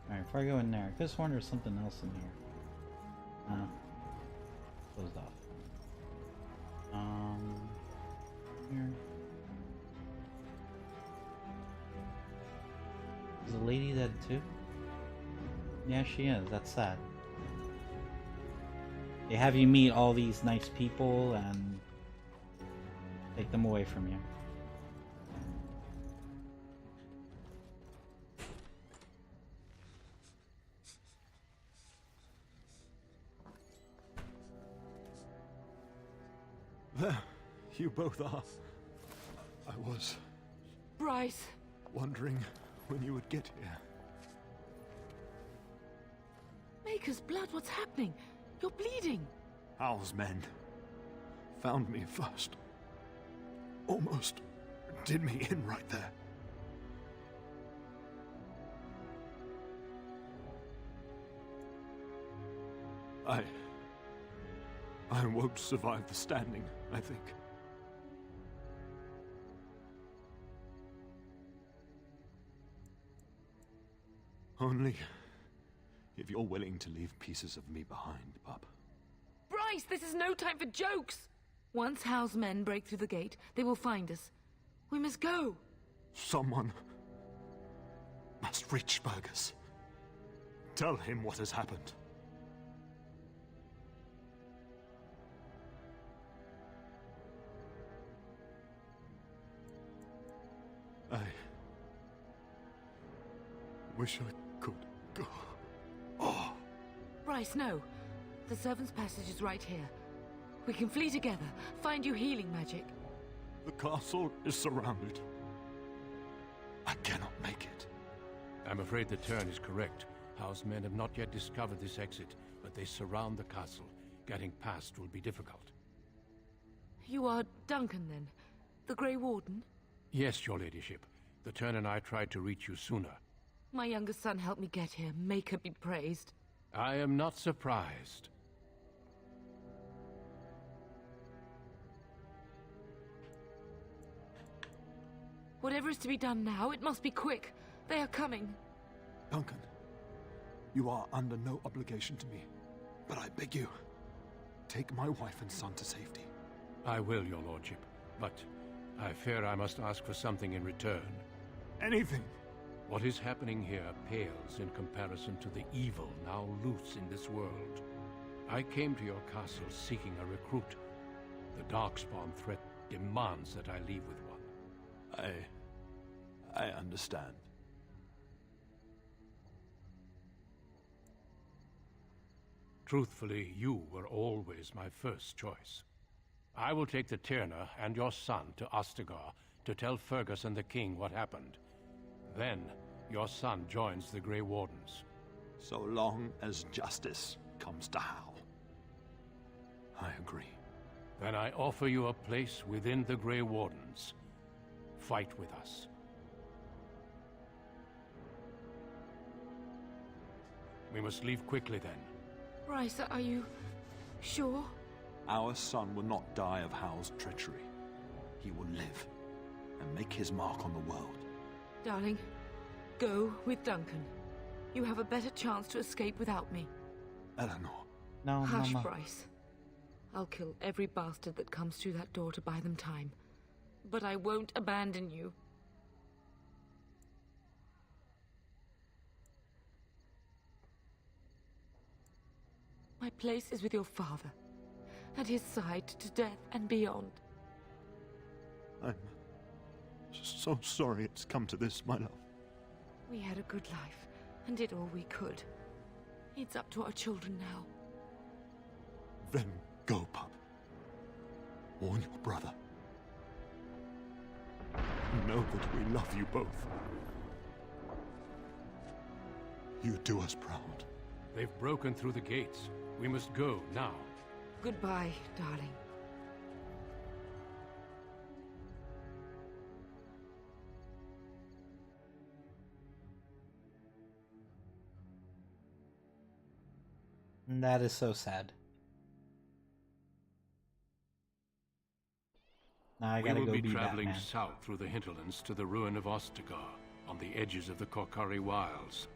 Alright, before I go in there, I could have sworn there's something else in here. Closed off. Here. Is the lady dead too? Yeah, she is. That's sad. They have you meet all these nice people and take them away from you. There, you both are. I was Bryce! wondering when you would get here. Maker's blood, what's happening? You're bleeding! Hal's men found me first. Almost did me in right there. I won't survive the standing, I think. Only if you're willing to leave pieces of me behind, pup. Bryce, this is no time for jokes! Once Hal's men break through the gate, they will find us. We must go. Someone must reach Fergus. Tell him what has happened. I wish I could go. Oh. Bryce, no. The servant's passage is right here. We can flee together, find you healing magic. The castle is surrounded. I cannot make it. I'm afraid the Tern is correct. House men have not yet discovered this exit, but they surround the castle. Getting past will be difficult. You are Duncan, then? The Grey Warden? Yes, your ladyship. The Tern and I tried to reach you sooner. My youngest son helped me get here. Maker be praised. I am not surprised. Whatever is to be done now, it must be quick. They are coming. Duncan, you are under no obligation to me, but I beg you, take my wife and son to safety. I will, your lordship, but I fear I must ask for something in return. Anything. What is happening here pales in comparison to the evil now loose in this world. I came to your castle seeking a recruit. The Darkspawn threat demands that I leave with one. I understand. Truthfully, you were always my first choice. I will take the Tyrna and your son to Ostagar to tell Fergus and the king what happened. Then, your son joins the Grey Wardens. So long as justice comes to Hal. I agree. Then I offer you a place within the Grey Wardens. Fight with us. We must leave quickly then. Bryce, are you sure? Our son will not die of Hal's treachery. He will live and make his mark on the world. Darling, go with Duncan. You have a better chance to escape without me. Eleanor. No, Hush, Mama. Bryce. I'll kill every bastard that comes through that door to buy them time. But I won't abandon you. My place is with your father, at his side to death and beyond. I'm so sorry it's come to this, my love. We had a good life, and did all we could. It's up to our children now. Then go, pup. Warn your brother. Know that we love you both. You do us proud. They've broken through the gates. We must go now. Goodbye, darling. That is so sad. Now I gotta we will go be be traveling Batman. south through the hinterlands to the ruin of Ostagar, on the edges of the Korcari Wilds.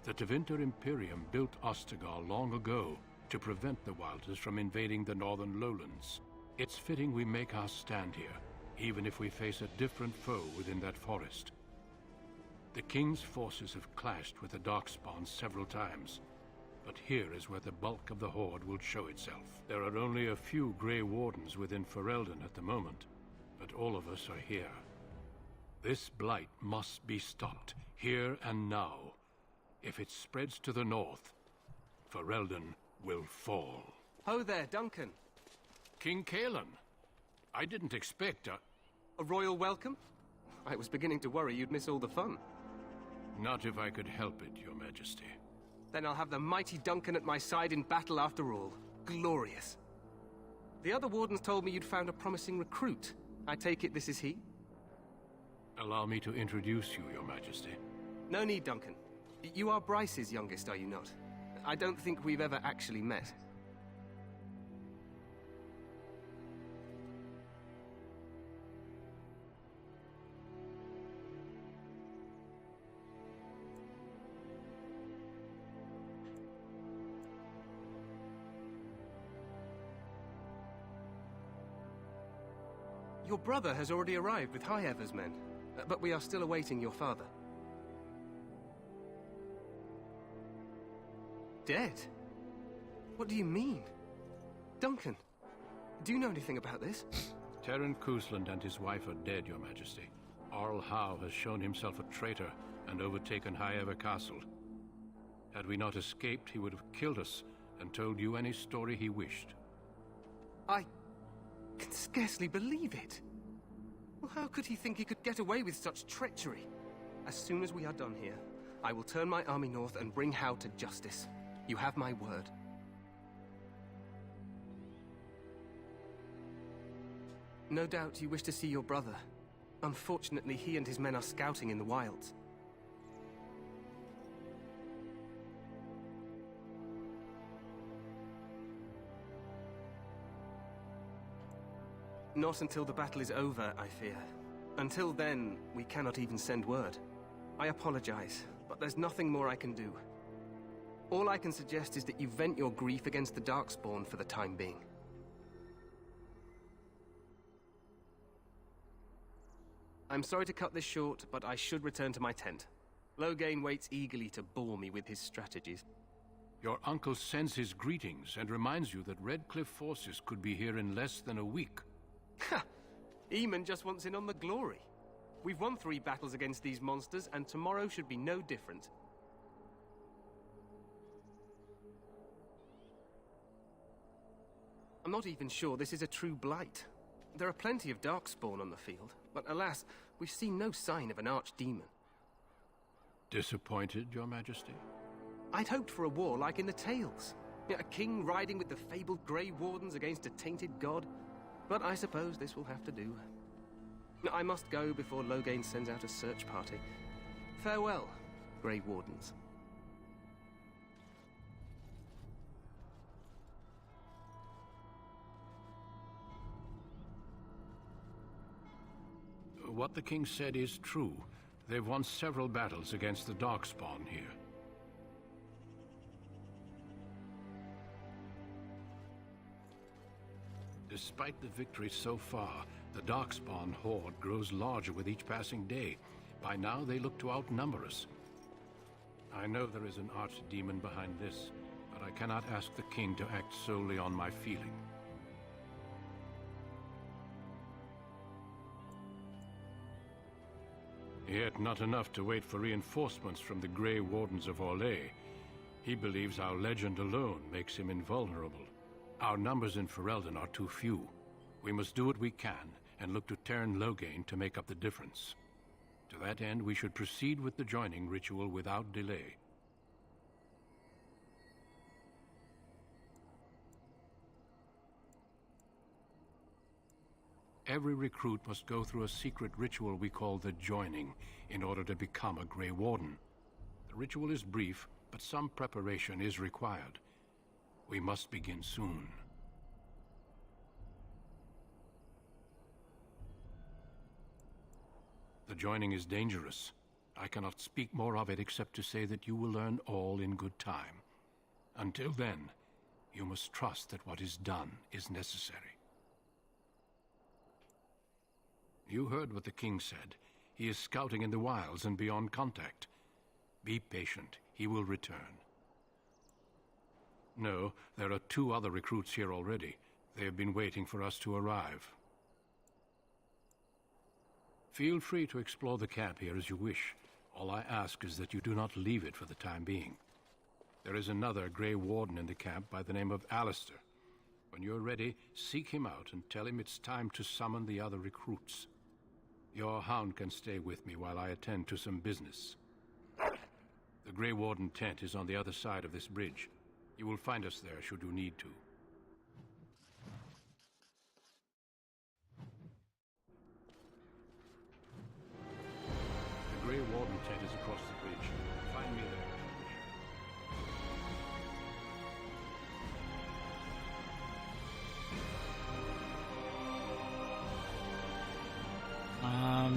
The Tevinter Imperium built Ostagar long ago to prevent the Wilders from invading the northern lowlands. It's fitting we make our stand here, even if we face a different foe within that forest. The King's forces have clashed with the Darkspawn several times, but here is where the bulk of the Horde will show itself. There are only a few Grey Wardens within Ferelden at the moment, but all of us are here. This blight must be stopped, here and now. If it spreads to the north, Ferelden will fall. Ho there, Duncan. King Cailan. I didn't expect a royal welcome? I was beginning to worry you'd miss all the fun. Not if I could help it, Your Majesty. Then I'll have the mighty Duncan at my side in battle after all. Glorious. The other wardens told me you'd found a promising recruit. I take it this is he? Allow me to introduce you, Your Majesty. No need, Duncan. You are Bryce's youngest, are you not? I don't think we've ever actually met. Your brother has already arrived with High Ever's men, but we are still awaiting your father. Dead? What do you mean? Duncan, do you know anything about this? Terran Cousland and his wife are dead, Your Majesty. Arl Howe has shown himself a traitor and overtaken High Ever Castle. Had we not escaped, he would have killed us and told you any story he wished. I can scarcely believe it. Well, how could he think he could get away with such treachery? As soon as we are done here, I will turn my army north and bring Howe to justice. You have my word. No doubt you wish to see your brother. Unfortunately, he and his men are scouting in the wilds. Not until the battle is over, I fear. Until then, we cannot even send word. I apologize, but there's nothing more I can do. All I can suggest is that you vent your grief against the Darkspawn for the time being. I'm sorry to cut this short, but I should return to my tent. Loghain waits eagerly to bore me with his strategies. Your uncle sends his greetings and reminds you that Redcliffe forces could be here in less than a week. Ha! Eamon just wants in on the glory. We've won 3 battles against these monsters, and tomorrow should be no different. I'm not even sure this is a true blight. There are plenty of Darkspawn on the field, but alas, we've seen no sign of an archdemon. Disappointed, Your Majesty? I'd hoped for a war like in the tales. A king riding with the fabled Grey Wardens against a tainted god. But I suppose this will have to do. I must go before Loghain sends out a search party. Farewell, Grey Wardens. What the king said is true. They've won several battles against the Darkspawn here. Despite the victory so far, the Darkspawn horde grows larger with each passing day. By now, they look to outnumber us. I know there is an archdemon behind this, but I cannot ask the king to act solely on my feeling. Yet not enough to wait for reinforcements from the Grey Wardens of Orlais. He believes our legend alone makes him invulnerable. Our numbers in Ferelden are too few. We must do what we can, and look to Teyrn Loghain to make up the difference. To that end, we should proceed with the joining ritual without delay. Every recruit must go through a secret ritual we call the Joining in order to become a Grey Warden. The ritual is brief, but some preparation is required. We must begin soon. The Joining is dangerous. I cannot speak more of it except to say that you will learn all in good time. Until then, you must trust that what is done is necessary. You heard what the king said. He is scouting in the wilds and beyond contact. Be patient. He will return. No, there are 2 other recruits here already. They have been waiting for us to arrive. Feel free to explore the camp here as you wish. All I ask is that you do not leave it for the time being. There is another Grey Warden in the camp by the name of Alistair. When you're ready, seek him out and tell him it's time to summon the other recruits. Your hound can stay with me while I attend to some business. The Grey Warden tent is on the other side of this bridge. You will find us there should you need to. The Grey Warden tent is across the bridge. Find me there.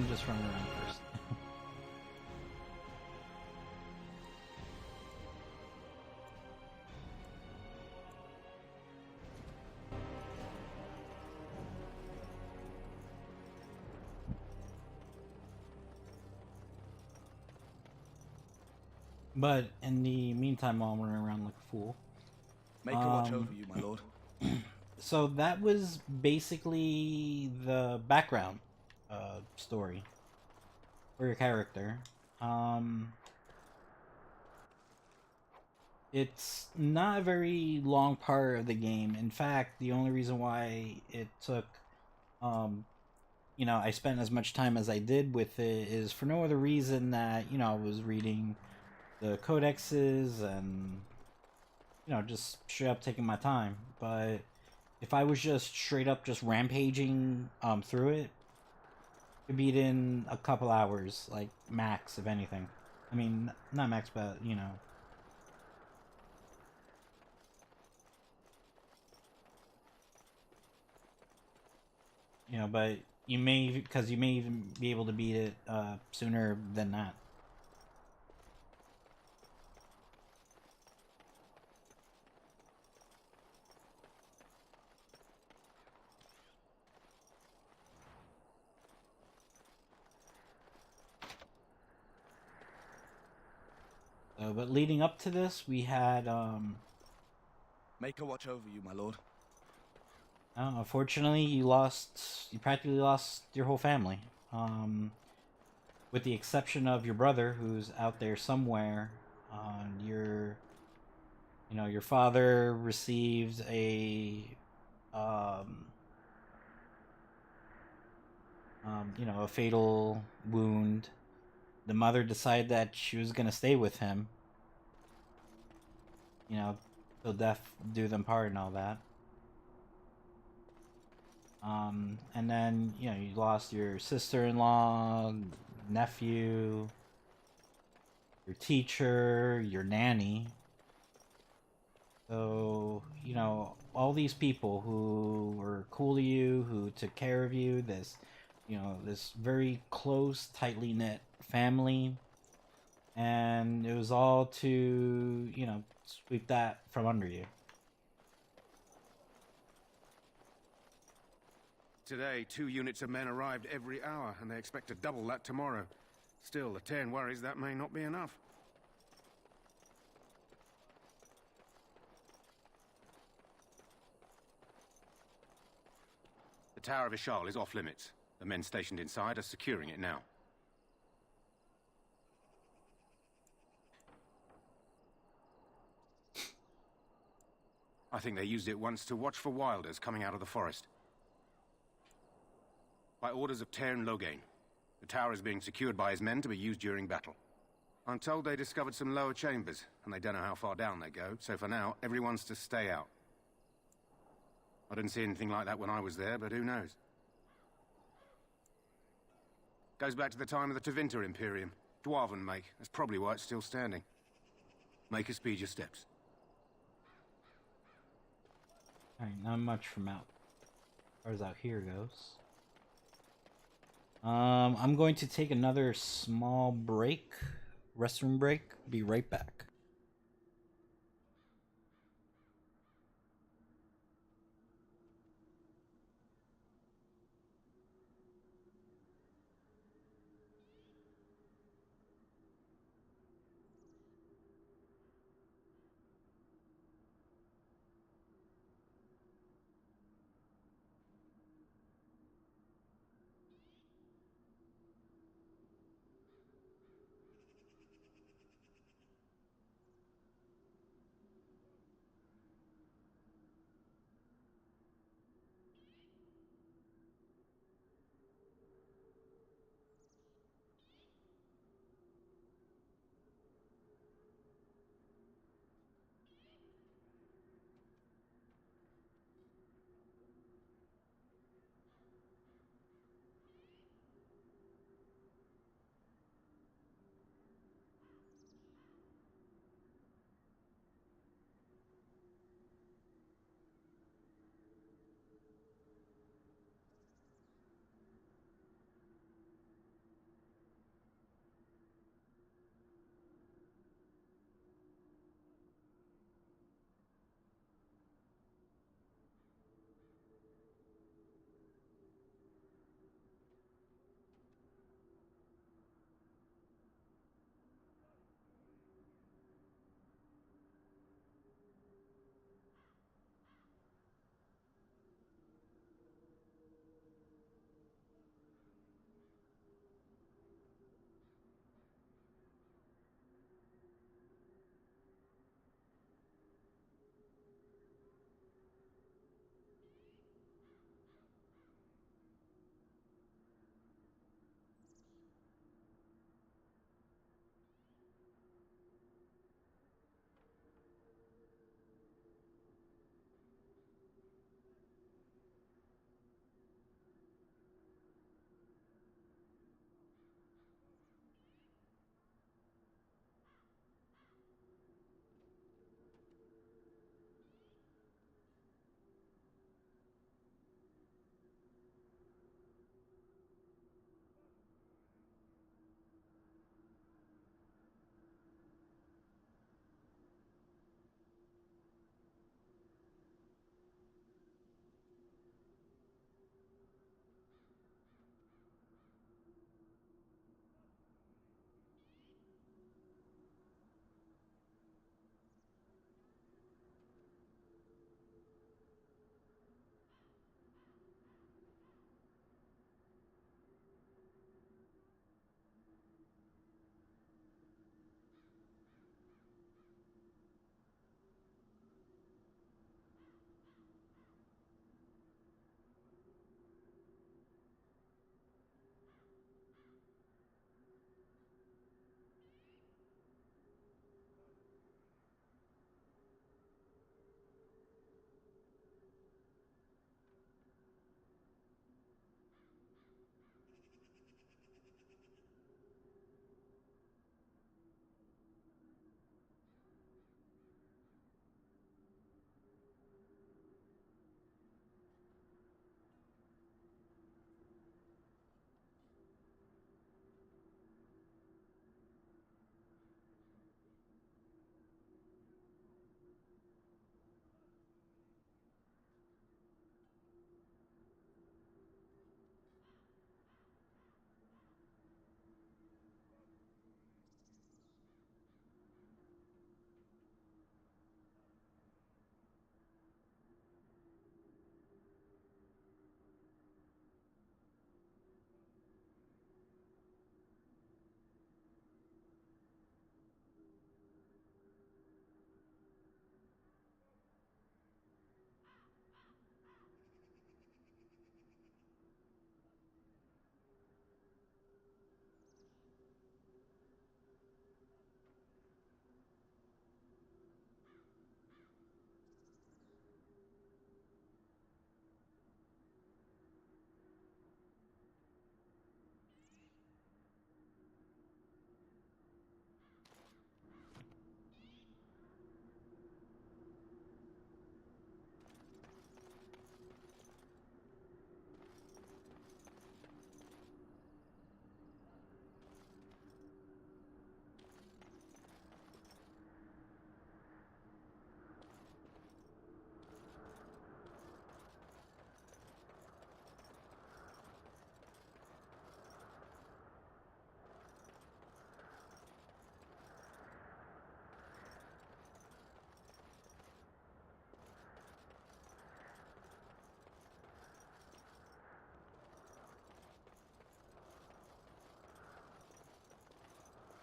Just running around first. But in the meantime, while I'm running around like a fool, Make a watch over you, my lord. So that was basically the background story for your character. It's not a very long part of the game. In fact, the only reason why it took, I spent as much time as I did with it is for no other reason that, I was reading the codexes and, just straight up taking my time. But if I was just straight up just rampaging through it, could beat in a couple hours, like max, if anything. I mean, not max, but but you may even be able to beat it sooner than that. But leading up to this, we had Make a watch over you, my lord. unfortunately, you practically lost your whole family. With the exception of your brother, who's out there somewhere. Your father received a fatal wound. The mother decided that she was gonna stay with him. Till death do them part and all that. And then, you lost your sister-in-law, nephew, your teacher, your nanny. So, all these people who were cool to you, who took care of you, this very close, tightly knit family. And it was all to, sweep that from under you. Today, 2 units of men arrived every hour, and they expect to double that tomorrow. Still, the Terran worries that may not be enough. The Tower of Ishal is off limits. The men stationed inside are securing it now. I think they used it once to watch for wilders coming out of the forest. By orders of Terran Loghain, the tower is being secured by his men to be used during battle. I'm told they discovered some lower chambers, and they don't know how far down they go, so for now, everyone's to stay out. I didn't see anything like that when I was there, but who knows? Goes back to the time of the Tevinter Imperium. Dwarven make. That's probably why it's still standing. Make a speed your steps. Alright, not much from out as far as out here goes. I'm going to take another small break, restroom break. Be right back.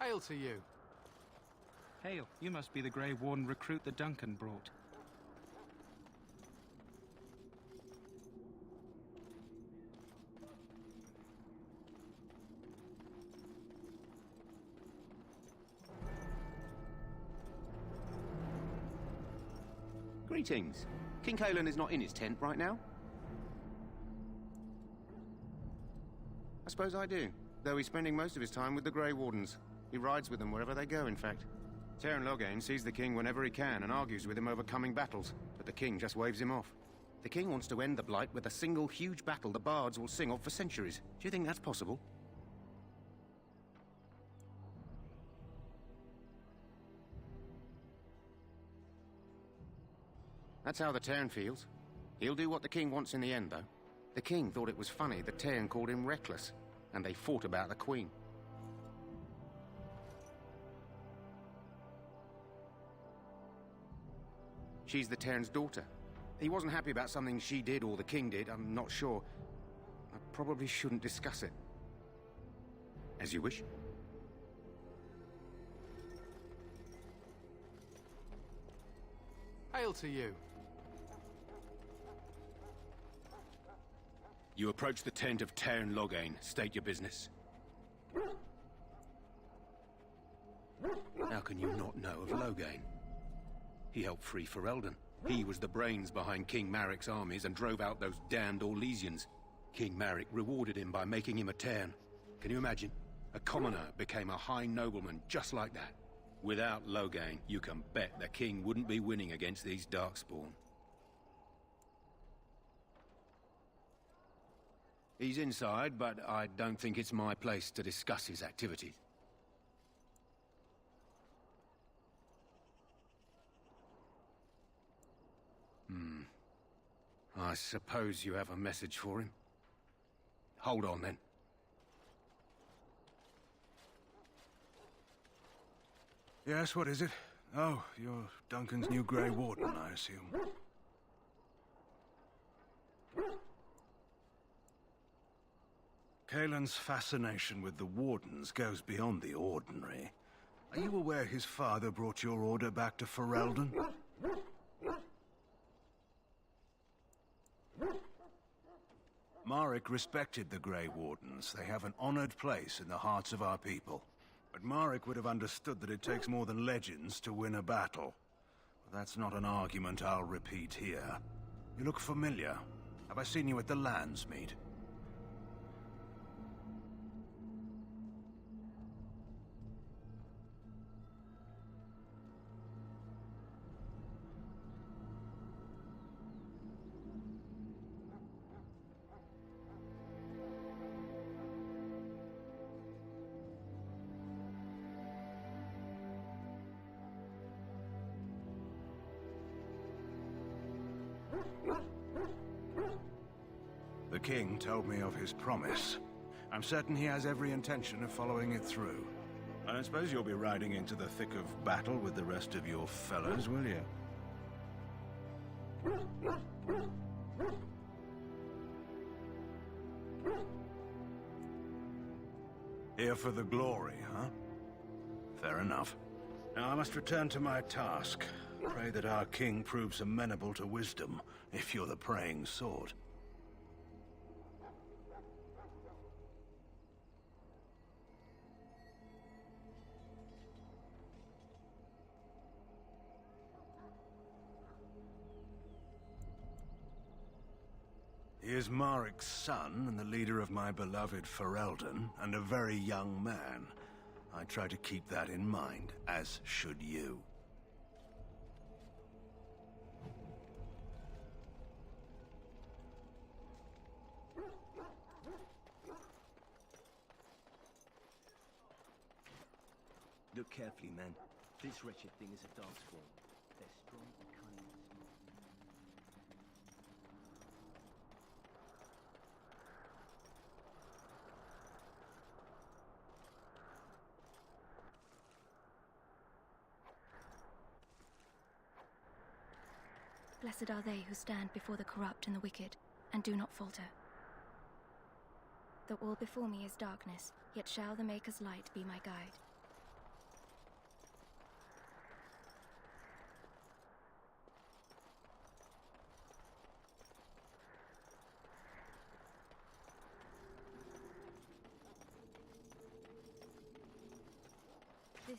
Hail to you. Hail, you must be the Grey Warden recruit that Duncan brought. Greetings. King Caelan is not in his tent right now? I suppose I do, though he's spending most of his time with the Grey Wardens. He rides with them wherever they go, in fact. Teyrn Loghain sees the king whenever he can and argues with him over coming battles, but the king just waves him off. The king wants to end the Blight with a single huge battle the bards will sing of for centuries. Do you think that's possible? That's how the Teyrn feels. He'll do what the king wants in the end, though. The king thought it was funny that Teyrn called him reckless, and they fought about the queen. She's the Teyrn's daughter. He wasn't happy about something she did or the king did, I'm not sure. I probably shouldn't discuss it. As you wish. Hail to you. You approach the tent of Teyrn Loghain. State your business. How can you not know of Loghain? He helped free Ferelden. He was the brains behind King Maric's armies and drove out those damned Orlesians. King Maric rewarded him by making him a Teyrn. Can you imagine? A commoner became a high nobleman just like that. Without Loghain, you can bet the king wouldn't be winning against these Darkspawn. He's inside, but I don't think it's my place to discuss his activities. I suppose you have a message for him. Hold on, then. Yes, what is it? Oh, you're Duncan's new Grey Warden, I assume. Caelan's fascination with the Wardens goes beyond the ordinary. Are you aware his father brought your order back to Ferelden? Maric respected the Grey Wardens. They have an honored place in the hearts of our people. But Maric would have understood that it takes more than legends to win a battle. But that's not an argument I'll repeat here. You look familiar. Have I seen you at the Landsmeet? The king told me of his promise. I'm certain he has every intention of following it through. I suppose you'll be riding into the thick of battle with the rest of your fellows, will you? Here for the glory, huh? Fair enough. Now I must return to my task. Pray that our king proves amenable to wisdom, if you're the praying sword. He is Maric's son and the leader of my beloved Ferelden, and a very young man. I try to keep that in mind, as should you. Look carefully, man. This wretched thing is a Darkspawn. They're strong, cunning, and smart. Blessed are they who stand before the corrupt and the wicked, and do not falter. Though all before me is darkness, yet shall the Maker's light be my guide.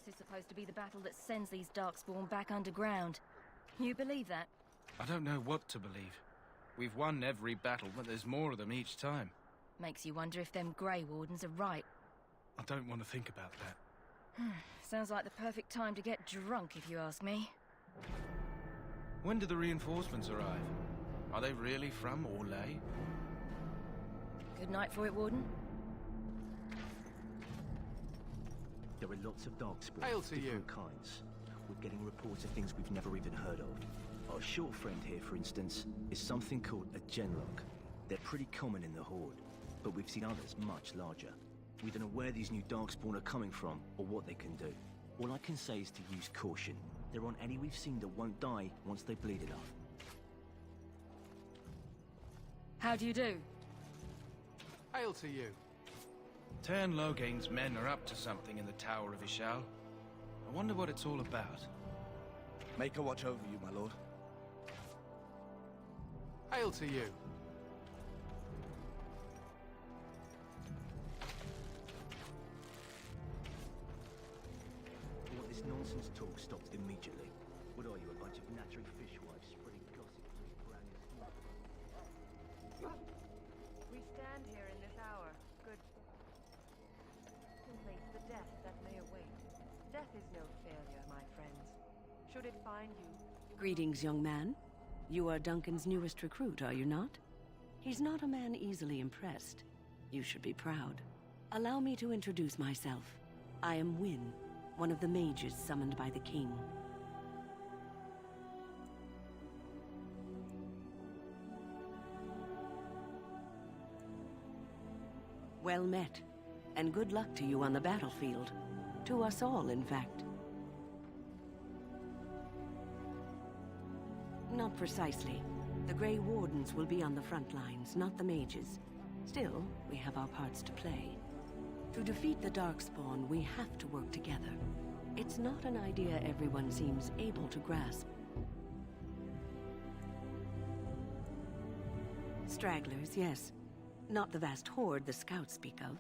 This is supposed to be the battle that sends these Darkspawn back underground. You believe that? I don't know what to believe. We've won every battle, but there's more of them each time. Makes you wonder if them Grey Wardens are right. I don't want to think about that. Sounds like the perfect time to get drunk, if you ask me. When do the reinforcements arrive? Are they really from Orlais? Good night for it, Warden. There are lots of Darkspawn, Hail to different kinds. We're getting reports of things we've never even heard of. Our short friend here, for instance, is something called a Genlock. They're pretty common in the Horde, but we've seen others much larger. We don't know where these new Darkspawn are coming from, or what they can do. All I can say is to use caution. There aren't any we've seen that won't die once they bleed enough. How do you do? Hail to you. Tern Loghain's men are up to something in the Tower of Ishal. I wonder what it's all about. Make a watch over you, my lord. Hail to you. I want this nonsense talk stopped immediately. What are you, a bunch of nattering fishwives spreading gossip between brownie and smoke? We stand here in this hour, good. Contemplate the death that may await. Death is no failure, my friends. Should it find you... Greetings, young man. You are Duncan's newest recruit, are you not? He's not a man easily impressed. You should be proud. Allow me to introduce myself. I am Wynne, one of the mages summoned by the king. Well met, and good luck to you on the battlefield. To us all, in fact. Not precisely. The Grey Wardens will be on the front lines, not the mages. Still, we have our parts to play. To defeat the Darkspawn, we have to work together. It's not an idea everyone seems able to grasp. Stragglers, yes. Not the vast horde the scouts speak of.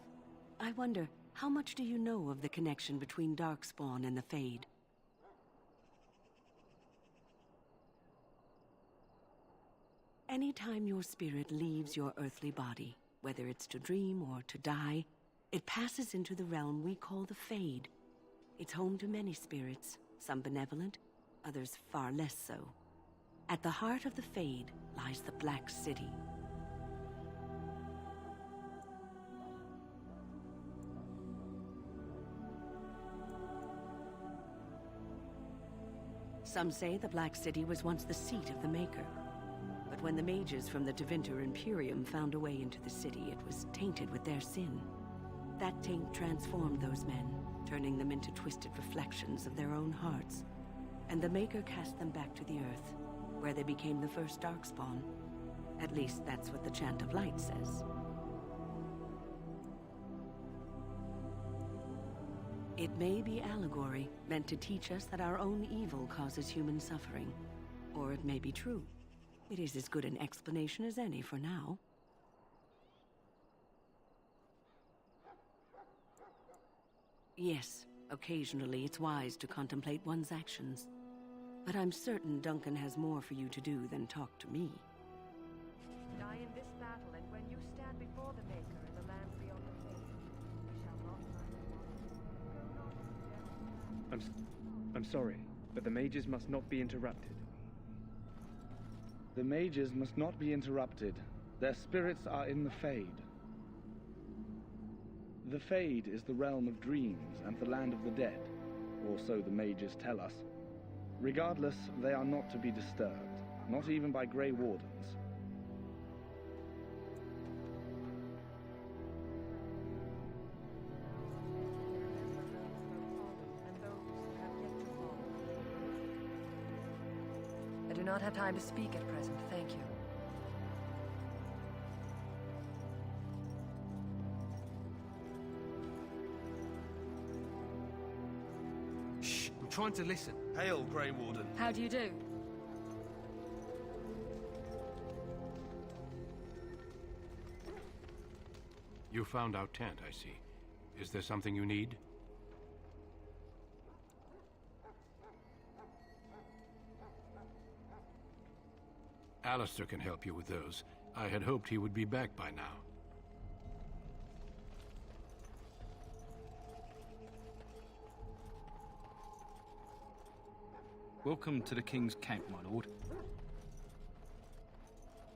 I wonder, how much do you know of the connection between Darkspawn and the Fade? Anytime your spirit leaves your earthly body, whether it's to dream or to die, it passes into the realm we call the Fade. It's home to many spirits, some benevolent, others far less so. At the heart of the Fade lies the Black City. Some say the Black City was once the seat of the Maker. But when the mages from the Tevinter Imperium found a way into the city, it was tainted with their sin. That taint transformed those men, turning them into twisted reflections of their own hearts. And the Maker cast them back to the Earth, where they became the first Darkspawn. At least that's what the Chant of Light says. It may be allegory, meant to teach us that our own evil causes human suffering. Or it may be true. It is as good an explanation as any for now. Yes, occasionally it's wise to contemplate one's actions. But I'm certain Duncan has more for you to do than talk to me. Die in this battle, and when you stand before the Maker in the land beyond the Fade, we shall not find the I'm sorry, but the mages must not be interrupted. The mages must not be interrupted. Their spirits are in the Fade. The Fade is the realm of dreams and the land of the dead, or so the mages tell us. Regardless, they are not to be disturbed, not even by Grey Wardens. I do not have time to speak at present, thank you. Shh, I'm trying to listen. Hail, Grey Warden. How do you do? You found our tent, I see. Is there something you need? Alistair can help you with those. I had hoped he would be back by now. Welcome to the King's Camp, my lord.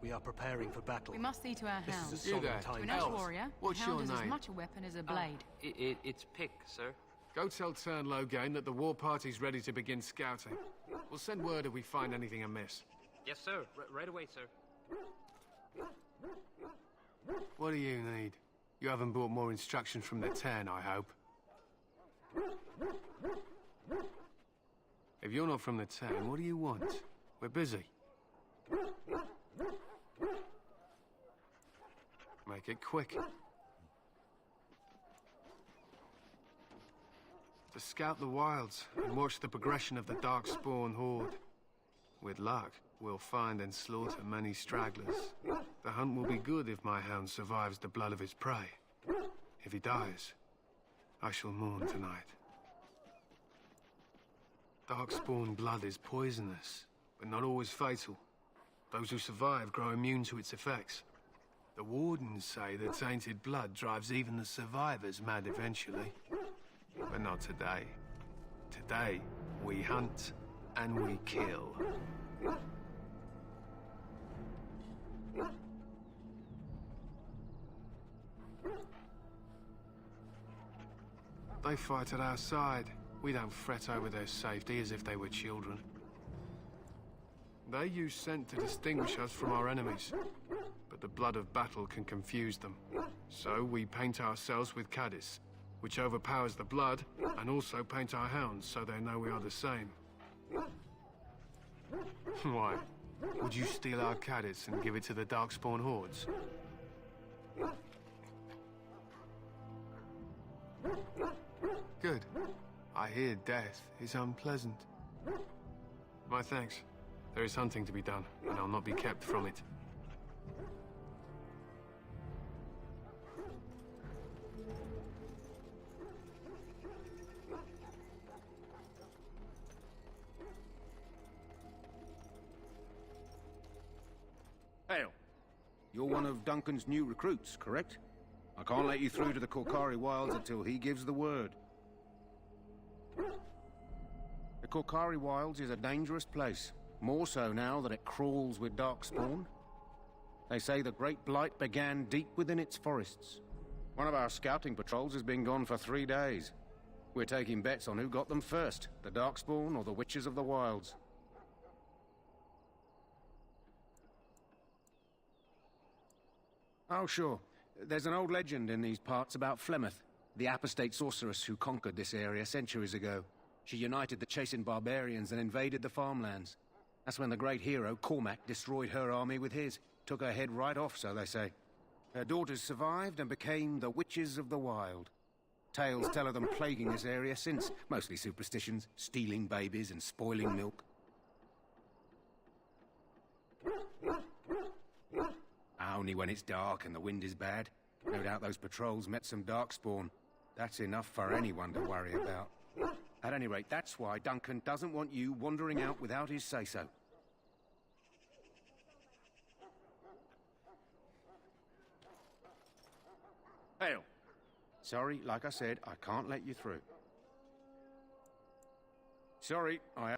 We are preparing for battle. We must see to our This hounds. is a solemn time. To an elf warrior, What's a hound your is as name? much a weapon as a blade. It's Pick, sir. Go tell Tern Loghain that the war party's ready to begin scouting. We'll send word if we find anything amiss. Yes, sir. Right away, sir. What do you need? You haven't brought more instruction from the Tern, I hope. If you're not from the Tern, what do you want? We're busy. Make it quick. To scout the wilds and watch the progression of the Darkspawn horde. With luck, we'll find and slaughter many stragglers. The hunt will be good if my hound survives the blood of his prey. If he dies, I shall mourn tonight. Darkspawn blood is poisonous, but not always fatal. Those who survive grow immune to its effects. The Wardens say that tainted blood drives even the survivors mad eventually. But not today. Today, we hunt and we kill. They fight at our side. We don't fret over their safety as if they were children. They use scent to distinguish us from our enemies, but the blood of battle can confuse them. So we paint ourselves with Caddis, which overpowers the blood, and also paint our hounds so they know we are the same. Why? Would you steal our Caddis and give it to the Darkspawn hordes? Good. I hear death is unpleasant. My thanks. There is hunting to be done, and I'll not be kept from it. Hail. You're one of Duncan's new recruits, correct? I can't let you through to the Korcari Wilds until he gives the word. The Korcari Wilds is a dangerous place. More so now that it crawls with Darkspawn. They say the Great Blight began deep within its forests. One of our scouting patrols has been gone for 3 days. We're taking bets on who got them first, the Darkspawn or the Witches of the Wilds. Oh, sure. There's an old legend in these parts about Flemeth, the apostate sorceress who conquered this area centuries ago. She united the chasing barbarians and invaded the farmlands. That's when the great hero, Cormac, destroyed her army with his. Took her head right off, so they say. Her daughters survived and became the Witches of the Wild. Tales tell of them plaguing this area since. Mostly superstitions, stealing babies and spoiling milk. Only when it's dark and the wind is bad. No doubt those patrols met some Darkspawn. That's enough for anyone to worry about. At any rate, that's why Duncan doesn't want you wandering out without his say-so. Hail. Sorry, like I said, I can't let you through. Sorry, I...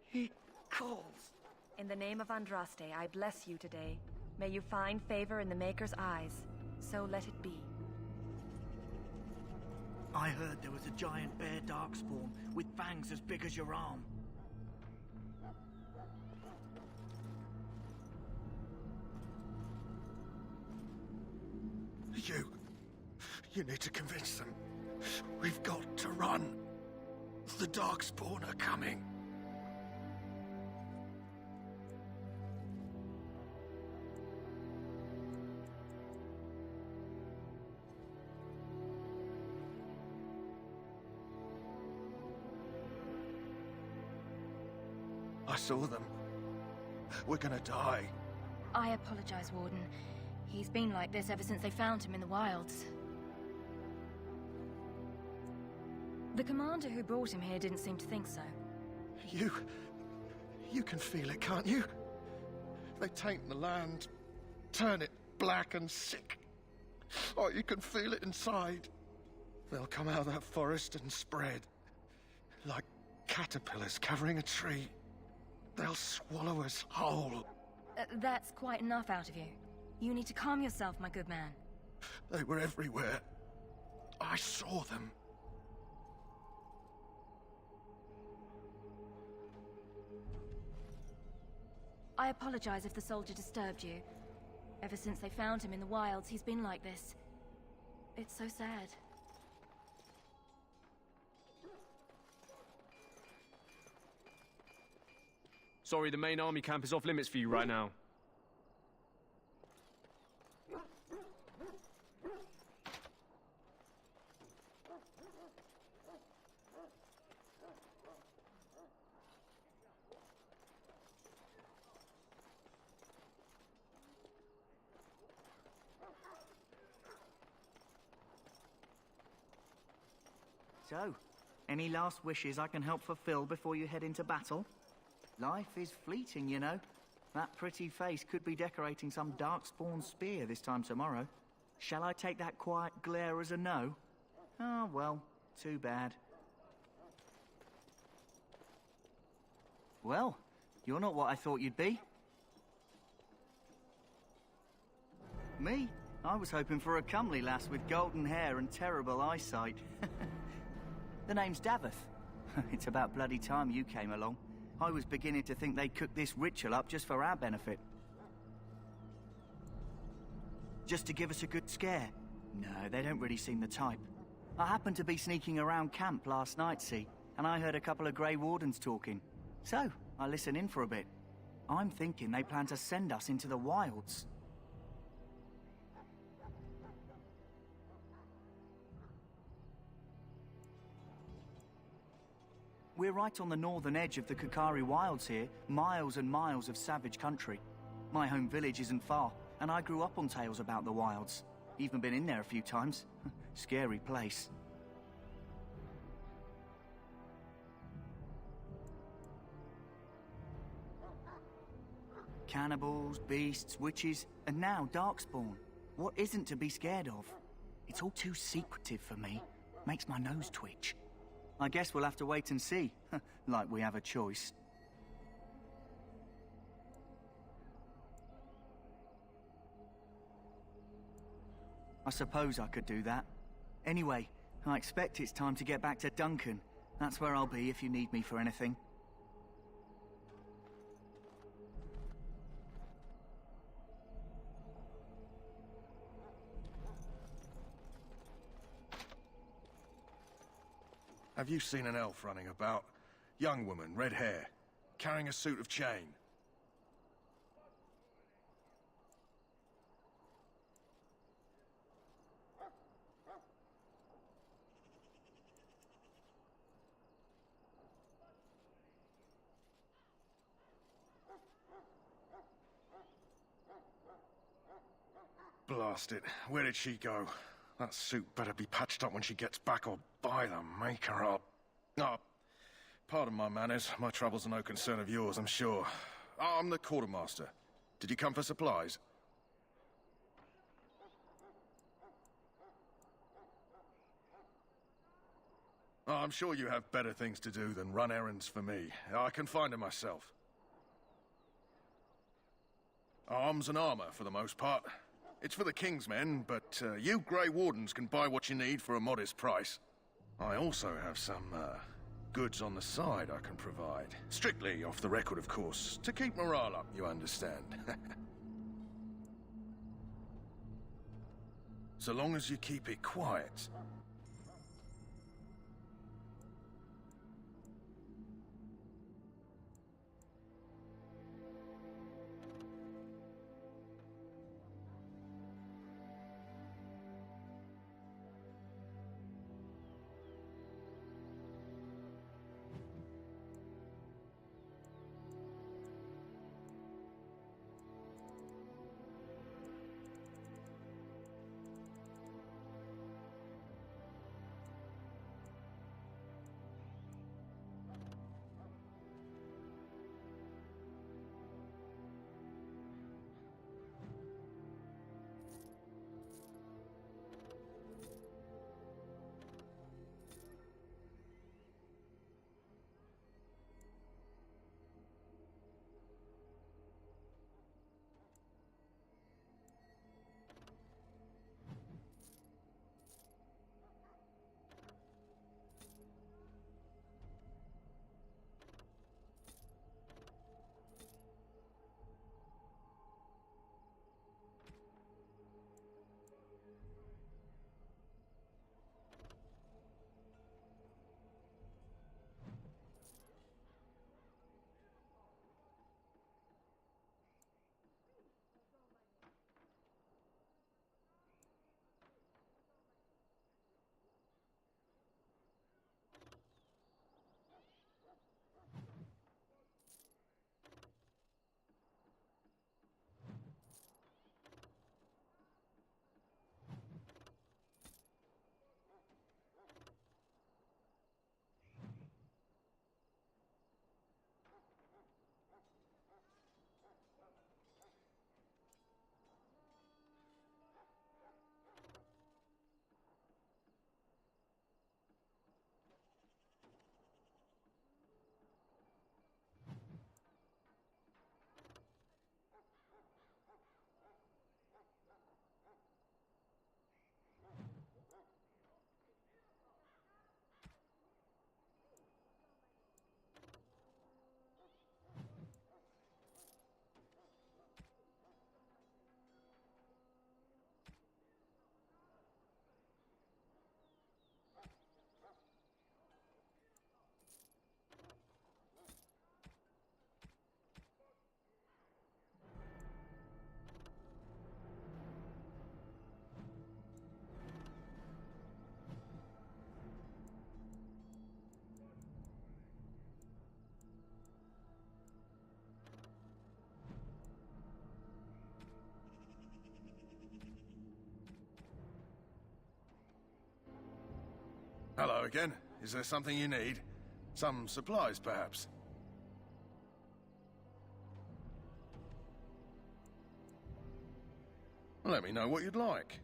He calls. In the name of Andraste, I bless you today. May you find favor in the Maker's eyes. So let it be. I heard there was a giant bear Darkspawn with fangs as big as your arm. You need to convince them. We've got to run. The Darkspawn are coming. I saw them. We're gonna die. I apologize, Warden. He's been like this ever since they found him in the wilds. The commander who brought him here didn't seem to think so. You can feel it, can't you? They taint the land, turn it black and sick. Oh, you can feel it inside. They'll come out of that forest and spread. Like caterpillars covering a tree. They'll swallow us whole. That's quite enough out of you. You need to calm yourself, my good man. They were everywhere. I saw them. I apologize if the soldier disturbed you. Ever since they found him in the wilds, he's been like this. It's so sad. Sorry, the main army camp is off limits for you right now. So, any last wishes I can help fulfill before you head into battle? Life is fleeting, you know. That pretty face could be decorating some darkspawn spear this time tomorrow. Shall I take that quiet glare as a no? Oh, well, too bad. Well, you're not what I thought you'd be. Me? I was hoping for a comely lass with golden hair and terrible eyesight. The name's Daveth. It's about bloody time you came along. I was beginning to think they'd cooked this ritual up just for our benefit. Just to give us a good scare. No, they don't really seem the type. I happened to be sneaking around camp last night, see, and I heard a couple of Grey Wardens talking. So, I listened in for a bit. I'm thinking they plan to send us into the wilds. We're right on the northern edge of the Kukari Wilds here, miles and miles of savage country. My home village isn't far, and I grew up on tales about the wilds. Even been in there a few times. Scary place. Cannibals, beasts, witches, and now Darkspawn. What isn't to be scared of? It's all too secretive for me. Makes my nose twitch. I guess we'll have to wait and see, like we have a choice. I suppose I could do that. Anyway, I expect it's time to get back to Duncan. That's where I'll be if you need me for anything. Have you seen an elf running about? Young woman, red hair, carrying a suit of chain. Blast it. Where did she go? That suit better be patched up when she gets back, or by the maker up. Oh, pardon my manners. My troubles are no concern of yours, I'm sure. Oh, I'm the quartermaster. Did you come for supplies? Oh, I'm sure you have better things to do than run errands for me. I can find them myself. Arms and armor, for the most part. It's for the King's men, but you Grey Wardens can buy what you need for a modest price. I also have some goods on the side I can provide. Strictly off the record, of course, to keep morale up, you understand. So long as you keep it quiet. Hello again. Is there something you need? Some supplies, perhaps? Let me know what you'd like.